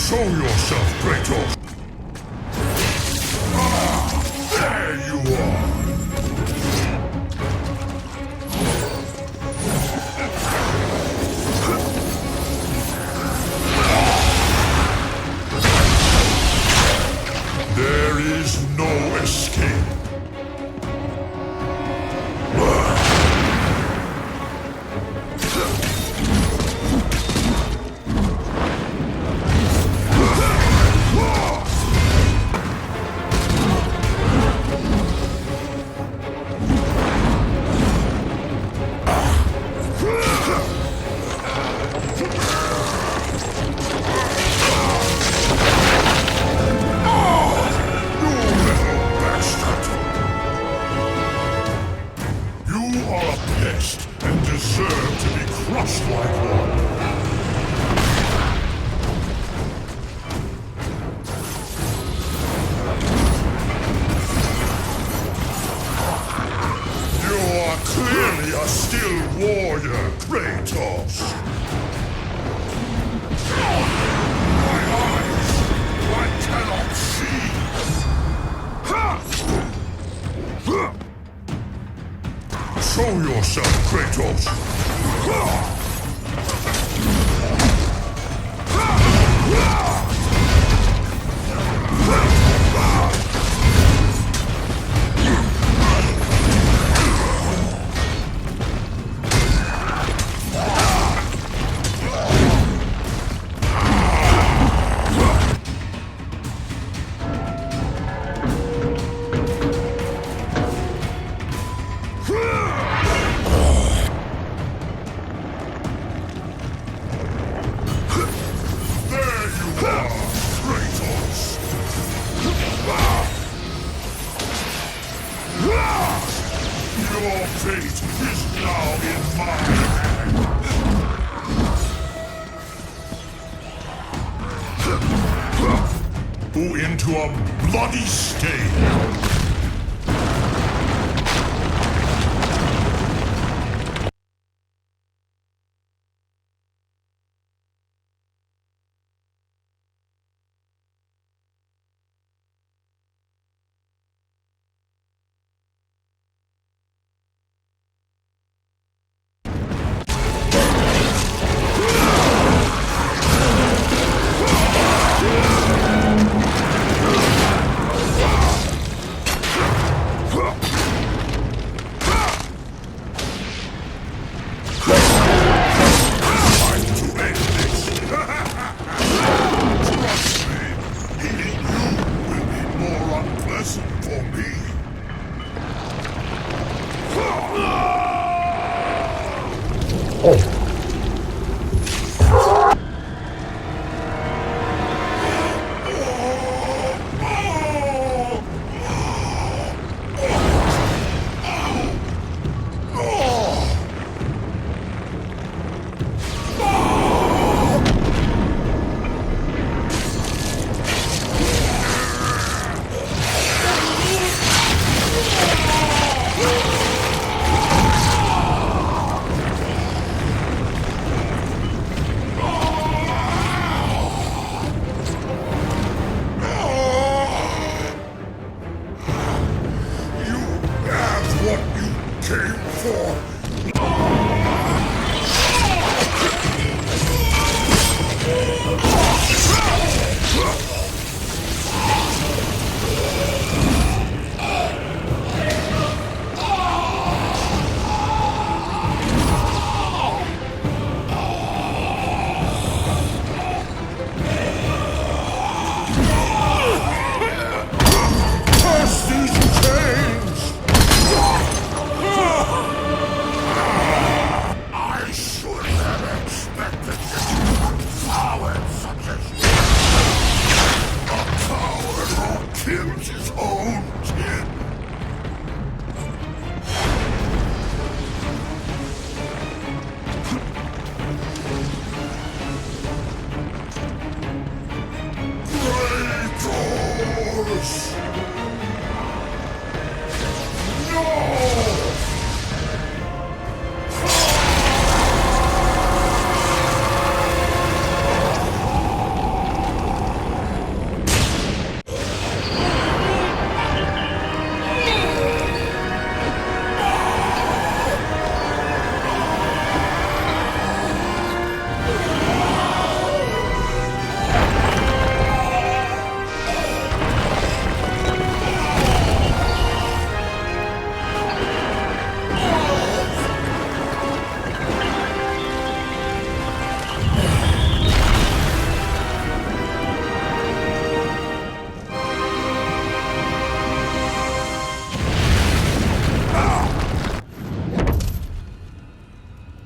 Show yourself, Kratos! There you are! There is no escape. And deserve to be crushed like one. You are clearly a skilled warrior, Kratos. My eyes, I cannot see. Show yourself, Kratos! Your fate is now in my hand. Go into a bloody stain.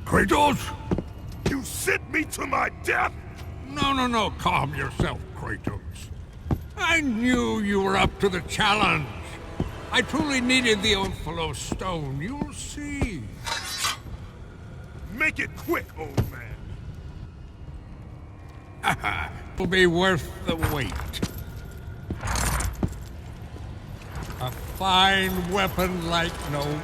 Kratos? You sent me to my death? No, calm yourself, Kratos. I knew you were up to the challenge. I truly needed the Ophilos stone, you'll see. Make it quick, old man. It'll be worth the wait. A fine weapon like no other.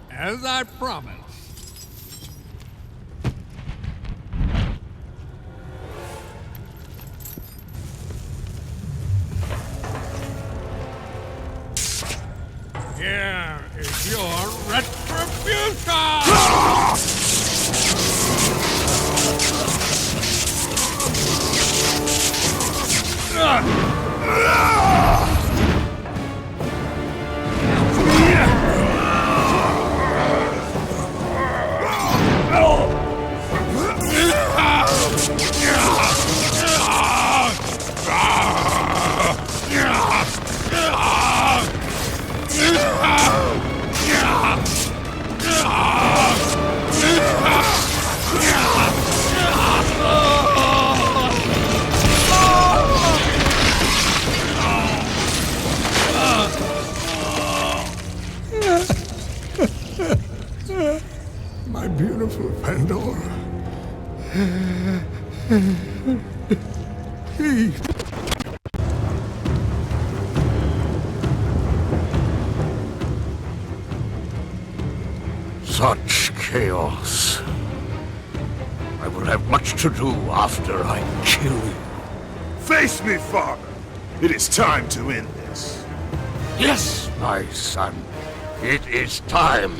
As I promised. Here is your retribution! My beautiful Pandora. Such chaos. I will have much to do after I kill you. Face me, father. It is time to end this. Yes, my son. It is time.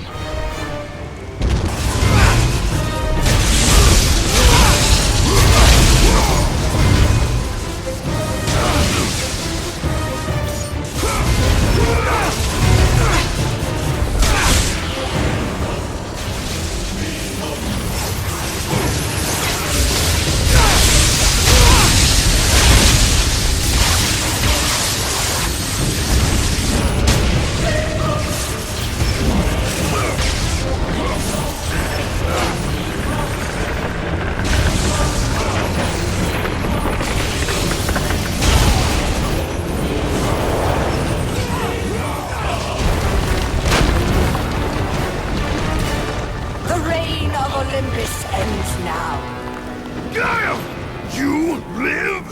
This ends now. Gaia! You live?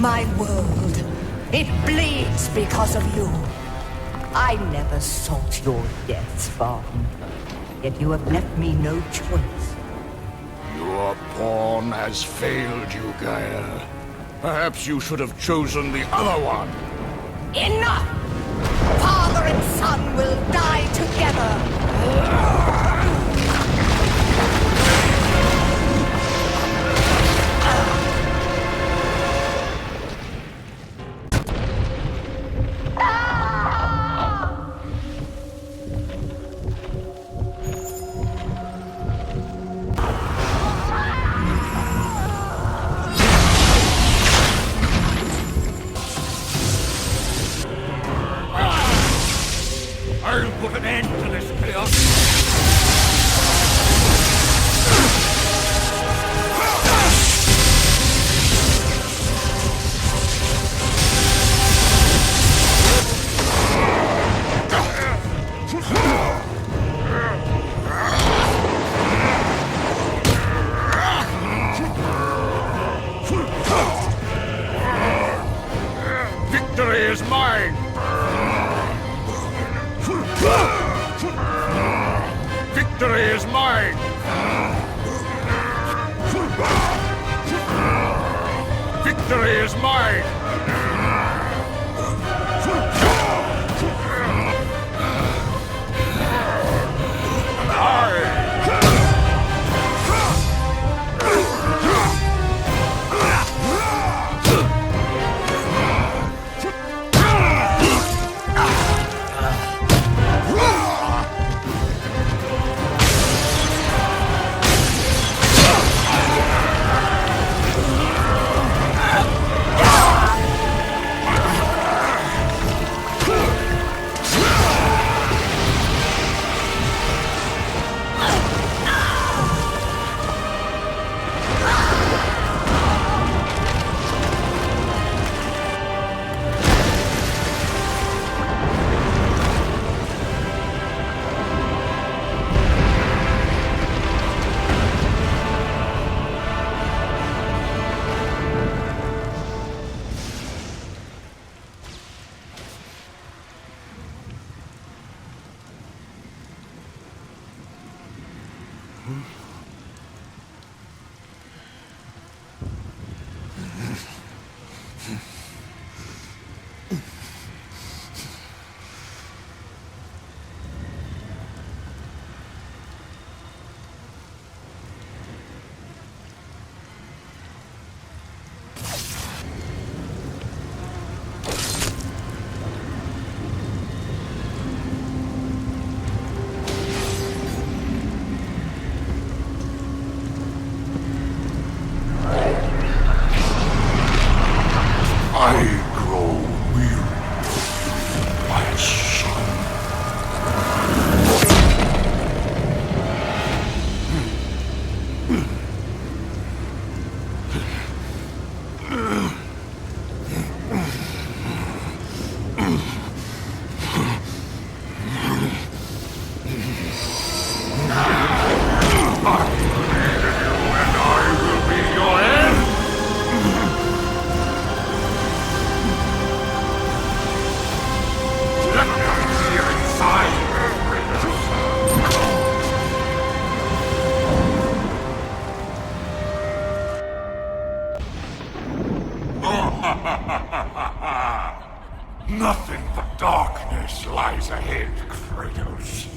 My world, it bleeds because of you. I never sought your death, Spartan. Yet you have left me no choice. Your pawn has failed you, Gaia. Perhaps you should have chosen the other one. Enough! Father and son will die together. I'll put an end to this chaos. Victory is mine! Victory is mine! Victory is mine! Nothing but darkness lies ahead, Kratos.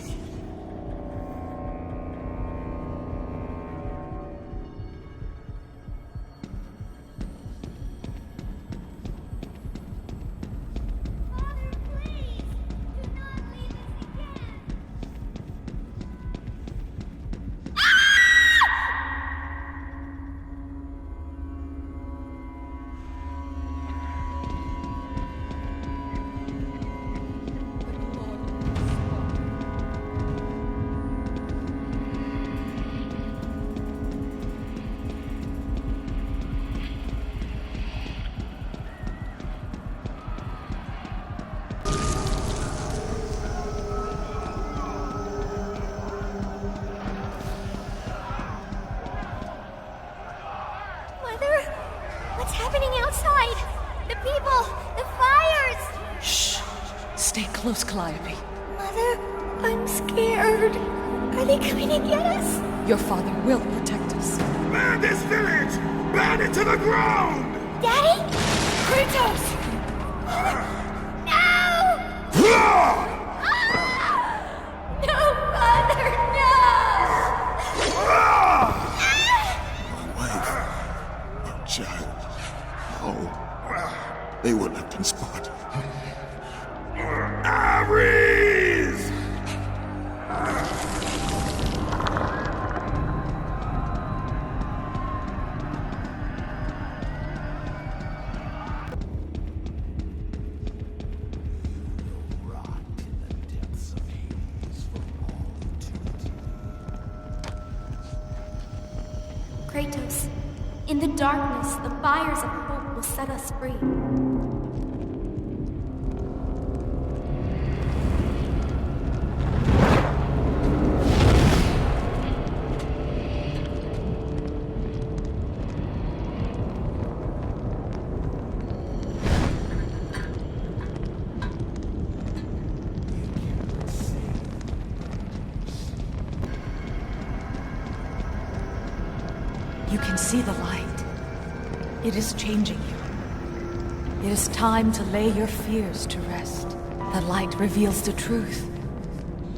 Stay close, Calliope. Mother, I'm scared. Are they coming to get us? Your father will protect us. Burn this village! Burn it to the ground! Daddy? Kratos! No! No, Father, no! Wife, your child. Oh, they were left in Sparta. Ares! Kratos, in the darkness, the fires of hope will set us free. You can see the light. It is changing you. It is time to lay your fears to rest. The light reveals the truth.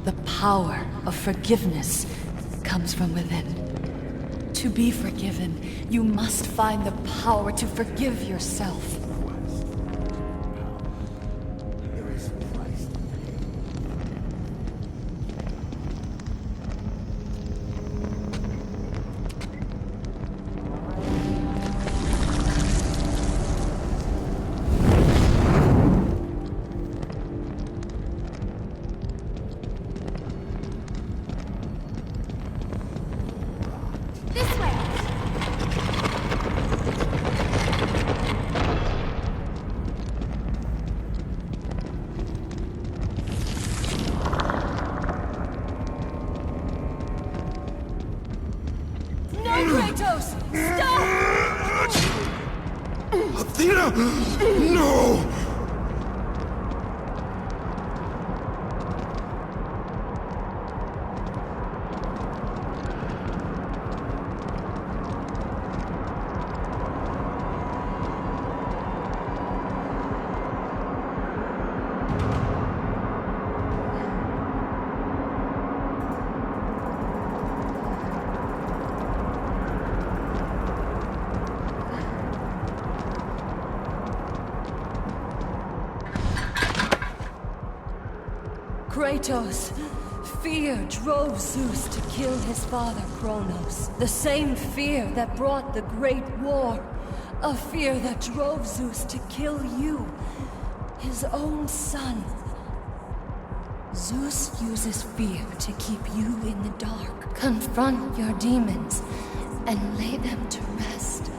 The power of forgiveness comes from within. To be forgiven, you must find the power to forgive yourself. Kratos! Stop! Athena! No! Kratos, fear drove Zeus to kill his father Kronos. The same fear that brought the Great War. A fear that drove Zeus to kill you, his own son. Zeus uses fear to keep you in the dark. Confront your demons and lay them to rest.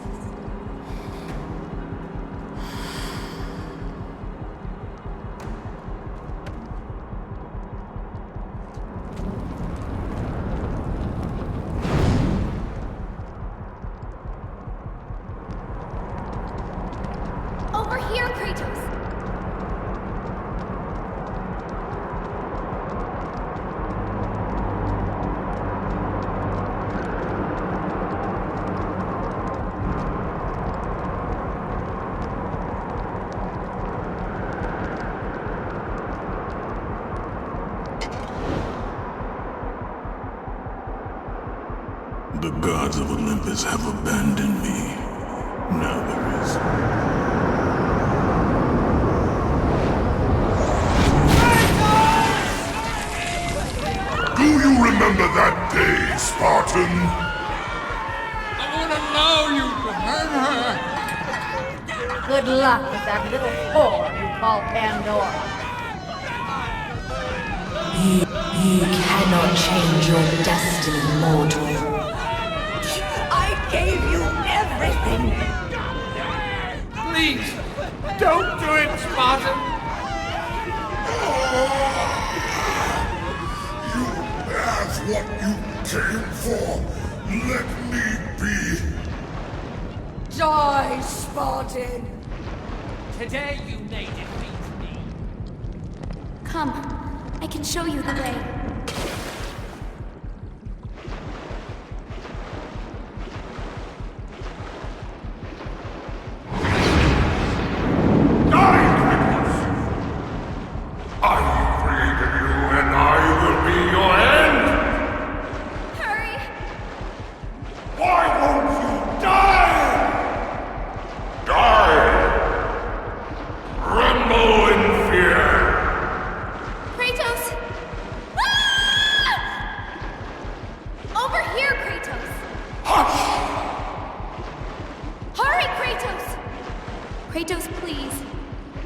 Over here, Kratos! The gods of Olympus have abandoned me. Now there is. Do you remember that day, Spartan? I won't allow you to hurt her! Good luck with that little whore you call Pandora. You cannot change your destiny, mortal. I gave you everything! Please, don't do it, Spartan! Have what you came for. Let me be. Die, Spartan! Today you may defeat me. Come, I can show you the way. Kratos, please.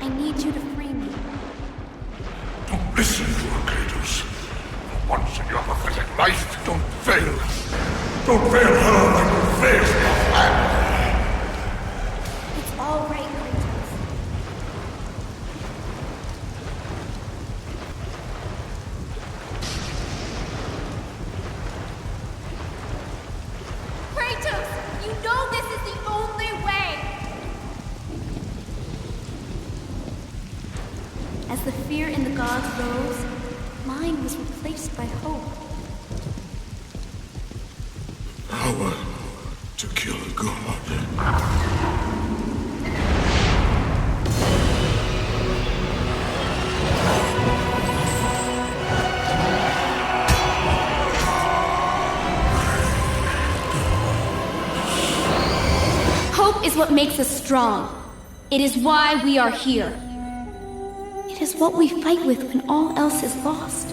I need you to free me. Don't listen to her, Kratos. For once in your pathetic life, don't fail. Don't fail her like you failed your family. It's all right, Kratos. Kratos, you know this is the only way! As the fear in the gods rose, mine was replaced by hope. Power to kill a god. Hope is what makes us strong. It is why we are here. It is what we fight with when all else is lost.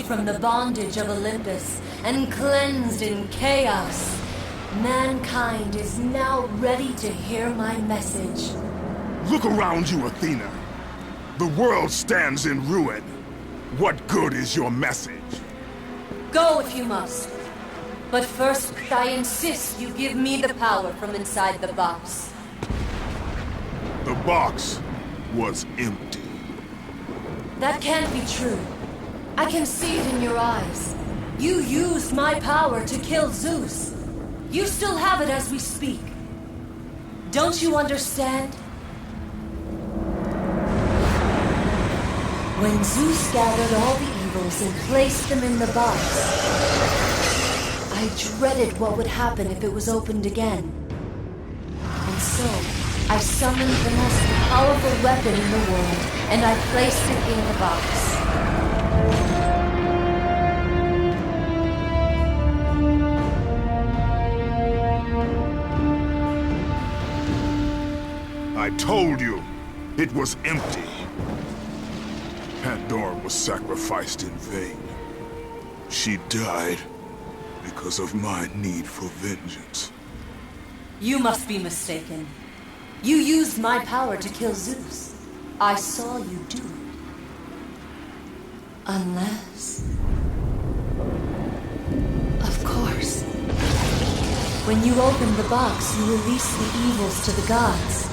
from the bondage of Olympus and cleansed in chaos, mankind is now ready to hear my message. Look around you, Athena. The world stands in ruin. What good is your message? Go if you must. But first, I insist you give me the power from inside the box. The box was empty. That can't be true. I can see it in your eyes. You used my power to kill Zeus. You still have it as we speak. Don't you understand? When Zeus gathered all the evils and placed them in the box, I dreaded what would happen if it was opened again. And so, I summoned the most powerful weapon in the world, and I placed it in the box. I told you, it was empty. Pandora was sacrificed in vain. She died because of my need for vengeance. You must be mistaken. You used my power to kill Zeus. I saw you do it. Unless... Of course. When you opened the box, you released the evils to the gods.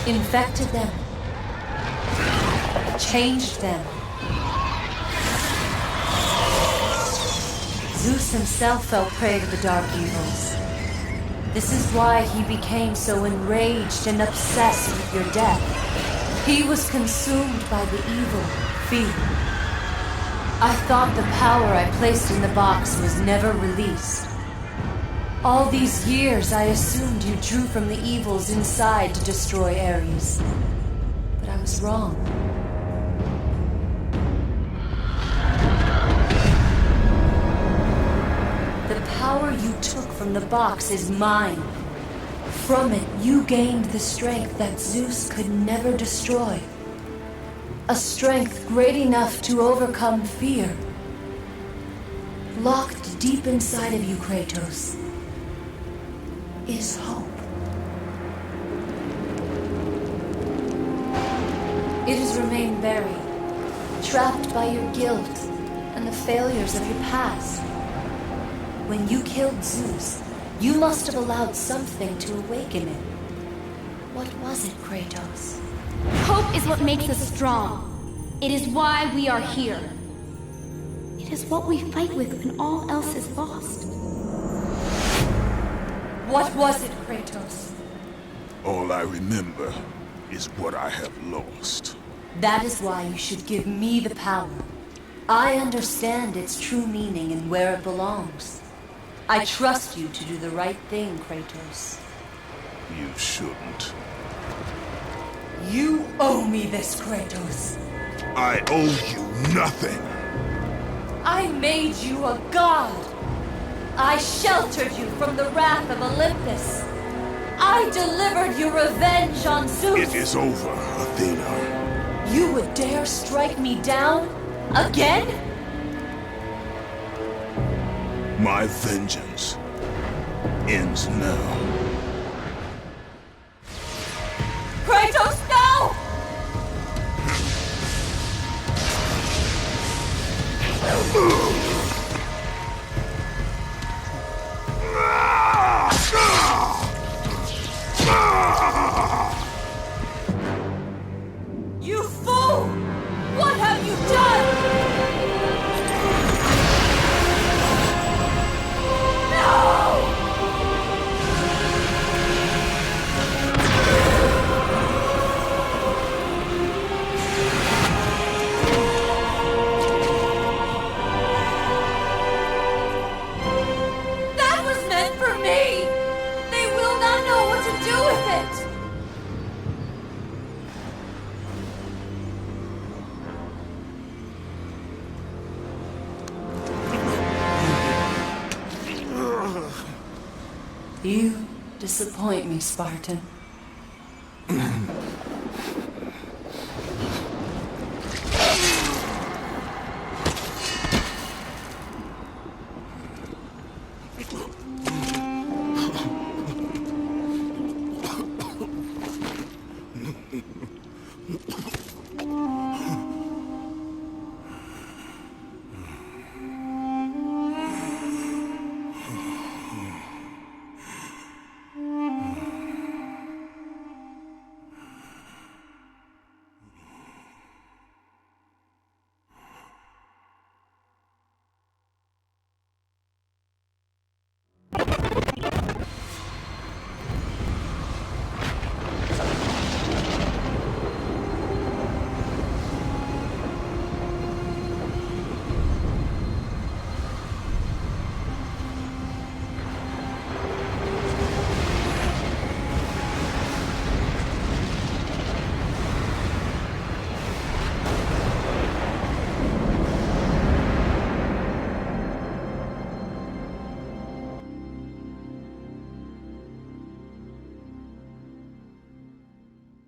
Infected them. Changed them. Zeus himself fell prey to the dark evils. This is why he became so enraged and obsessed with your death. He was consumed by the evil, fear. I thought the power I placed in the box was never released. All these years I assumed you drew from the evils inside to destroy Ares. But I was wrong. The power you took from the box is mine. From it, you gained the strength that Zeus could never destroy. A strength great enough to overcome fear. Locked deep inside of you, Kratos, is hope. It has remained buried, trapped by your guilt and the failures of your past. When you killed Zeus, you must have allowed something to awaken it. What was it, Kratos? Hope is what makes us strong. It is why we are here. It is what we fight with when all else is lost. What was it, Kratos? All I remember is what I have lost. That is why you should give me the power. I understand its true meaning and where it belongs. I trust you to do the right thing, Kratos. You shouldn't. You owe me this, Kratos. I owe you nothing. I made you a god. I sheltered you from the wrath of Olympus. I delivered your revenge on Zeus. It is over, Athena. You would dare strike me down? Again? My vengeance ends now. Kratos, no! You fool! What have you done? You disappoint me, Spartan.